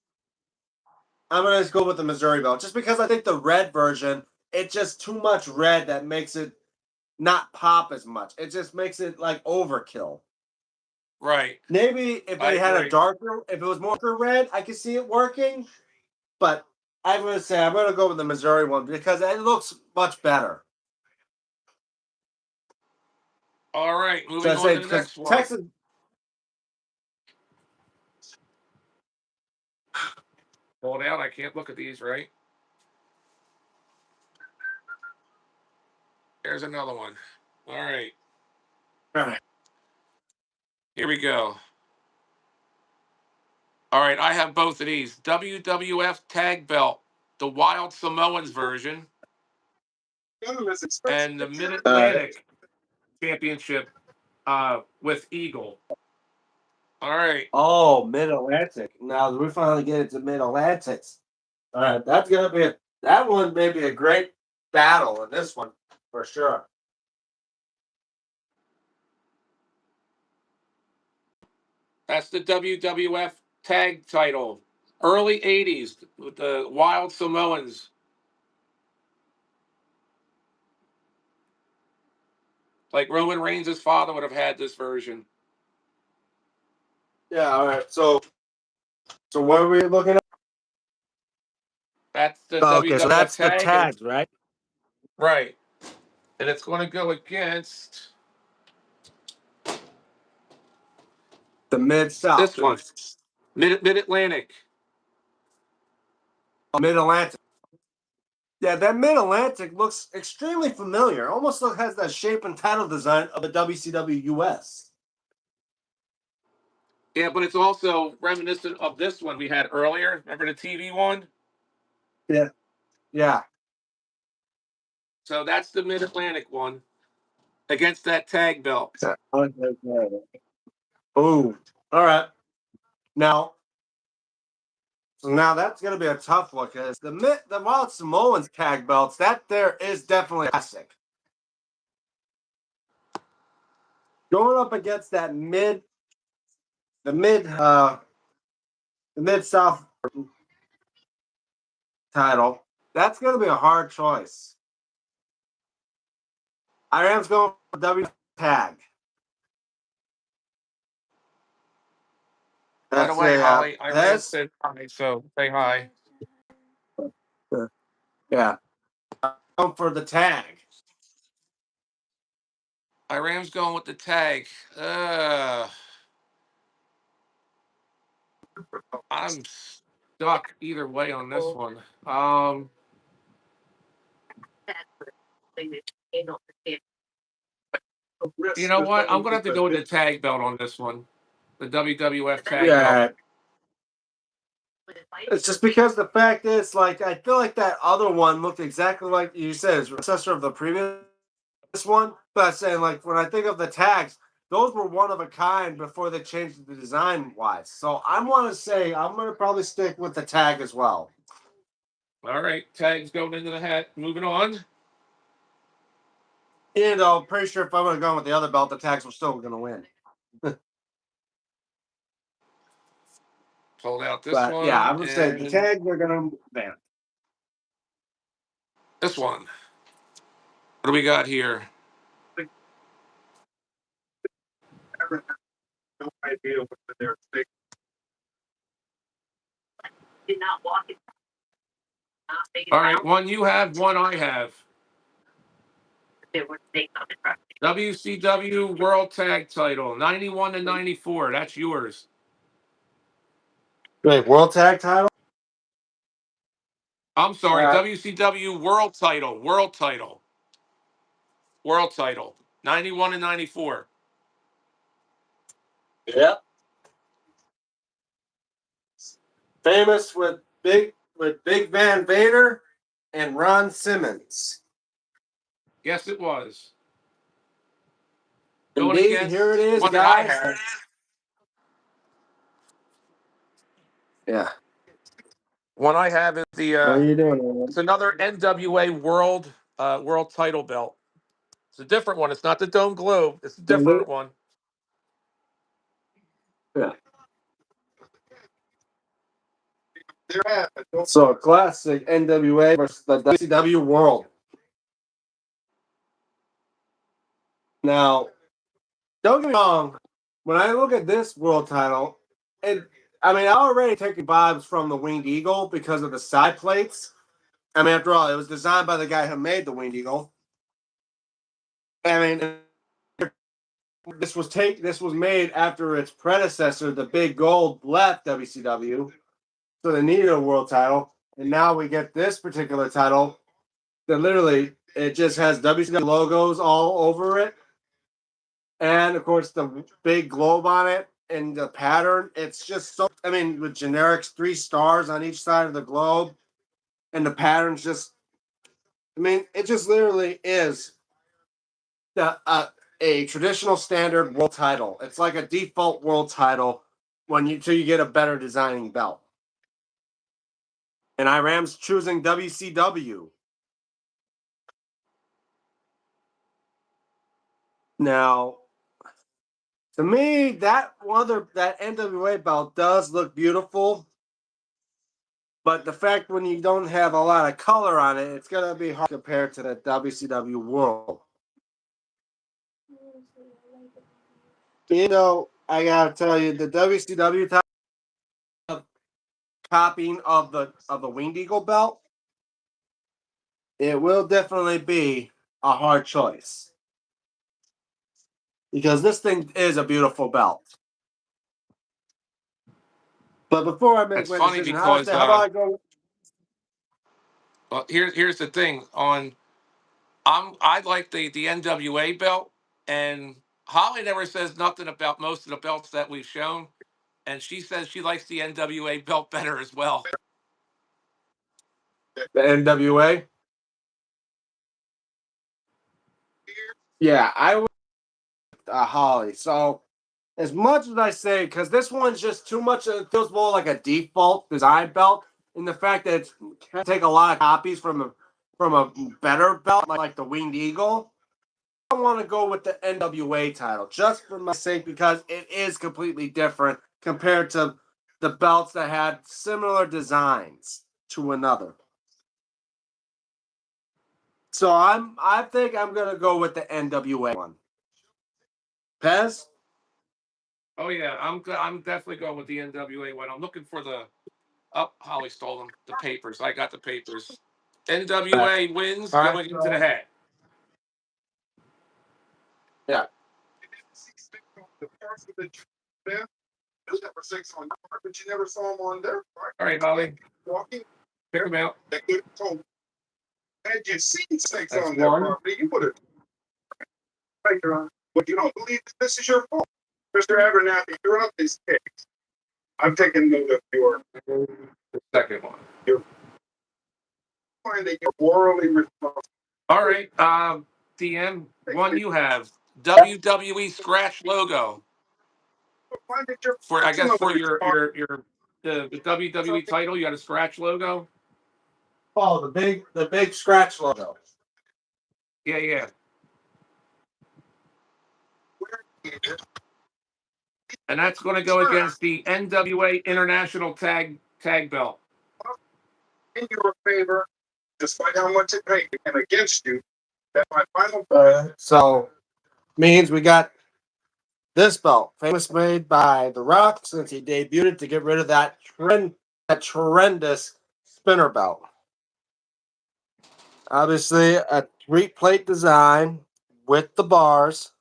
I'm gonna just go with the Missouri belt, just because I think the red version, it's just too much red that makes it not pop as much. It just makes it like overkill. Right. Maybe if I they had a agree. darker, if it was more red, I could see it working. But I'm gonna go with the Missouri one because it looks much better. All right. So Moving I on say to the because next one. Texas. Hold out. I can't look at these, right? There's another one. All right. Here we go. All right. I have both of these. WWF tag belt the Wild Samoans version, Government's expensive. and the Mid Atlantic Championship with Eagle. All right. Oh, Mid Atlantic. Now we finally get into Mid Atlantics. All right, that's gonna be that one may be a great battle in this one for sure. That's the WWF tag title. Early 80s with the Wild Samoans. Like Roman Reigns' father would have had this version. Yeah, all right. So what are we looking at? That's the Oh, okay, so WWF that's the tag. tags, right? Right. And it's going to go against The Mid South. this one. Mid Atlantic. Mid Atlantic. Yeah, that Mid Atlantic looks extremely familiar. Almost has that shape and title design of a WCW US. Yeah, but it's also reminiscent of this one we had earlier. Remember the TV one? Yeah. Yeah. So that's the Mid Atlantic one against that tag belt. Oh, all right. Now, so now that's gonna be a tough look. Because the Wild Samoans tag belts, that there is definitely a classic. Going up against that the mid South title, that's gonna be a hard choice. I am going for W tag. By the way, Holly, I ran that's said hi, so say hi. yeah. I'm for the tag. Iram's going with the tag. I'm stuck either way on this one. You know what? I'm gonna have to go with the tag belt on this one. The WWF tag belt. It's just because the fact is, like, I feel like that other one looked exactly like you said, it's successor of the previous one. But I'm saying, like, when I think of the tags, those were one of a kind before they changed the design wise. So I want to say I'm going to probably stick with the tag as well. All right, tags going into the hat. Moving on. And I'm pretty sure if I would have gone with the other belt, the tags were still going to win. Pulled out this But one. yeah, I would say the tag we're going to ban. This one. What do we got here? No idea what they're thinking. Did not walk it. All right, one you have, one I have. There were snakes on the truck. WCW World Tag Title, 91 to 94. That's yours. Wait, world tag title? I'm sorry, WCW World Title, World Title, World Title, 91 and 94. Yep. Famous with Big Van Vader and Ron Simmons. Yes, it was. Indeed, here it is, one guys. that I had. Yeah. One I have is the. What are you doing? It's another NWA World World Title belt. It's a different one. It's not the Dome Globe. It's a different one. Yeah. They're at So classic NWA versus the WCW World. Now, don't get me wrong. When I look at this world title, I already taking vibes from the Winged Eagle because of the side plates. I mean, after all, it was designed by the guy who made the Winged Eagle. I mean, this was made after its predecessor, the Big Gold, left WCW, so they needed a world title, and now we get this particular title that literally it just has WCW logos all over it, and of course the big globe on it and the pattern. It's just so with generics, 3 stars on each side of the globe, and the patterns just. I mean, it just literally is a traditional standard world title. It's like a default world title until you get a better designing belt. And Iram's choosing WCW. Now, to me, that NWA belt does look beautiful, but the fact when you don't have a lot of color on it, it's gonna be hard compared to the WCW World. You know, I gotta tell you, the WCW copying of the Winged Eagle belt, it will definitely be a hard choice because this thing is a beautiful belt. But before I make That's my funny decision, because how about I go? well, here's the thing. I like the NWA belt, and Holly never says nothing about most of the belts that we've shown, and she says she likes the NWA belt better as well. The NWA? Yeah, I would Holly. So, as much as I say, because this one's just too much, it feels more like a default design belt, and the fact that it can take a lot of copies from a better belt like the Winged Eagle. I want to go with the NWA title just for my sake because it is completely different compared to the belts that had similar designs to another. So I think I'm gonna go with the NWA one. Pez? Oh yeah, I'm definitely going with the NWA one. I'm looking for the. Oh, Holly stole them. The papers. I got the papers. NWA wins All right, going into the hat. Yeah. The parts of the there, there's number 6 on your part, but you never saw him on there. Right? All right, Holly, Walking, pick them out. they could have told. Had you seen 6 That's on their one. property, you would have. Right, Your Honor. But you don't believe that this is your fault. Mr. Abernathy, you're up this case. I'm taking note of your The second one. find that you're morally responsible. All right, DM one you have WWE scratch logo Find that you're for I guess for personally responsible. the WWE title. You got a scratch logo. Oh, the big scratch logo. Yeah. And that's going to go against the NWA International Tag Belt. In your favor, despite how much it paid, and against you, that my final So means we got this belt, famous made by The Rock since he debuted to get rid of that tremendous spinner belt. Obviously, a 3-plate design with the bars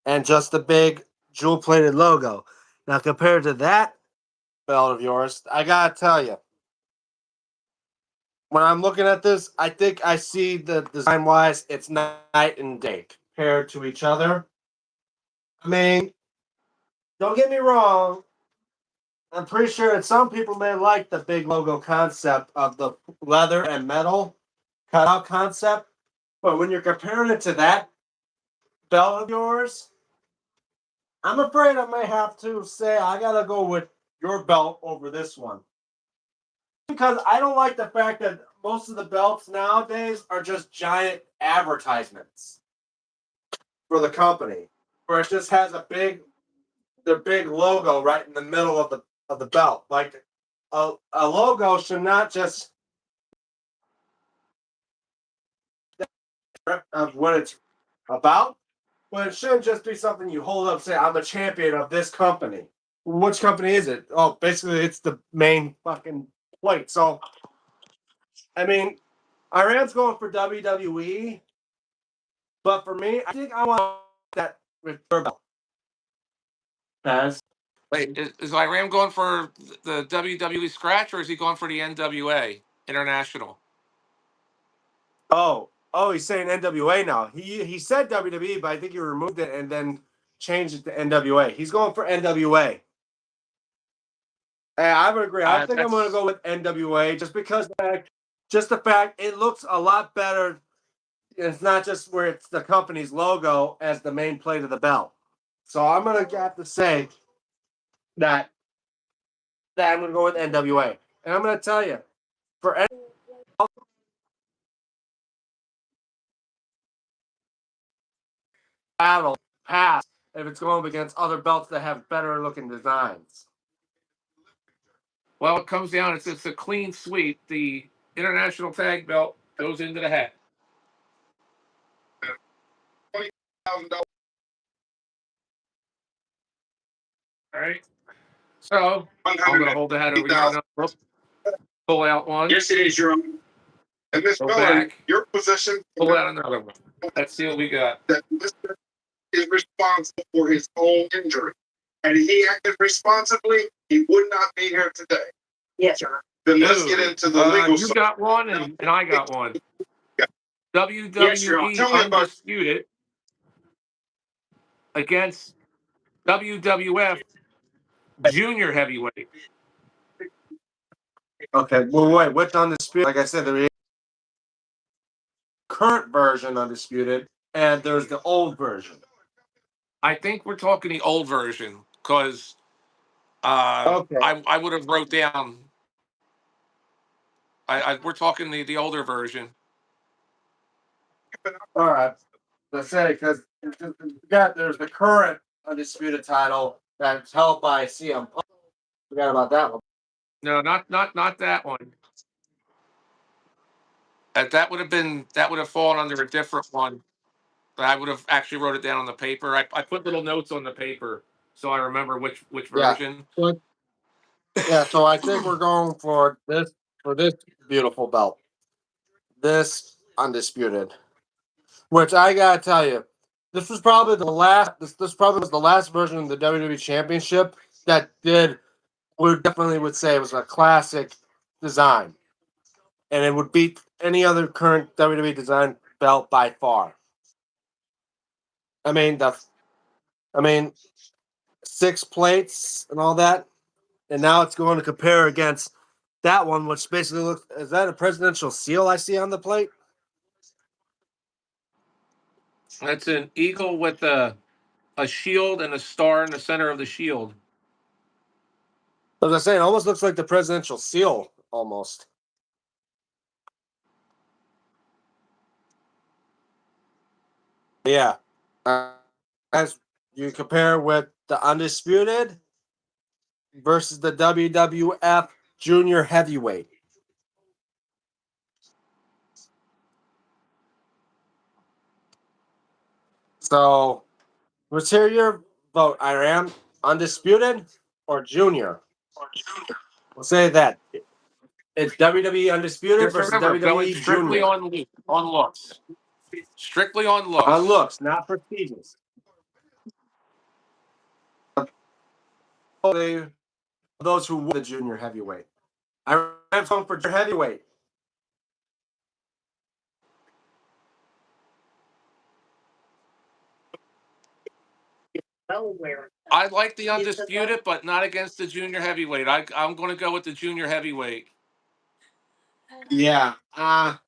and just the big jewel-plated logo. Now, compared to that belt of yours, I gotta tell you, when I'm looking at this, I think I see the design-wise, it's night and day compared to each other. I mean, don't get me wrong. I'm pretty sure that some people may like the big logo concept of the leather and metal cutout concept, but when you're comparing it to that belt of yours, I'm afraid I may have to say I gotta go with your belt over this one. Because I don't like the fact that most of the belts nowadays are just giant advertisements for the company, where it just has their big logo right in the middle of the belt. Like a logo should not just of what it's about, but it should just be something you hold up, say, I'm a champion of this company. Which company is it? Oh, basically it's the main fucking plate. So I mean, Iran's going for WWE, but for me, I think I want that with your belt. As Wait, is Iram going for the WWE scratch or is he going for the NWA International? he's saying NWA now. He said WWE, but I think he removed it and then changed it to NWA. He's going for NWA. Hey, I would agree. I think I'm going to go with NWA just because just the fact it looks a lot better. It's not just where it's the company's logo as the main plate of the belt. So I'm gonna have to say that I'm gonna go with NWA, and I'm gonna tell you for any battle pass if it's going up against other belts that have better looking designs. Well, it comes down. It's a clean sweep. The international tag belt goes into the hat. $20,000. All right. So I'm going to hold the hat over here now. Pull out one. Yes, it is, Your Honor. And Ms. Go Miller, back. your position Pull out another one. Let's see what we got. that Mr. is responsible for his own injury. And he acted responsibly, he would not be here today. Yes, Your Honor. Then let's get into the legal You side. got one, and I got one. Yeah. Yes, Your Honor. WWE Tell me about- Undisputed against WWF Junior Heavyweight. Okay, well, wait, which undisputed? Like I said, there is current version undisputed, and there's the old version. I think we're talking the old version because Okay. I would have wrote down. We're talking the older version. All right. Let's say because there's the current undisputed title that's held by CM Punk. Forgot about that one. No, not that one. That would have fallen under a different one. But I would have actually wrote it down on the paper. I put little notes on the paper so I remember which Yeah. version. Yeah, so I think we're going for this beautiful belt. This undisputed. Which I gotta tell you, this was probably the last this probably was the last version of the WWE Championship that would say it was a classic design. And it would beat any other current WWE design belt by far. I mean 6 plates and all that. And now it's going to compare against that one, which basically looks, is that a presidential seal I see on the plate? That's an eagle with a shield and a star in the center of the shield. As I was saying, it almost looks like the presidential seal, almost. Yeah. As you compare with the Undisputed versus the WWF Junior Heavyweight. So, let's hear your vote, Iram. Undisputed or Junior? We'll say that. It's WWE Undisputed Just versus remember, going WWE strictly Junior. on looks. Strictly on looks. On looks, not prestigious. Those who won the Junior Heavyweight. I'm going for Junior Heavyweight. I like the Undisputed, but not against the Junior Heavyweight. I'm going to go with the Junior Heavyweight. Yeah. As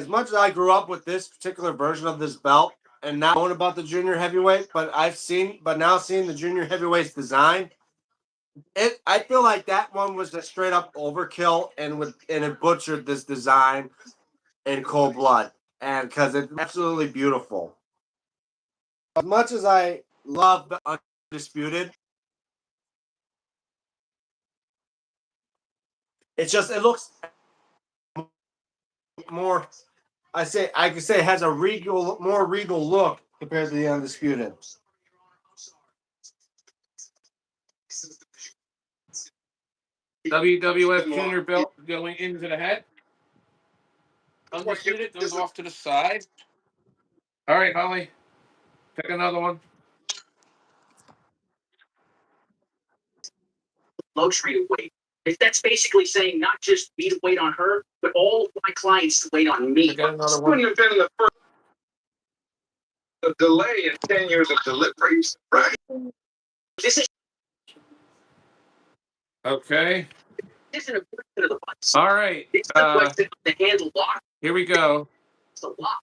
much as I grew up with this particular version of this belt and not knowing about the Junior Heavyweight, but now seeing the Junior Heavyweight's design, I feel like that one was a straight up overkill and it butchered this design in cold blood, and because it's absolutely beautiful. As much as I love the Undisputed, it looks more. I could say it has a more regal look compared to the Undisputed. WWF Junior belt going into the head. Undisputed goes off to the side. All right, Holly. Pick another one. Luxury to wait. If that's basically saying not just me to wait on her, but all of my clients to wait on me. Pick another This one. wouldn't have been the delay in 10 years of deliveries, right? This is Okay. isn't a good of the button. All right. It's the handle lock. Here we go. It's the lock.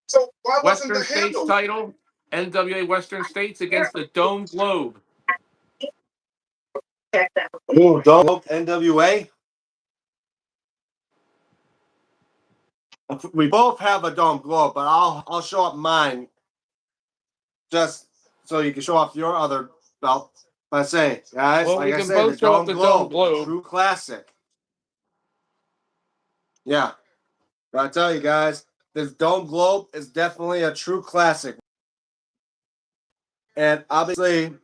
So why wasn't Western the States handle? title. NWA Western States against the Dome Globe. Check that. Ooh, Dome NWA. We both have a Dome Globe, but I'll show up mine just so you can show off your other belt. But I say, guys, Well, like we I can said, both the show off Dome the Dome Globe, Globe. true classic. Yeah, but I tell you guys, this Dome Globe is definitely a true classic, and obviously, it's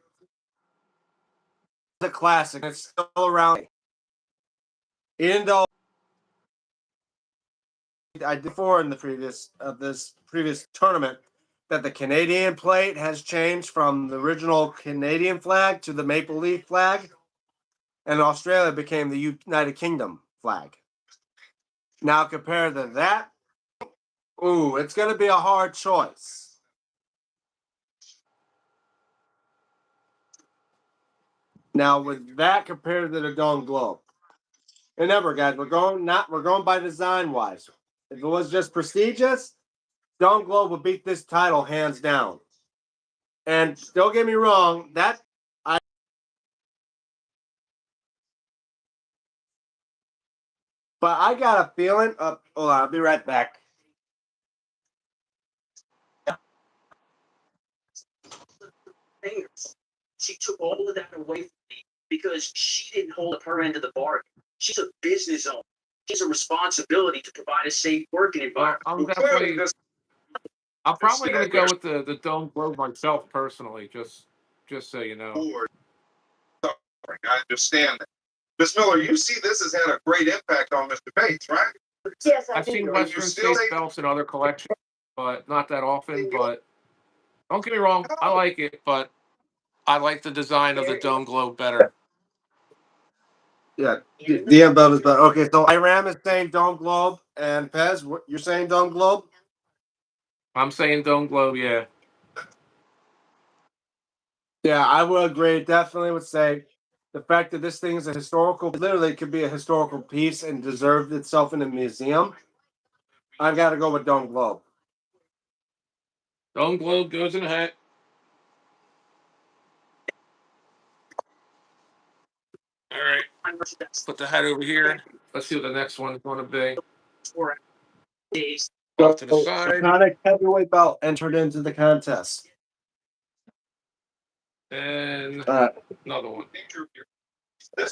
a classic. It's still around, even though I did before in the this previous tournament that the Canadian plate has changed from the original Canadian flag to the Maple Leaf flag, and Australia became the United Kingdom flag. Now compared to that, ooh, it's going to be a hard choice. Now with that compared to the Dome Globe, remember, guys, we're going by design wise. If it was just prestigious, Dome Globe would beat this title hands down. And don't get me wrong, but I got a feeling. Hold on, I'll be right back. Fingers. She took all of that away from me because she didn't hold up her end of the bargain. She's a business owner. She has a responsibility to provide a safe working environment. I'm Well, clearly definitely. this I'm probably going to go with the Dome Globe myself personally. Just so you know. board. Sorry, I understand that. Ms. Miller, you see this has had a great impact on Mr. Bates, right? Yes, I've seen You Western still States say- belts in other collections, but not that often. But don't get me wrong, I like it, but I like the design of the Dome Globe better. Yeah, DM belt is better. Okay, so Iram is saying Dome Globe, and Pez, you're saying Dome Globe? I'm saying Dome Globe, yeah. Yeah, I would agree. Definitely would say the fact that this thing is a historical, literally could be a historical piece and deserved itself in a museum. I've got to go with Dome Globe. Dome Globe goes in a hat. All right, put the hat over here. Let's see what the next one's going to be. Days. Off to the side. Iconic heavyweight belt entered into the contest. And another one.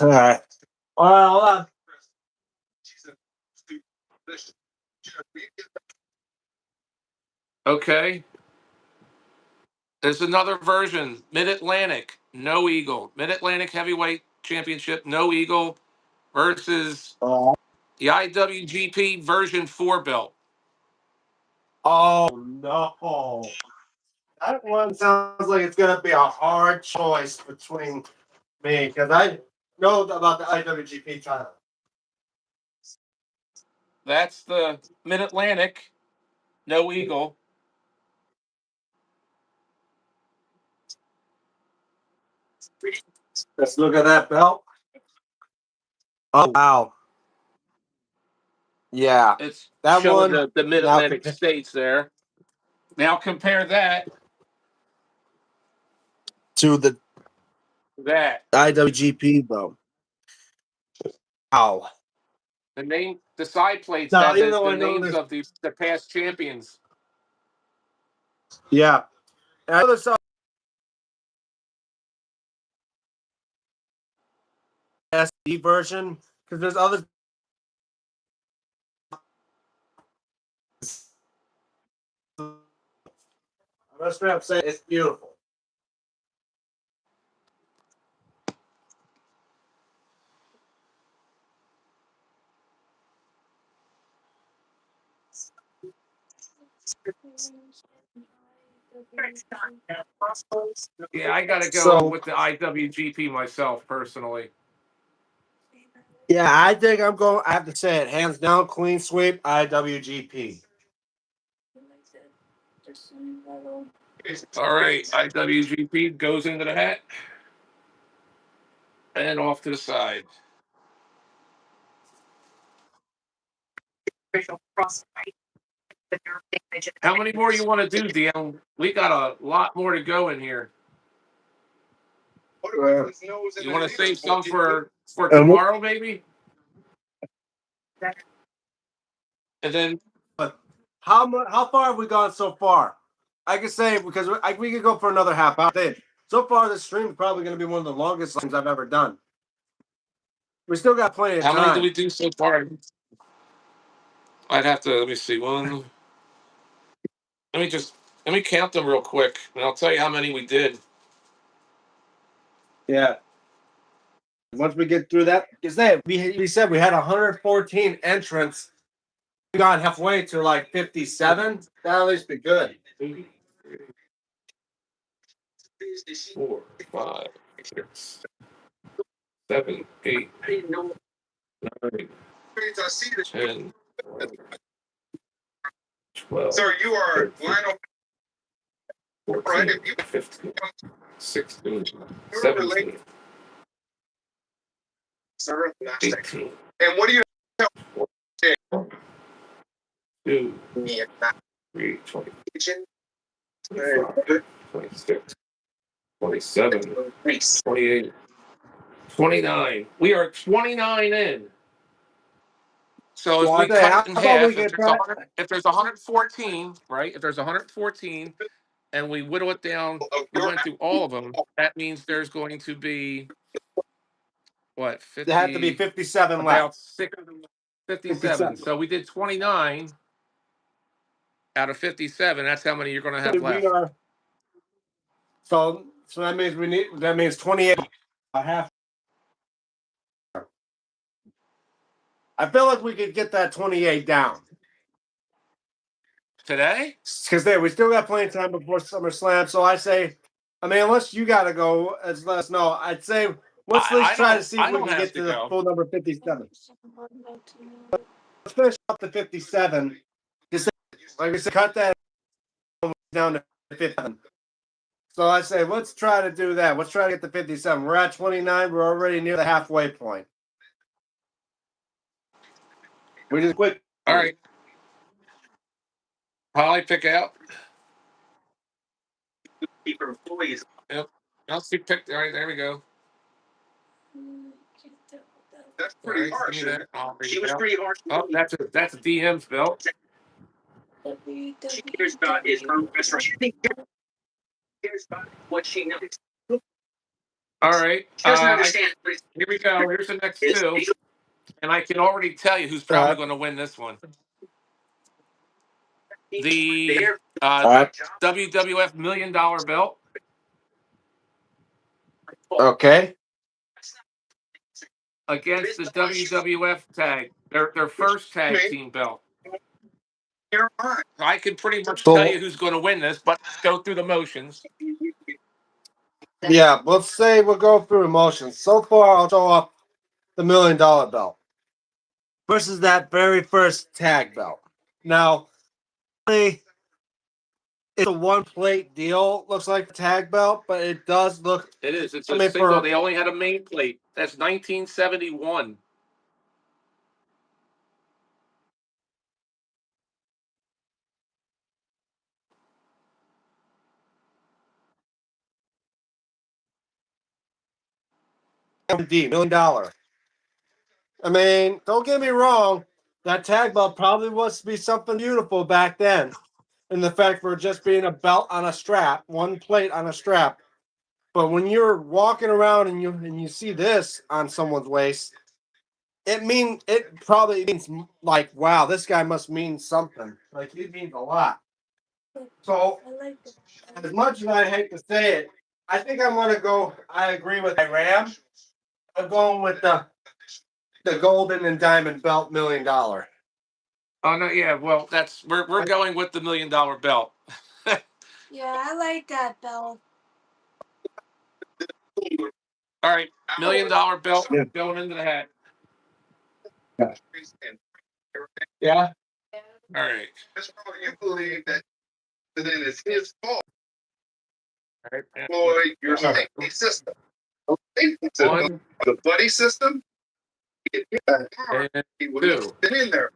All right. Well, hold on. Okay. There's another version. Mid-Atlantic, no eagle. Mid-Atlantic Heavyweight Championship, no eagle versus the IWGP version 4 belt. Oh no. That one sounds like it's gonna be a hard choice between me because I know about the IWGP title. That's the Mid-Atlantic, no eagle. Let's look at that belt. Oh wow. Yeah. It's That showing one the Mid-Atlantic now- states there. Now compare that to the to that. IWGP belt. Wow. The side plates Now, have even though the I know names there's of the past champions. yeah. And I know there's some SD version because there's other. I'm just straight up saying it's beautiful. Yeah, I got to go So with the IWGP myself personally. yeah, I think I'm going. I have to say it hands down, clean sweep, IWGP. All right, IWGP goes into the hat and off to the side. official cross fight. How many more you want to do, DM? We got a lot more to go in here. You want to save some for tomorrow, maybe? And then How far have we gone so far? I can say because we could go for another half hour. So far, this stream is probably going to be one of the longest streams I've ever done. We still got plenty of how time. many do we do so far? I'd have to let me see one. Let me count them real quick, and I'll tell you how many we did. Yeah. Once we get through that, because we said we had 114 entrants. We got halfway to like 57. That'll at least be good. 4, 5, 6, 7, 8, 9, 10, 12. Sir, you are line up. 14, 15, 16, 17, Sir, 18, and what do you 2, mean? 3, 20, Kitchen? 25, 26, 27, 28, 29. We are 29 in. So if we cut it in half, if there's 114, right? If there's 114 and we whittle it down, we went through all of them, that means there's going to be what? 50, There had to be 57 about left. 57. So we did 29 out of 57. That's how many you're going to have left. So that means 28. A half. I feel like we could get that 28 down Today? because we still got plenty of time before SummerSlam. So I say, unless you got to go, let us know. I'd say let's at least try to see if we can get to the full number 57. Let's finish up the 57. Just like I said, cut that down to 57. So I say, let's try to do that. Let's try to get to 57. We're at 29. We're already near the halfway point. We just quit. All right. Holly, pick out. Keep her employees. Yep. I'll see picked. All right, there we go. That's pretty harsh. She was pretty harsh. Oh, that's a DM's belt. She cares about is her best friend. She cares about what she knows. All right. She doesn't understand. Here we go. Here's the next two. And I can already tell you who's probably going to win this one. The WWF $1 million belt. Okay. Against the WWF tag, their first tag team belt. I can pretty much tell you who's going to win this, but let's go through the motions. Yeah, let's say we'll go through emotions. So far, I'll show up the $1 million belt versus that very first tag belt. Now, it's a one-plate deal. Looks like the tag belt, but it does look. It is. It's a single. They only had a main plate. That's 1971. $1 million. I mean, don't get me wrong. That tag belt probably was to be something beautiful back then. And the fact for just being a belt on a strap, one plate on a strap. But when you're walking around and you see this on someone's waist, it probably means like, wow, this guy must mean something. Like it means a lot. So as much as I hate to say it, I think I'm gonna go. I agree with Ram. I'm going with the golden and diamond belt $1 million. Oh no, yeah. Well, we're going with the $1 million belt. Yeah, I like that belt. All right, $1 million belt going into the hat. Yeah. All right. You believe that it is his fault. All right. Employ your safety system. The buddy system. He would have been in there.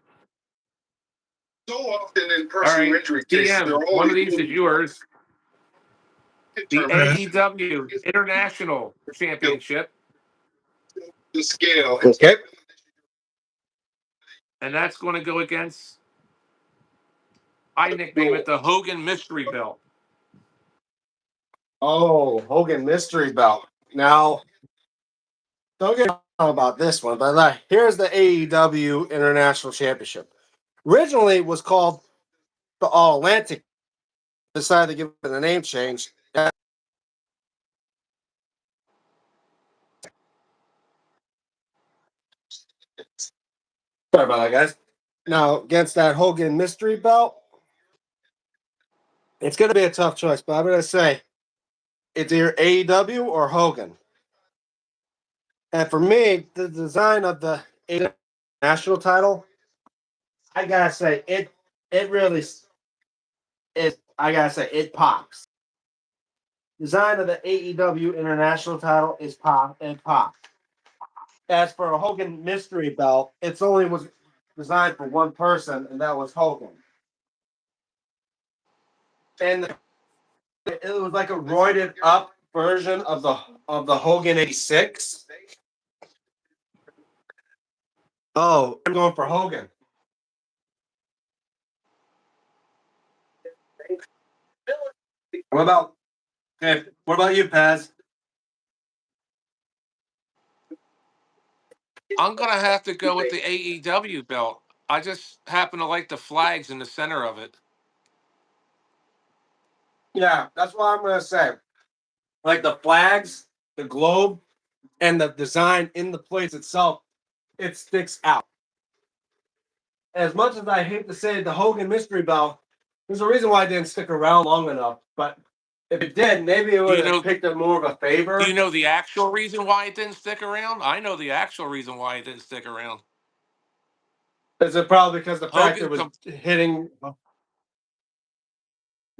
So often in All personal right, injury cases, DM, there are one of always these is yours. The determinants AEW International Championship, the scale. Okay. and that's going to go against, I nickname it the Hogan Mystery Belt. Oh, Hogan Mystery Belt. Now, don't get me wrong about this one, but here's the AEW International Championship. Originally, it was called the All Atlantic. Decided to give it a name change. Sorry about that, guys. Now, against that Hogan Mystery Belt, it's going to be a tough choice, but I'm going to say it's either AEW or Hogan. And for me, the design of the AEW national title, I gotta say it really I gotta say it pops. Design of the AEW International title is pop. As for a Hogan Mystery Belt, it's only was designed for one person, and that was Hogan. And it was like a roided up version of the Hogan '86. Oh, I'm going for Hogan. What about what about you, Paz? I'm going to have to go with the AEW belt. I just happen to like the flags in the center of it. Yeah, that's what I'm gonna say. Like the flags, the globe, and the design in the place itself, it sticks out. As much as I hate to say the Hogan Mystery Belt, there's a reason why it didn't stick around long enough. But if it did, maybe it Do would you have know? picked up more of a favor. Do you know the actual reason why it didn't stick around? I know the actual reason why it didn't stick around. Is it probably because the fact it Hogan, was hitting?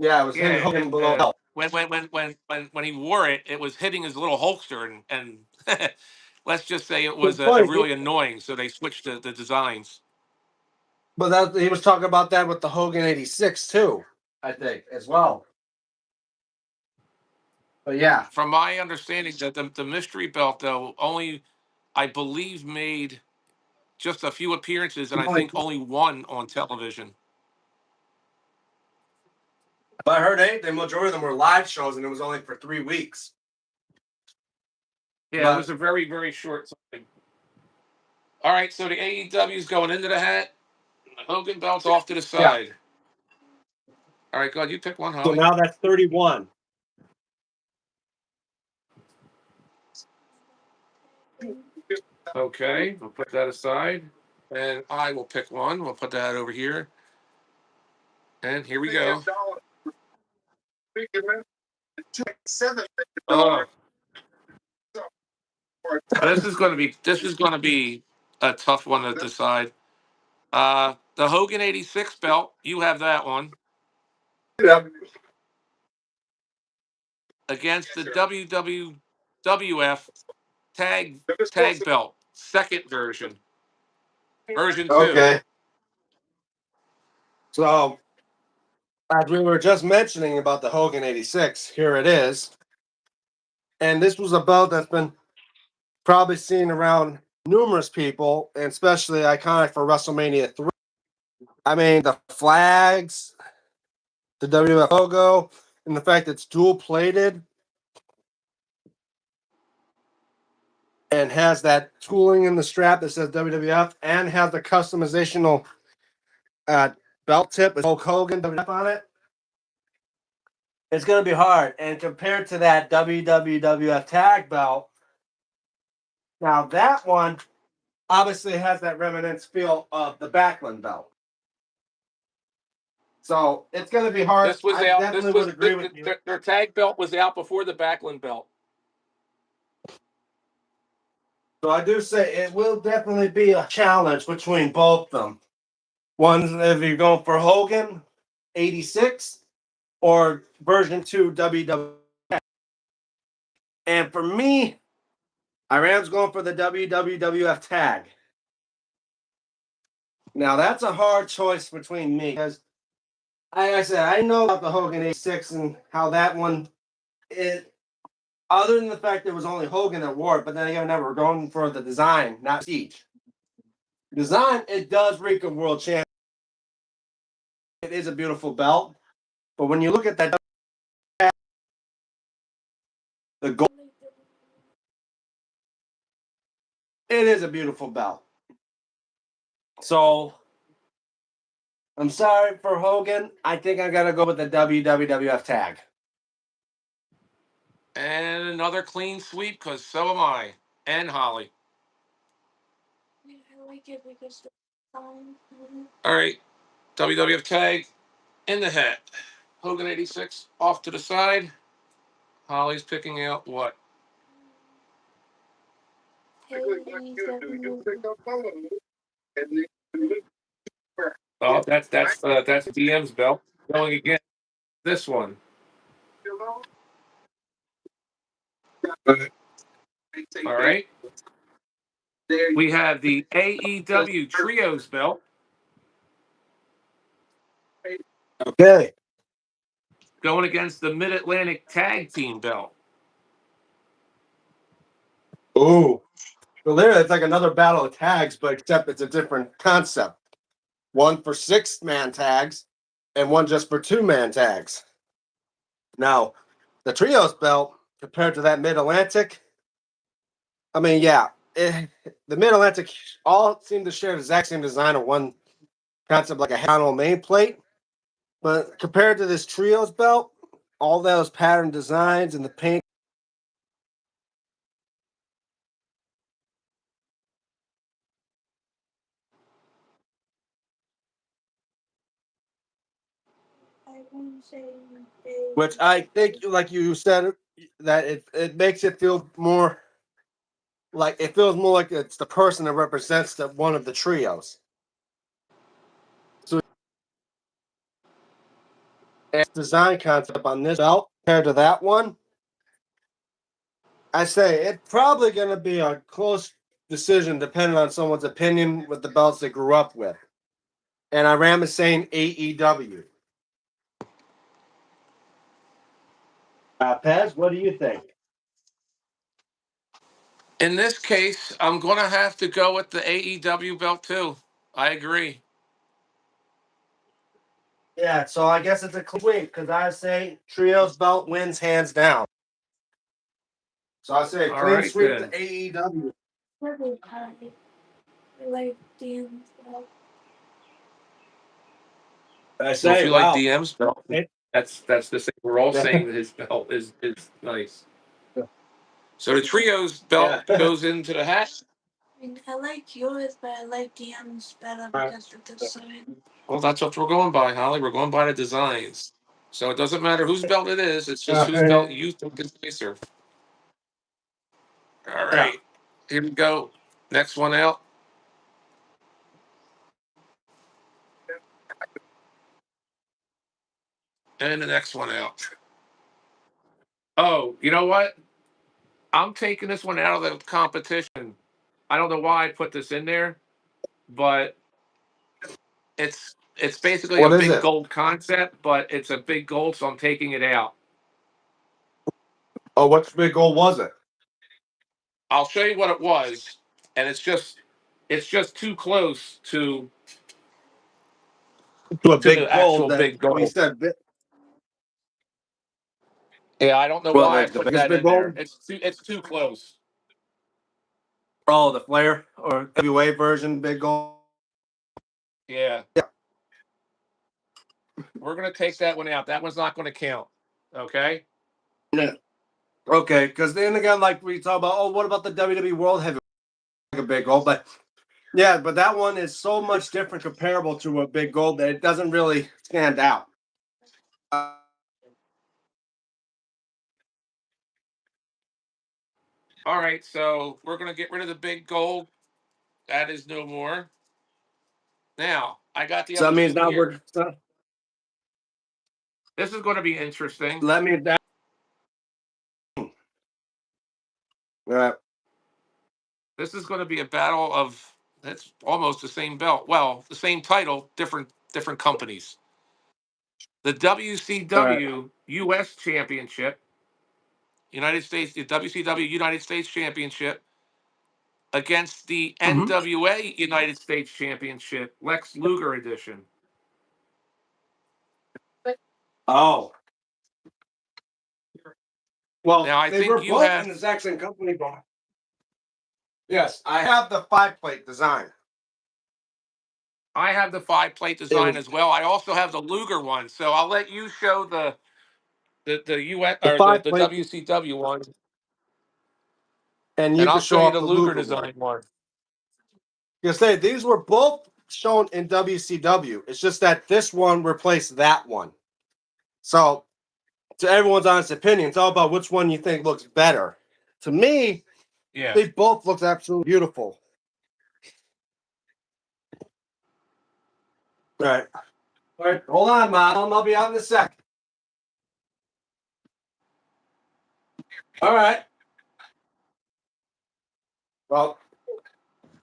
Yeah, it was hitting yeah, Hogan below belt. when he wore it, it was hitting his little Hulkster, and let's just say it was It's funny, really annoying. So they switched the designs. but that he was talking about that with the Hogan '86 too, I think as well. But yeah, From my understanding, that the mystery belt though only, I believe, made just a few appearances, and I think only one on television. but I heard the majority of them were live shows, and it was only for 3 weeks. Yeah, it But was a very very short time. All right, so the AEW is going into the hat. The Hogan belt's off to the yeah, side. All right, go ahead. You pick one, so Holly. now that's 31. Okay, we'll put that aside. And I will pick one. We'll put that over here. And here we go. Oh, this is going to be a tough one to decide. The Hogan '86 belt, you have that one Yeah. against the WWF tag belt, second version 2. Okay. So as we were just mentioning about the Hogan '86, here it is. And this was a belt that's been probably seen around numerous people, and especially iconic for WrestleMania 3. I mean, the flags, the WWF logo, and the fact it's dual plated and has that tooling in the strap that says WWF and has the customizational uh, belt tip with Hulk Hogan WWF on it. It's going to be hard. And compared to that WWF tag belt, now that one obviously has that remnants feel of the Backlund belt. So it's going to be hard. This was I out. definitely This would was agree with you. their tag belt was out before the Backlund belt. So I do say it will definitely be a challenge between both of them. One, if you're going for Hogan, 86, or version 2 WWF. And for me, Iran's going for the WWF tag. Now that's a hard choice between me because, like I said, I know about the Hogan 86 and how that one. It other than the fact that it was only Hogan that wore it, but then again, never we're going for the design, not prestige. Design, it does reek of world champion. It is a beautiful belt, but when you look at that, the gold, it is a beautiful belt. So I'm sorry for Hogan. I think I gotta go with the WWF tag. And another clean sweep because so am I. And Holly. Yeah, I like it because the song. All right. WWF tag in the hat. Hogan 86 off to the side. Holly's picking out what? Basically, what you do, you pick up a load and then you look for Oh, it, that's right? DM's belt. Going again. This one. You know? They take All that right. there. We have the AEW Trios belt Okay. going against the Mid Atlantic Tag Team belt. Ooh. So there, it's like another battle of tags, but except it's a different concept. One for 6-man tags, and one just for 2-man tags. Now, the trios belt compared to that Mid Atlantic, I mean, yeah, the Mid Atlantic all seem to share the exact same design of one concept, like a horizontal main plate. But compared to this trios belt, all those pattern designs and the paint. I won't say Which I think, like you said, that it makes it feel more like it feels more like it's the person that represents the one of the trios. So its design concept on this belt compared to that one, I say it's probably going to be a close decision depending on someone's opinion with the belts they grew up with. And I ram is saying AEW. Pez, what do you think? In this case, I'm going to have to go with the AEW belt too. I agree. Yeah, so I guess it's a clean because I say trios belt wins hands down. So I say All clean right sweep to then. AEW. really kind. I like DM's belt. I Don't say, you like wow. DM's belt? It- That's the same. We're all yeah. saying that his belt is nice. So the trios belt Yeah. goes into the hat. I mean, I like yours, but I like DM's better because of the sign. Well, that's what we're going by, Holly. We're going by the designs. So it doesn't matter whose belt it is. It's just whose belt you think is nicer. All Yeah. right. Here we go. Next one out. And the next one out. Oh, you know what? I'm taking this one out of the competition. I don't know why I put this in there, but it's basically a What is big it? gold concept, but it's a big gold, so I'm taking it out. Oh, what big goal was it? I'll show you what it was, and it's just too close To a to big the goal actual that big we gold. said. Yeah, I don't know Well, why I like the put biggest that big in there. goal? It's too close. Oh, the Flair or heavyweight version big goal. Yeah, Yeah. we're gonna take that one out. That one's not gonna count. Okay. Yeah. Okay, because then again, like we talk about, oh, what about the WWE World Heavyweight? Like a big goal, but yeah, but that one is so much different comparable to a big goal that it doesn't really stand out. All right, so we're gonna get rid of the big gold. That is no more. Now I got the So that other means two now here. we're so This is going to be interesting. let me that. This is going to be a battle of It's almost the same belt. Well, the same title, different companies. The WCW US Championship, United States, the WCW United States Championship against the Mhm. NWA United States Championship, Lex Luger edition. Oh. Well, Now I they think were you both in the have. exact same company. But yes, I have the 5-plate design. I have the 5-plate It design was as well. I also have the Luger one, so I'll let you show the US the or the 5-plate, WCW one, and and you I'll can show show you off the the Luger Luger one. design one. You say these were both shown in WCW. It's just that this one replaced that one. So, to everyone's honest opinion, it's all about which one you think looks better. To me, Yeah. they both look absolutely beautiful. All right. All right. Hold on, Mom. I'll be out in a sec. All right. Well,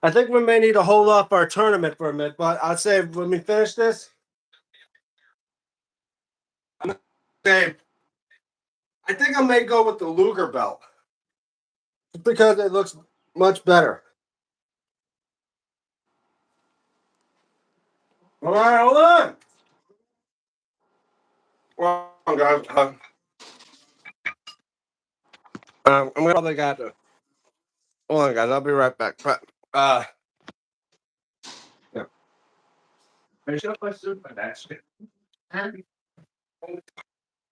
I think we may need to hold off our tournament for a minute, but I'd say when we finish this, I'm gonna say I think I may go with the Luger belt because it looks much better. All right, hold on. Well, guys, I'm gonna probably got to. Hold on, guys. I'll be right back. But, yeah. Finish up my soup and that's it.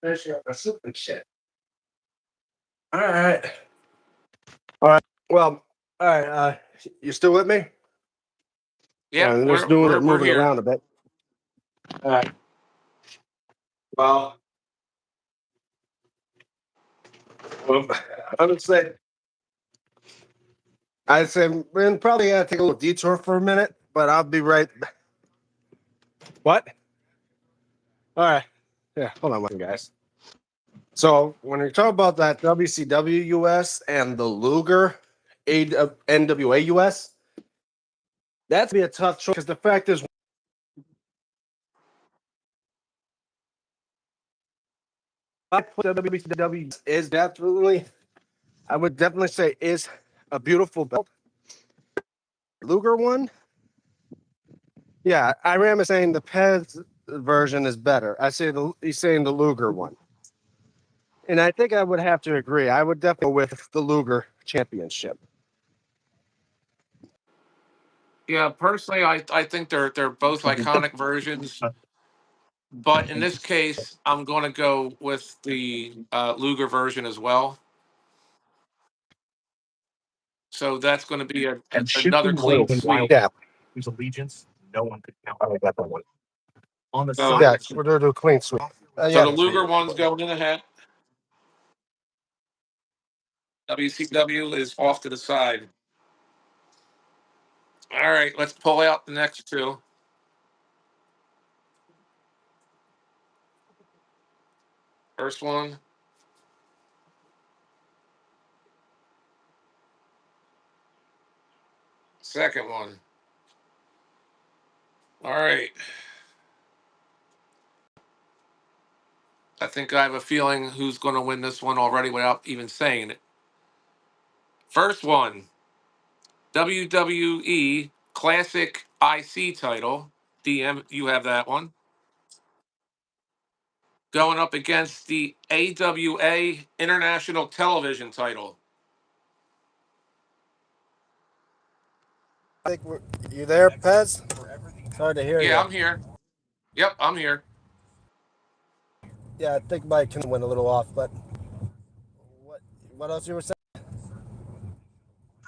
Finish up my soup and shit. All right. All right. Well, all right. You still with me? Yep, I'm just we're doing we're, it, we're moving here. around a bit. All right. Well, I would say we're probably gonna take a little detour for a minute, but I'll be right. What? All right. Yeah. Hold on, one guys. So when you talk about that WCW US and the Luger NWA US, that's be a tough choice because the fact is, I put WCW is definitely, I would definitely say is a beautiful belt. Luger one, yeah, Iram is saying the Pez version is better. He's saying the Luger one, and I think I would have to agree. I would definitely go with the Luger Championship. Yeah, personally, I think they're both iconic versions, but in this case, I'm going to go with the Luger version as well. So that's going to be another clean sweep. Yeah. whose allegiance no one could count. I like that one. On the So, Yeah, side, we're gonna do a clean sweep. so Yeah. the Luger one's going in the hat. WCW is off to the side. All right, let's pull out the next two. First one. Second one. All right. I think I have a feeling who's going to win this one already without even saying it. First one, WWE Classic IC title. DM, you have that one. Going up against the AWA International Television title. I think you there, Pez? It's hard to hear Yeah, you. I'm here. Yep, I'm here. Yeah, I think my connection went a little off, but what what else you were saying?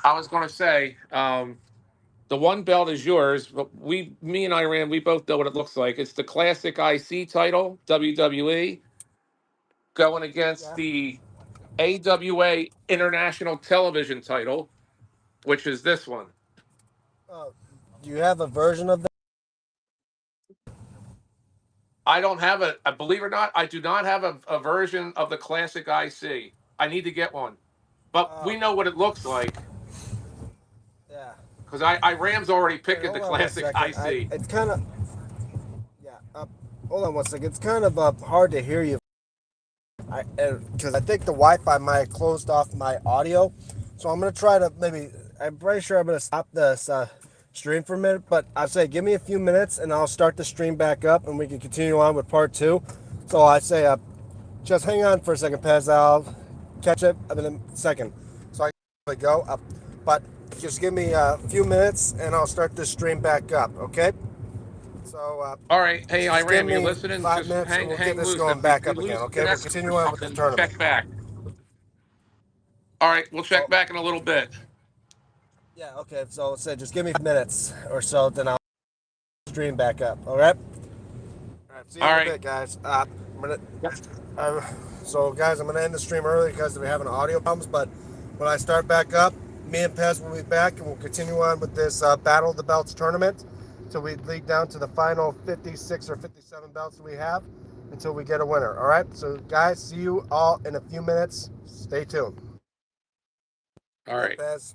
I was going to say, the one belt is yours, but me and Iran, we both know what it looks like. It's the Classic IC title, WWE, going against Yeah. the AWA International Television title, which is this one. Do you have a version of that? I don't have believe it or not, I do not have a version of the Classic IC. I need to get one. But we Oh, know what it looks like. yeah. Because I Rams already picking the Hold on one classic second. IC. It's kind of, yeah. Hold on one second. It's kind of hard to hear you. Because I think the Wi-Fi might have closed off my audio, so I'm gonna try to maybe. I'm pretty sure I'm gonna stop this stream for a minute, but I say give me a few minutes and I'll start the stream back up and we can continue on with part 2. So I say just hang on for a second, Pez. I'll catch it in a second. So I can go up, but just give me a few minutes and I'll start this stream back up. Okay? So All right, hey just give Iram, you're me listening. 5 Just minutes and we'll get hang this loose. going If back you up again. lose Okay? We'll connection continue or on with the something, tournament. check back. All right, we'll check back in a little bit. Yeah, okay. So say just give me minutes or so, then I'll stream back up. All right. All right. See you All in a right. bit, guys. I'm gonna. So guys, I'm gonna end the stream early because we're having audio problems. But when I start back up, me and Pez will be back, and we'll continue on with this Battle of the Belts tournament until we lead down to the final 56 or 57 belts that we have until we get a winner. All right. So guys, see you all in a few minutes. Stay tuned. All right. Pez.